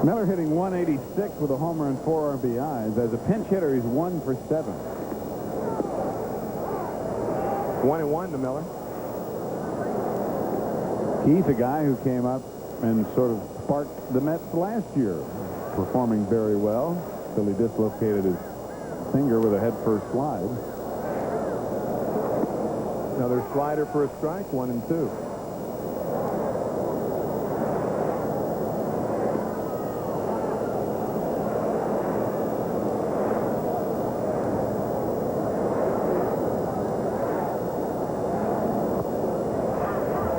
Miller hitting 186 with a homer and 4 RBIs. As a pinch hitter, he's 1 for 7. 1-1 to Miller. Keith, a guy who came up and sort of sparked the Mets last year, performing very well until he dislocated his finger with a head-first slide. Another slider for a strike, 1-2.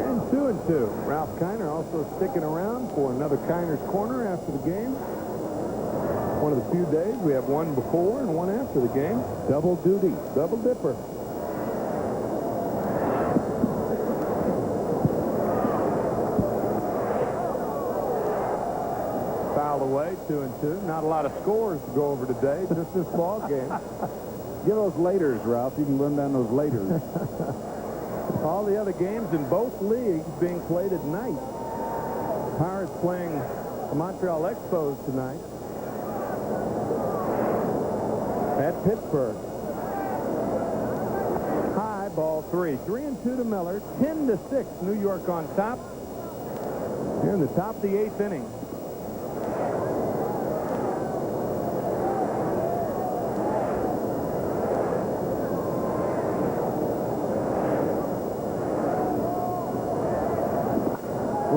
And 2-2. Ralph Kiner also sticking around for another Kiner's Corner after the game. One of the few days we have one before and one after the game. Double duty. Double dipper. Fouled away, 2-2. Not a lot of scores to go over today, just this ball game. Get those laters, Ralph. You can run down those laters. All the other games in both leagues being played at night. Pirates playing the Montreal Expos tonight at Pittsburgh. High, ball 3. 3-2 to Miller. 10-6, New York on top. Here in the top of the 8th inning.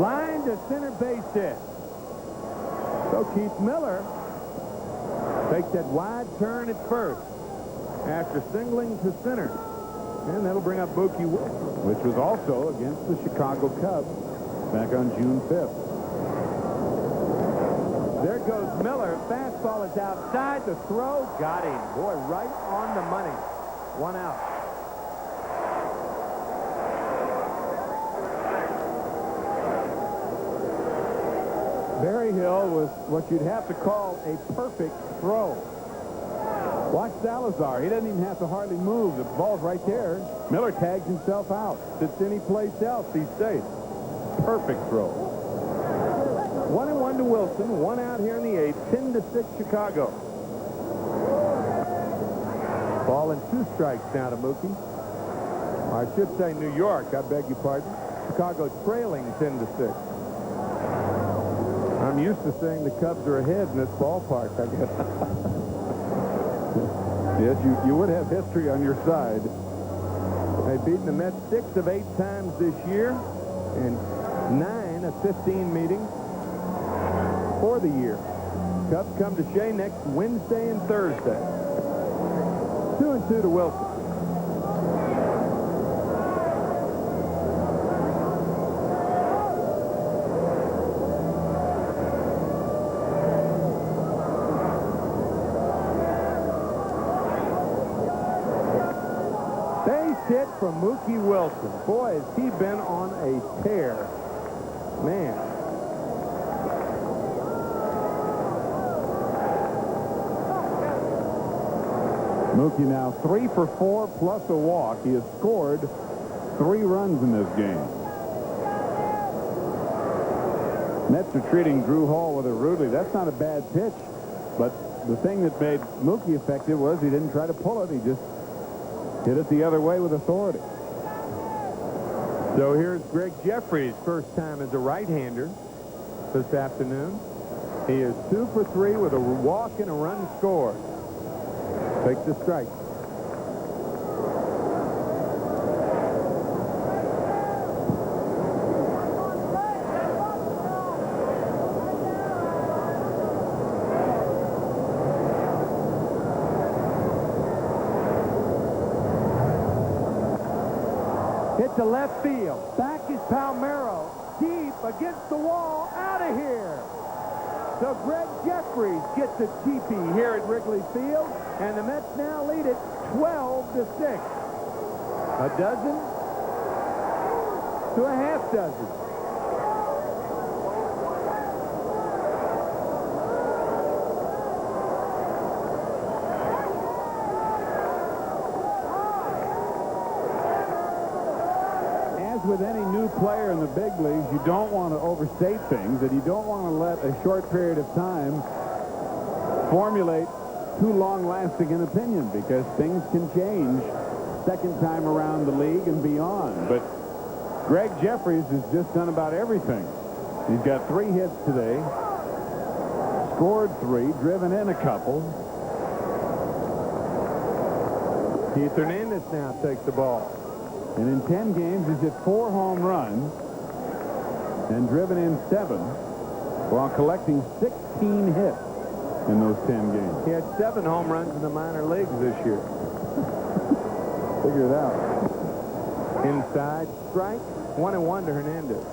Line to center base hit. So Keith Miller takes that wide turn at first after singling to center. And that'll bring up Mookie Wilson, which was also against the Chicago Cubs back on June 5th. There goes Miller. Fastball is outside. The throw got him. Boy, right on the money. 1 out. Berryhill was what you'd have to call a perfect throw. Watch Salazar. He doesn't even have to hardly move. The ball's right there. Miller tags himself out. Sits any place else, he's safe. Perfect throw. 1-1 to Wilson. 1 out here in the 8th. 10-6 Chicago. Ball and 2 strikes now to Mookie. Or I should say New York. I beg your pardon. Chicago trailing 10-6. I'm used to saying the Cubs are ahead in this ballpark, I guess. Yes, you would have history on your side. They've beaten the Mets 6 of 8 times this year and 9 of 15 meetings for the year. Cubs come to Shea next Wednesday and Thursday. 2-2 to Wilson. Hit from Mookie Wilson. Boy, has he been on a tear. Man. Mookie now 3 for 4 plus a walk. He has scored 3 runs in this game. Mets are treating Drew Hall with a Wrigley. That's not a bad pitch, but the thing that made Mookie effective was he didn't try to pull it. He just hit it the other way with authority. So here's Gregg Jeffries' first time as a right-hander this afternoon. He is 2 for 3 with a walk and a run scored. Takes the strike. Hit to left field. Back is Palmeiro. Deep against the wall. Out of here. So Gregg Jeffries gets a TP here at Wrigley Field, and the Mets now lead it 12-6. A dozen to a half dozen. With any new player in the big leagues, you don't want to overstate things, and you don't want to let a short period of time formulate too long-lasting an opinion, because things can change second time around the league and beyond. But Gregg Jeffries has just done about everything. He's got 3 hits today, scored 3, driven in a couple. Keith Hernandez now takes the ball. And in 10 games, he's hit 4 home runs and driven in 7 while collecting 16 hits in those 10 games. He had 7 home runs in the minor leagues this year. Figure it out. Inside strike, 1-1 to Hernandez.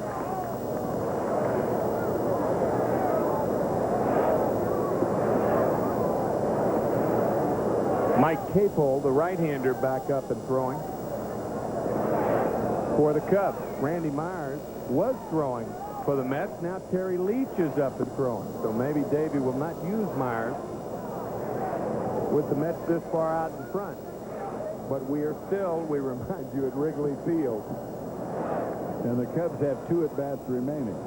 Mike Capel, the right-hander, back up and throwing for the Cubs. Randy Myers was throwing for the Mets. Now Terry Leach is up and throwing. So maybe Davey will not use Myers with the Mets this far out in front. But we are still, we remind you, at Wrigley Field. And the Cubs have 2 at-bats remaining.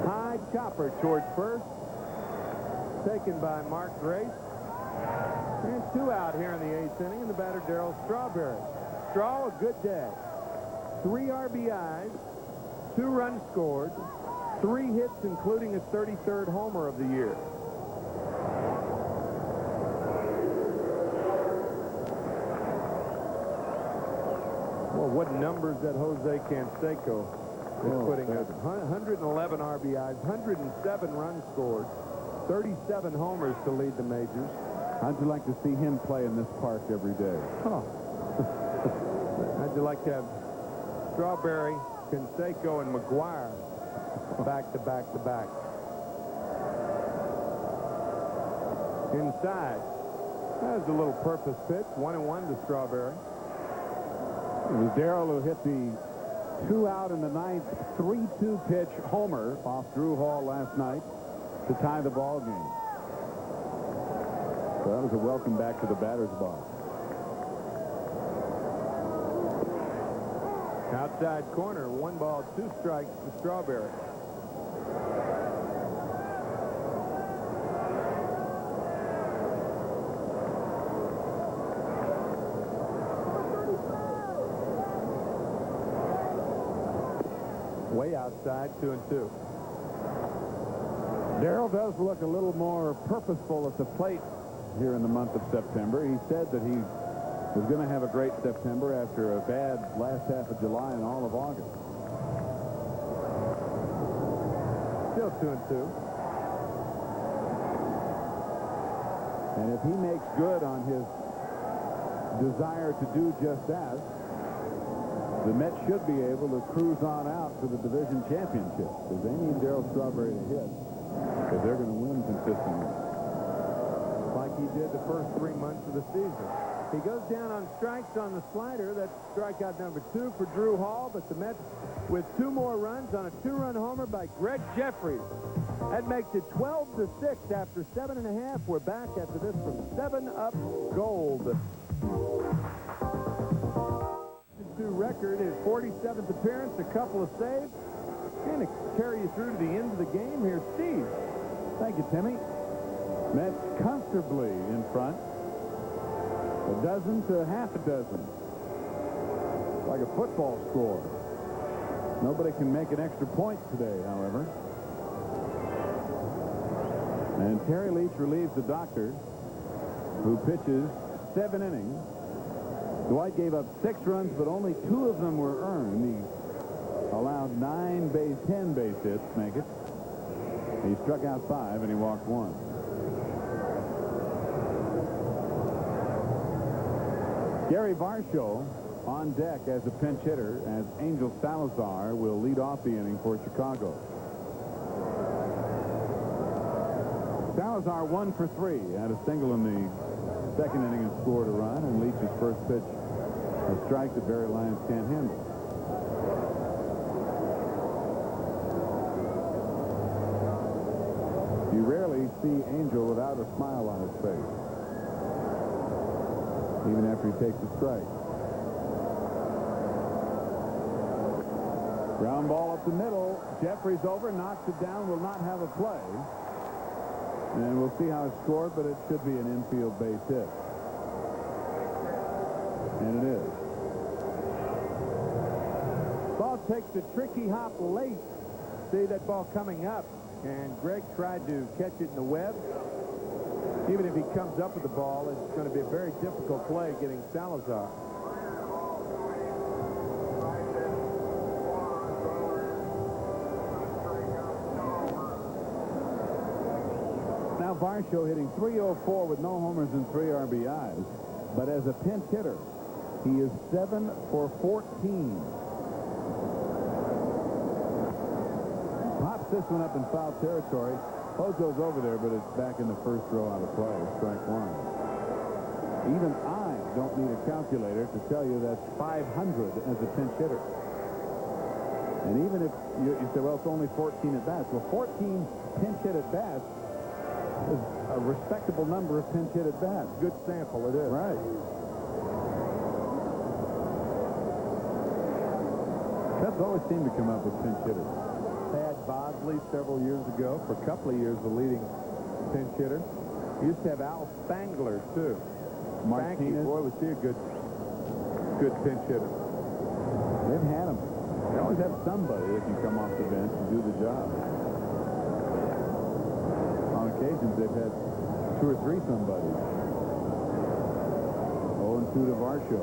High chopper towards first. Taken by Mark Grace. And 2 out here in the 8th inning, and the batter Darryl Strawberry. Straw, a good day. 3 RBIs, 2 runs scored, 3 hits, including his 33rd homer of the year. Well, what numbers that Jose Canseco is putting up. 111 RBIs, 107 runs scored. 37 homers to lead the majors. How'd you like to see him play in this park every day? Oh. How'd you like to have Strawberry, Canseco, and McGuire back to back to back? Inside. That was a little purpose pitch. 1-1 to Strawberry. It was Darryl who hit the 2 out in the 9th, 3-2 pitch homer off Drew Hall last night to tie the ball game. So that was a welcome back to the batter's box. Outside corner, 1 ball, 2 strikes to Strawberry. Way outside, 2-2. Darryl does look a little more purposeful at the plate here in the month of September. He said that he was going to have a great September after a bad last half of July and all of August. 2-2. And if he makes good on his desire to do just that, the Mets should be able to cruise on out to the division championship, because they need Darryl Strawberry to hit if they're going to win consistently. Like he did the first 3 months of the season. He goes down on strikes on the slider. That's strikeout number 2 for Drew Hall, but the Mets with 2 more runs on a 2-run homer by Gregg Jeffries. That makes it 12-6 after 7.5. We're back after this from 7-Up Gold. His record, his 47th appearance, a couple of saves. Going to carry you through to the end of the game here, Steve. Thank you, Timmy. Mets comfortably in front. A dozen to half a dozen. Like a football score. Nobody can make an extra point today, however. And Terry Leach relieves the doctor, who pitches 7 innings. Dwight gave up 6 runs, but only 2 of them were earned. He allowed 10 base hits, make it. He struck out 5, and he walked 1. Gary Varsho on deck as a pinch hitter, as Angel Salazar will lead off the inning for Chicago. Salazar 1 for 3, had a single in the second inning and scored a run, and Leach's first pitch, a strike that Barry Lyons can't handle. You rarely see Angel without a smile on his face, even after he takes a strike. Ground ball up the middle. Jeffries over, knocks it down, will not have a play. And we'll see how it's scored, but it should be an infield base hit. And it is. Ball takes a tricky hop late. See that ball coming up, and Greg tried to catch it in the web. Even if he comes up with the ball, it's going to be a very difficult play getting Salazar. Now Varsho hitting .304 with no homers and 3 RBIs. But as a pinch hitter, he is 7 for 14. Pops this one up in foul territory. Pozo's over there, but it's back in the first row out of play. Strike 1. Even I don't need a calculator to tell you that's 500 as a pinch hitter. And even if you say, well, it's only 14 at-bats. Well, 14 pinch hit at-bats is a respectable number of pinch hit at-bats. Good sample, it is. Right. Cubs always seem to come up with pinch hitters. Had Bosley several years ago, for a couple of years, the leading pinch hitter. Used to have Al Spangler, too. Martinez. Boy, was he a good pinch hitter. They've had him. They always have somebody that can come off the bench and do the job. On occasions, they've had 2 or 3 somebodies. 0-2 to Varsho.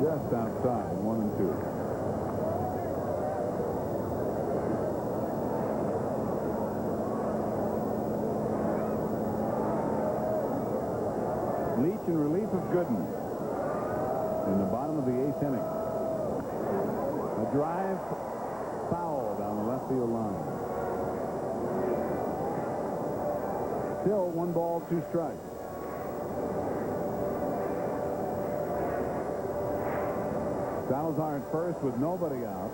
Just outside, 1-2. Leach in relief of Gooden in the bottom of the 8th inning. A drive foul down the left field line. Still 1 ball, 2 strikes. Salazar at first with nobody out.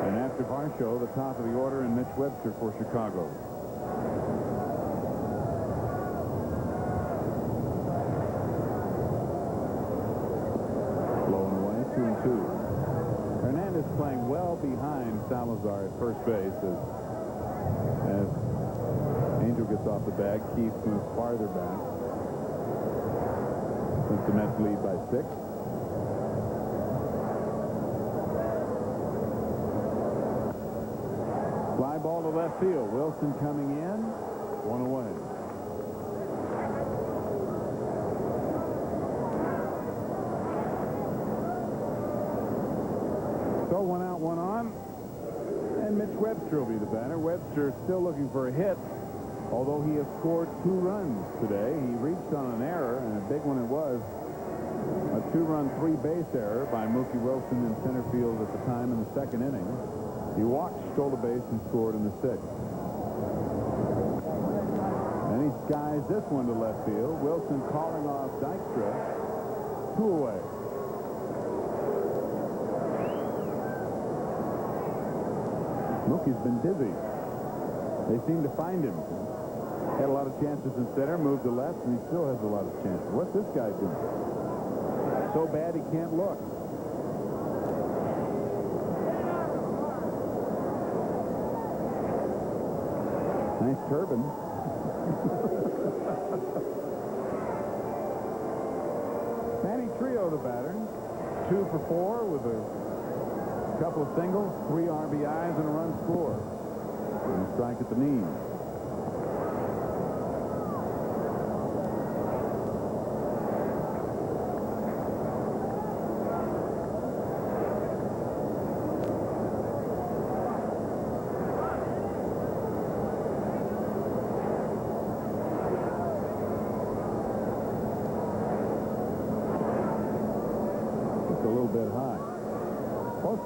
And after Varsho, the top of the order, and Mitch Webster for Chicago. Blowing away, 2-2. Hernandez playing well behind Salazar at first base as Angel gets off the bag. Keith moves farther back. Since the Mets lead by 6. Fly ball to left field. Wilson coming in. 1 away. Webster will be the batter. Webster still looking for a hit, although he has scored 2 runs today. He reached on an error, and a big one it was. A 2-run, 3-base error by Mookie Wilson in center field at the time in the 2nd inning. He walked, stole a base, and scored in the 6th. And he skies this one to left field. Wilson calling off Dykstra. 2 away. Mookie's been busy. They seem to find him. Had a lot of chances in center, moved to left, and he still has a lot of chances. What's this guy doing? So bad he can't look. Nice turban. Manny Trio, the batter. 2 for 4 with a couple of singles, 3 RBIs, and a run scored. And a strike at the knee.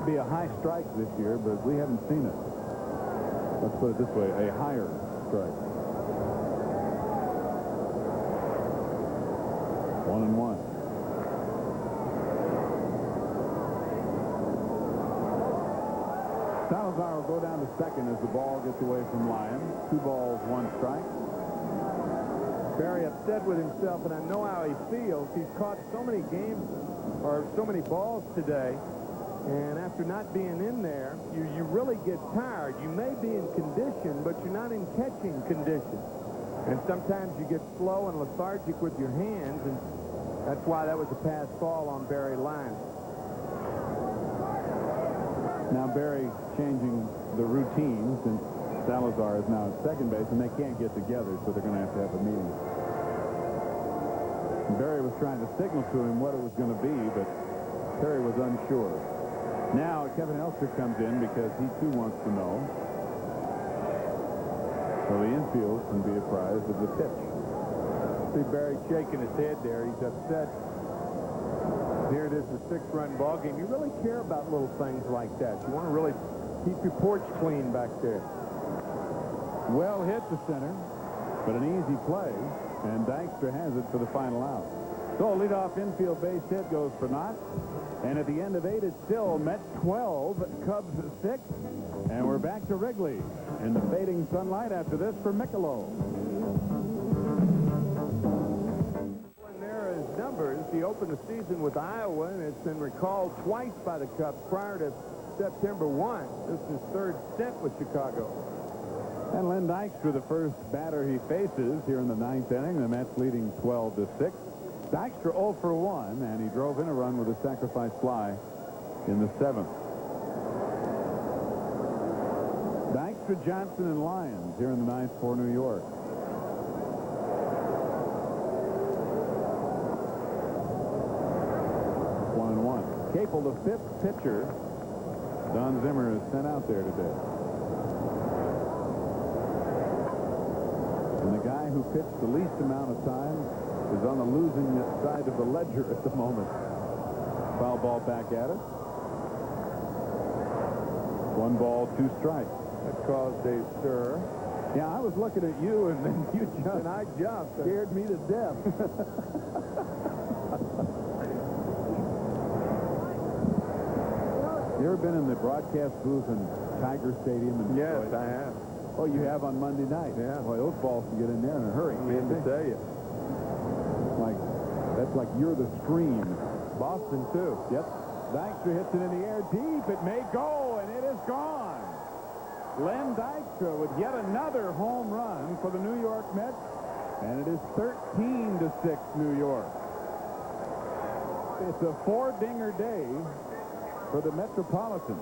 Be a high strike this year, but we haven't seen it. Let's put it this way, a higher strike. 1-1. Salazar will go down to second as the ball gets away from Lyon. 2 balls, 1 strike. Very upset with himself, and I know how he feels. He's caught so many games, or so many balls today. And after not being in there, you really get tired. You may be in condition, but you're not in catching condition. And sometimes you get slow and lethargic with your hands, and that's why that was a pass ball on Barry Lyon. Now Barry changing the routine since Salazar is now at second base, and they can't get together, so they're going to have a meeting. Barry was trying to signal to him what it was going to be, but Terry was unsure. Now Kevin Elster comes in because he too wants to know. So the infield can be apprised of the pitch. See Barry shaking his head there. He's upset. Here it is, a 6-run ball game. You really care about little things like that. You want to really keep your porch clean back there. Well hit to center, but an easy play, and Dykstra has it for the final out. So a leadoff infield base hit goes for Knott. And at the end of 8, it's still Mets 12, Cubs 6. And we're back to Wrigley in the fading sunlight after this for Michelob. And there are his numbers. He opened the season with Iowa, and it's been recalled twice by the Cubs prior to September 1. This is his 3rd stint with Chicago. And Len Dykstra, the first batter he faces here in the 9th inning. The Mets leading 12-6. Dykstra 0 for 1, and he drove in a run with a sacrifice fly in the 7th. Dykstra, Johnson, and Lyons here in the 9th for New York. One. Capel, the 5th pitcher. Don Zimmer is sent out there today. And the guy who pitched the least amount of time is on the losing side of the ledger at the moment. Foul ball back at it. 1 ball, 2 strikes. That caused a stir. Yeah, I was looking at you, and then you jumped. And I jumped. Scared me to death. You ever been in the broadcast booth in Tiger Stadium in Detroit? Yes, I have. Oh, you have on Monday night? Yeah. Boy, those balls can get in there in a hurry. I mean to tell you. That's like you're the screen. Boston, too. Yep. Dykstra hits it in the air deep. It may go, and it is gone. Len Dykstra with yet another home run for the New York Mets, and it is 13-6 New York. It's a 4-dinger day for the Metropolitans.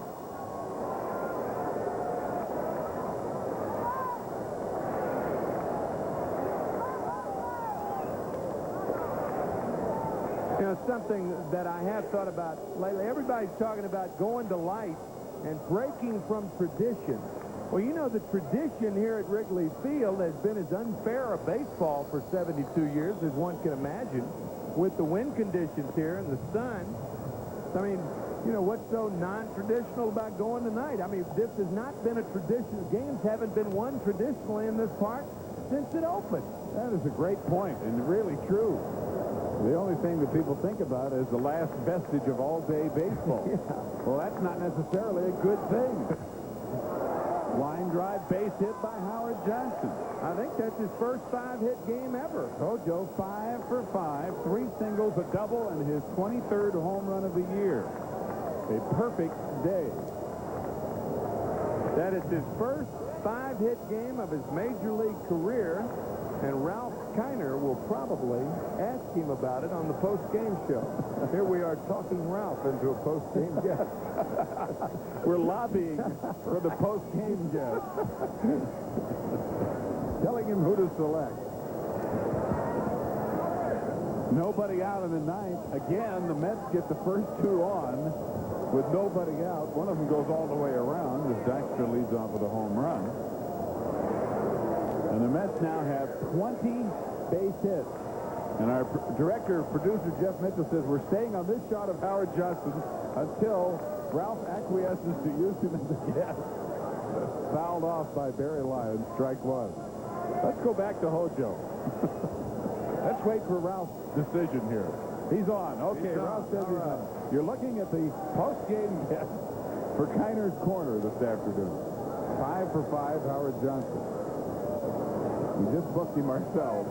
You know, something that I have thought about lately, everybody's talking about going to light and breaking from tradition. Well, you know, the tradition here at Wrigley Field has been as unfair a baseball for 72 years as one can imagine, with the wind conditions here and the sun. I mean, you know, what's so non-traditional about going tonight? I mean, this has not been a tradition. Games haven't been won traditionally in this park since it opened. That is a great point, and really true. The only thing that people think about is the last vestige of all-day baseball. Yeah. Well, that's not necessarily a good thing. Line drive, base hit by Howard Johnson. I think that's his first 5-hit game ever. Joe 5 for 5, 3 singles, a double, and his 23rd home run of the year. A perfect day. That is his first 5-hit game of his major league career, and Ralph Kiner will probably ask him about it on the post-game show. Here we are talking Ralph into a post-game guest. We're lobbying for the post-game guest. Telling him who to select. Nobody out in the ninth. Again, the Mets get the first 2 on with nobody out. One of them goes all the way around as Dykstra leads off with a home run. And the Mets now have 20 base hits. And our director, producer, Jeff Mitchell, says we're staying on this shot of Howard Johnson until Ralph acquiesces to use him as a guest. Fouled off by Barry Lyons, strike 1. Let's go back to Hojo. Let's wait for Ralph's decision here. He's on. Okay, Ralph says he's on. You're looking at the post-game guest for Kiner's Corner this afternoon. 5 for 5, Howard Johnson. We just booked him ourselves.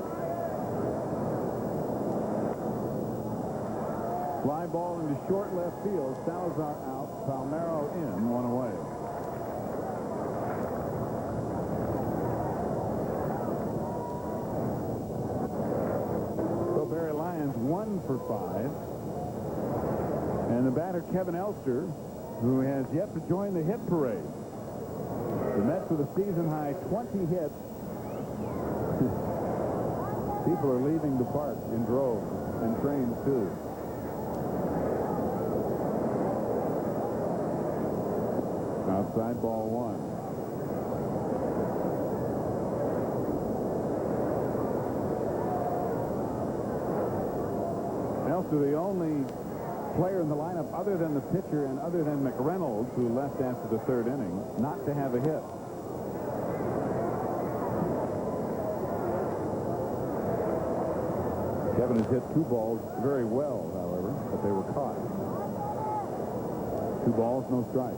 Fly ball into short left field. Salazar out. Palmeiro in. 1 away. So Barry Lyons 1 for 5. And the batter Kevin Elster, who has yet to join the hit parade. The Mets with a season-high 20 hits. People are leaving the park in droves, and trains too. Outside ball 1. Elster, the only player in the lineup other than the pitcher and other than McReynolds, who left after the 3rd inning, not to have a hit. Kevin has hit 2 balls very well, however, but they were caught. 2 balls, no strikes.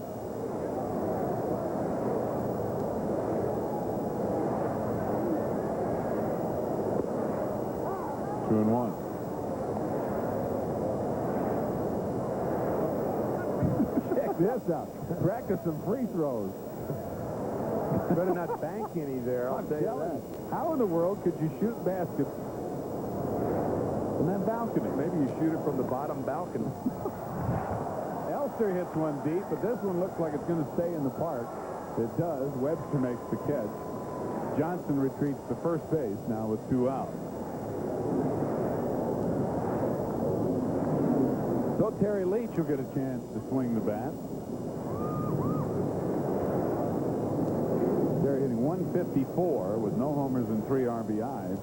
Two and 1. Check this out. Practice some free throws. Better not bank any there, I'll tell you that. How in the world could you shoot baskets from that balcony? Maybe you shoot it from the bottom balcony. Elster hits one deep, but this one looks like it's going to stay in the park. It does. Webster makes the catch. Johnson retreats to first base now with 2 out. So Terry Leach will get a chance to swing the bat. They're hitting 154 with no homers and 3 RBIs.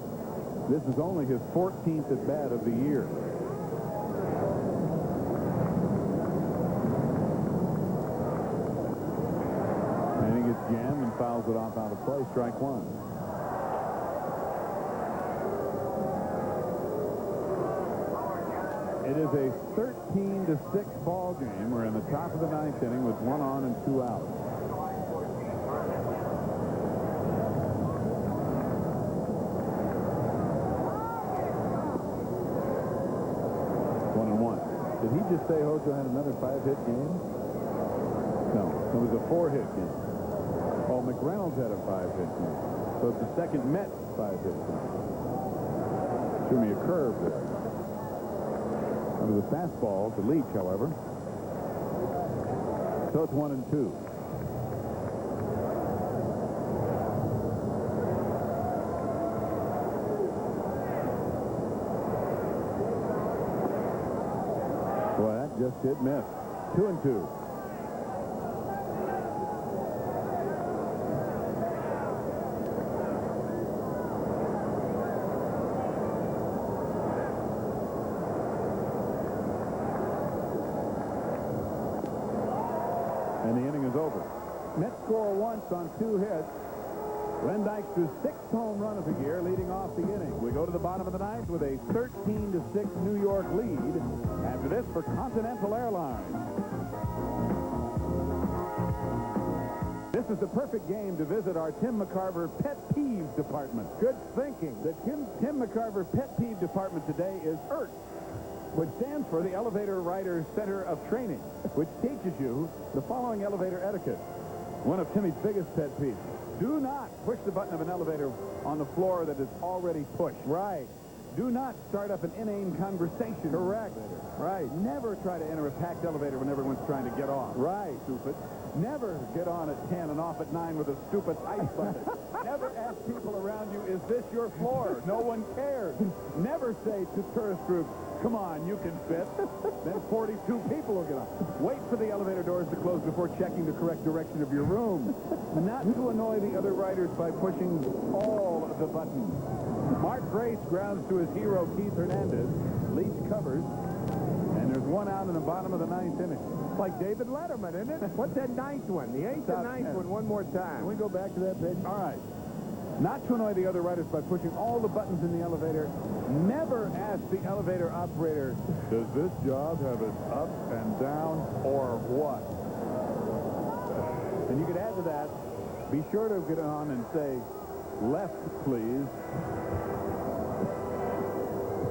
This is only his 14th at bat of the year. And he gets jammed and fouls it off out of play. Strike 1. It is a 13-6 ball game. We're in the top of the 9th inning with 1 on and 2 out. Did he just say Hojo had another 5-hit game? No, it was a 4-hit game. Oh, McReynolds had a 5-hit game. So it's the second Mets 5-hit game. Threw me a curve there. It was a fastball to Leach, however. So it's 1 and 2. Boy, that just did miss. 2 and 2. over. Mets score once on 2 hits. Len Dykstra's 6th home run of the year, leading off the inning. We go to the bottom of the 9th with a 13-6 New York lead. After this for Continental Airlines. This is the perfect game to visit our Tim McCarver Pet Peeves Department. Good thinking. The Tim McCarver Pet Peeve Department today is ERT, which stands for the Elevator Rider Center of Training, which teaches you the following elevator etiquette. One of Timmy's biggest pet peeves. Do not push the button of an elevator on the floor that is already pushed. Right. Do not start up an inane conversation. Correct. Right. Never try to enter a packed elevator when everyone's trying to get off. Right. Stupid. Never get on at 10 and off at 9 with a stupid ice bucket. Never ask people around you, is this your floor? No one cares. Never say to tourist groups, come on, you can fit. Then 42 people will get on. Wait for the elevator doors to close before checking the correct direction of your room. Not to annoy the other riders by pushing all of the buttons. Mark Grace grounds to his hero, Keith Hernandez. Leach covers. And there's one out in the bottom of the 9th inning. Like David Letterman, isn't it? What's that 9th one? The 8th and 9th one, one more time. Can we go back to that page? All right. Not to annoy the other riders by pushing all the buttons in the elevator. Never ask the elevator operator, does this job have it up and down or what? And you could add to that, be sure to get on and say, left, please.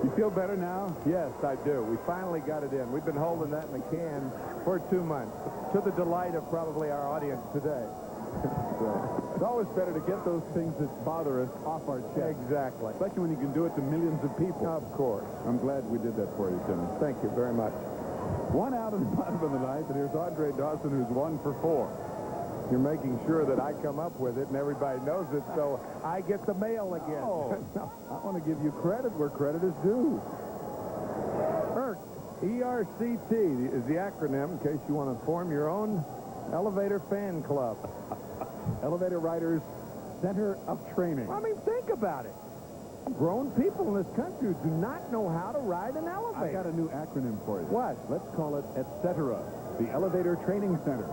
You feel better now? Yes, I do. We finally got it in. We've been holding that in the can for 2 months, to the delight of probably our audience today. It's always better to get those things that bother us off our chest. Exactly. Especially when you can do it to millions of people. Of course. I'm glad we did that for you, Tim. Thank you very much. One out in the bottom of the 9th, and here's Andre Dawson, who's 1 for 4. You're making sure that I come up with it and everybody knows it, so I get the mail again. Oh, I want to give you credit where credit is due. ERCT, E-R-C-T is the acronym in case you want to form your own elevator fan club. Elevator Riders Center of Training. I mean, think about it. Grown people in this country do not know how to ride an I elevator. got a new acronym for you. What? Let's call it etc. The Elevator Training Center.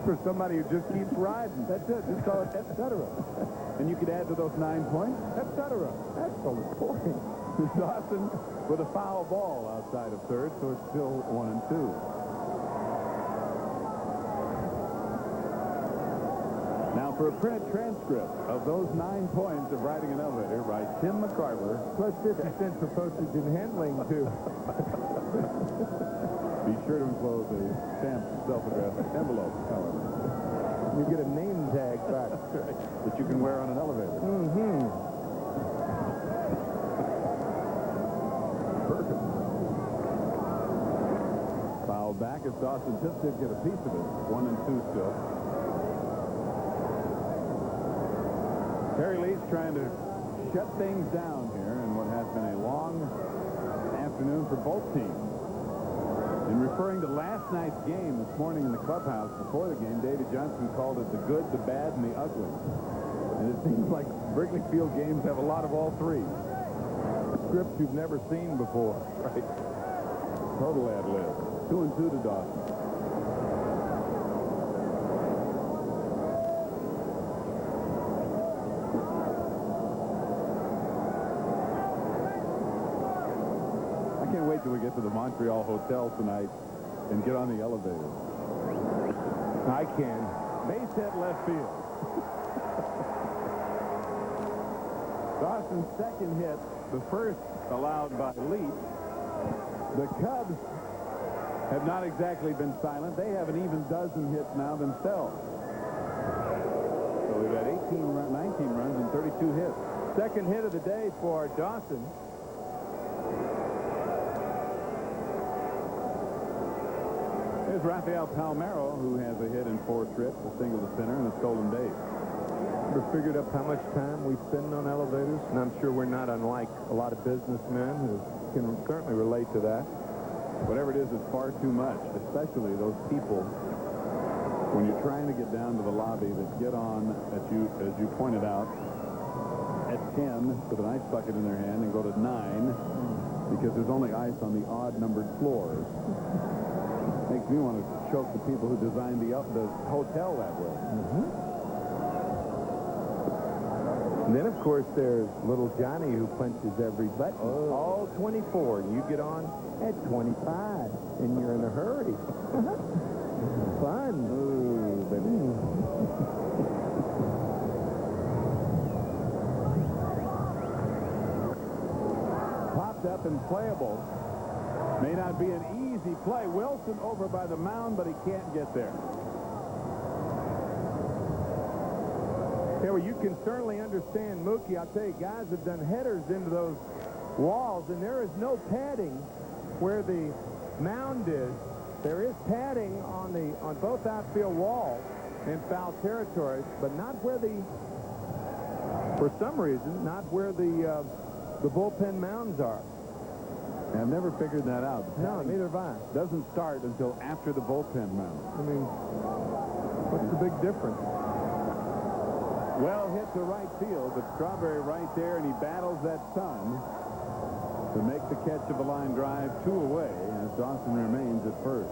For somebody who just keeps riding. That's it. Just call it etc. And you could add to those 9 points, etc. Excellent point. Dawson with a foul ball outside of third, so it's still 1 and 2. Now for a printed transcript of those 9 points of riding an elevator by Tim McCarver. Plus 50 cents for postage and handling, too. Be sure to enclose a stamped self-addressed envelope, however. You get a name tag back. That you can wear on an elevator. Mm-hmm. Perfect. Foul back as Dawson just did get a piece of it. 1 and 2 still. Terry Leach trying to shut things down here in what has been a long afternoon for both teams. In referring to last night's game this morning in the clubhouse before the game, David Johnson called it the good, the bad, and the ugly. And it seems like Wrigley Field games have a lot of all three. Scripts you've never seen before. Right. Total ad-lib. 2 and 2 to Dawson. I can't wait till we get to the Montreal Hotel tonight and get on the elevator. I can. Base hit left field. Dawson's second hit, the first allowed by Leach. The Cubs have not exactly been silent. They have an even dozen hits now themselves. So we've had 19 runs and 32 hits. Second hit of the day for Dawson. There's Rafael Palmeiro, who has a hit in 4 trips, a single to center, and a stolen base. Ever figured up how much time we spend on elevators? And I'm sure we're not unlike a lot of businessmen who can certainly relate to that. Whatever it is, it's far too much, especially those people when you're trying to get down to the lobby that get on, as you pointed out, at 10 with an ice bucket in their hand and go to 9 because there's only ice on the odd-numbered floors. Makes me want to choke the people who designed the hotel that way. And then, of course, there's little Johnny who punches every button. All 24. And you get on at 25. And you're in a hurry. Fun. Ooh, baby. Popped up and playable. May not be an easy play. Wilson over by the mound, but he can't get there. Yeah, well, you can certainly understand Mookie. I'll tell you, guys have done headers into those walls, and there is no padding where the mound is. There is padding on both outfield walls in foul territories, but not where for some reason, not where the bullpen mounds are. I've never figured that out. No, neither have I. Doesn't start until after the bullpen mound. I mean, what's the big difference? Well hit to right field, but Strawberry right there, and he battles that sun to make the catch of a line drive 2 away as Dawson remains at first.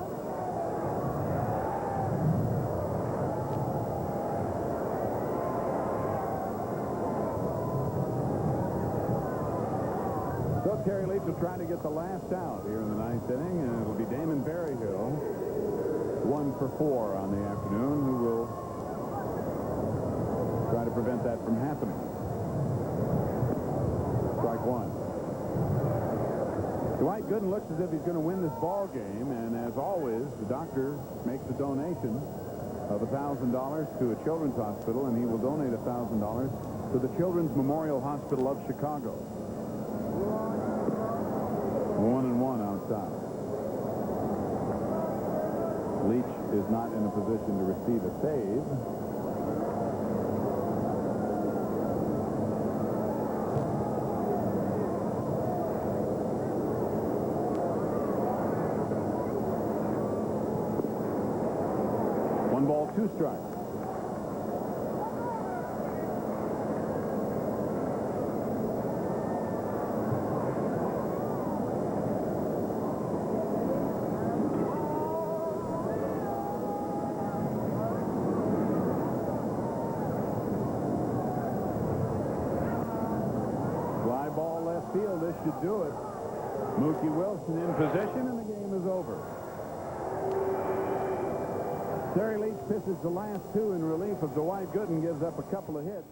So Terry Leach will try to get the last out here in the 9th inning, and it'll be Damon Berryhill, 1 for 4 on the afternoon, who will try to prevent that from happening. Strike 1. Dwight Gooden looks as if he's going to win this ball game, and as always, the doctor makes a donation of $1,000 to a children's hospital, and he will donate $1,000 to the Children's Memorial Hospital of Chicago. 1-1 outside. Leach is not in a position to receive a save. One ball, 2 strikes. Fly ball left field. This should do it. Mookie Wilson in position, and the game is over. Terry Leach pitches the last 2 in relief of Dwight Gooden, gives up a couple of hits.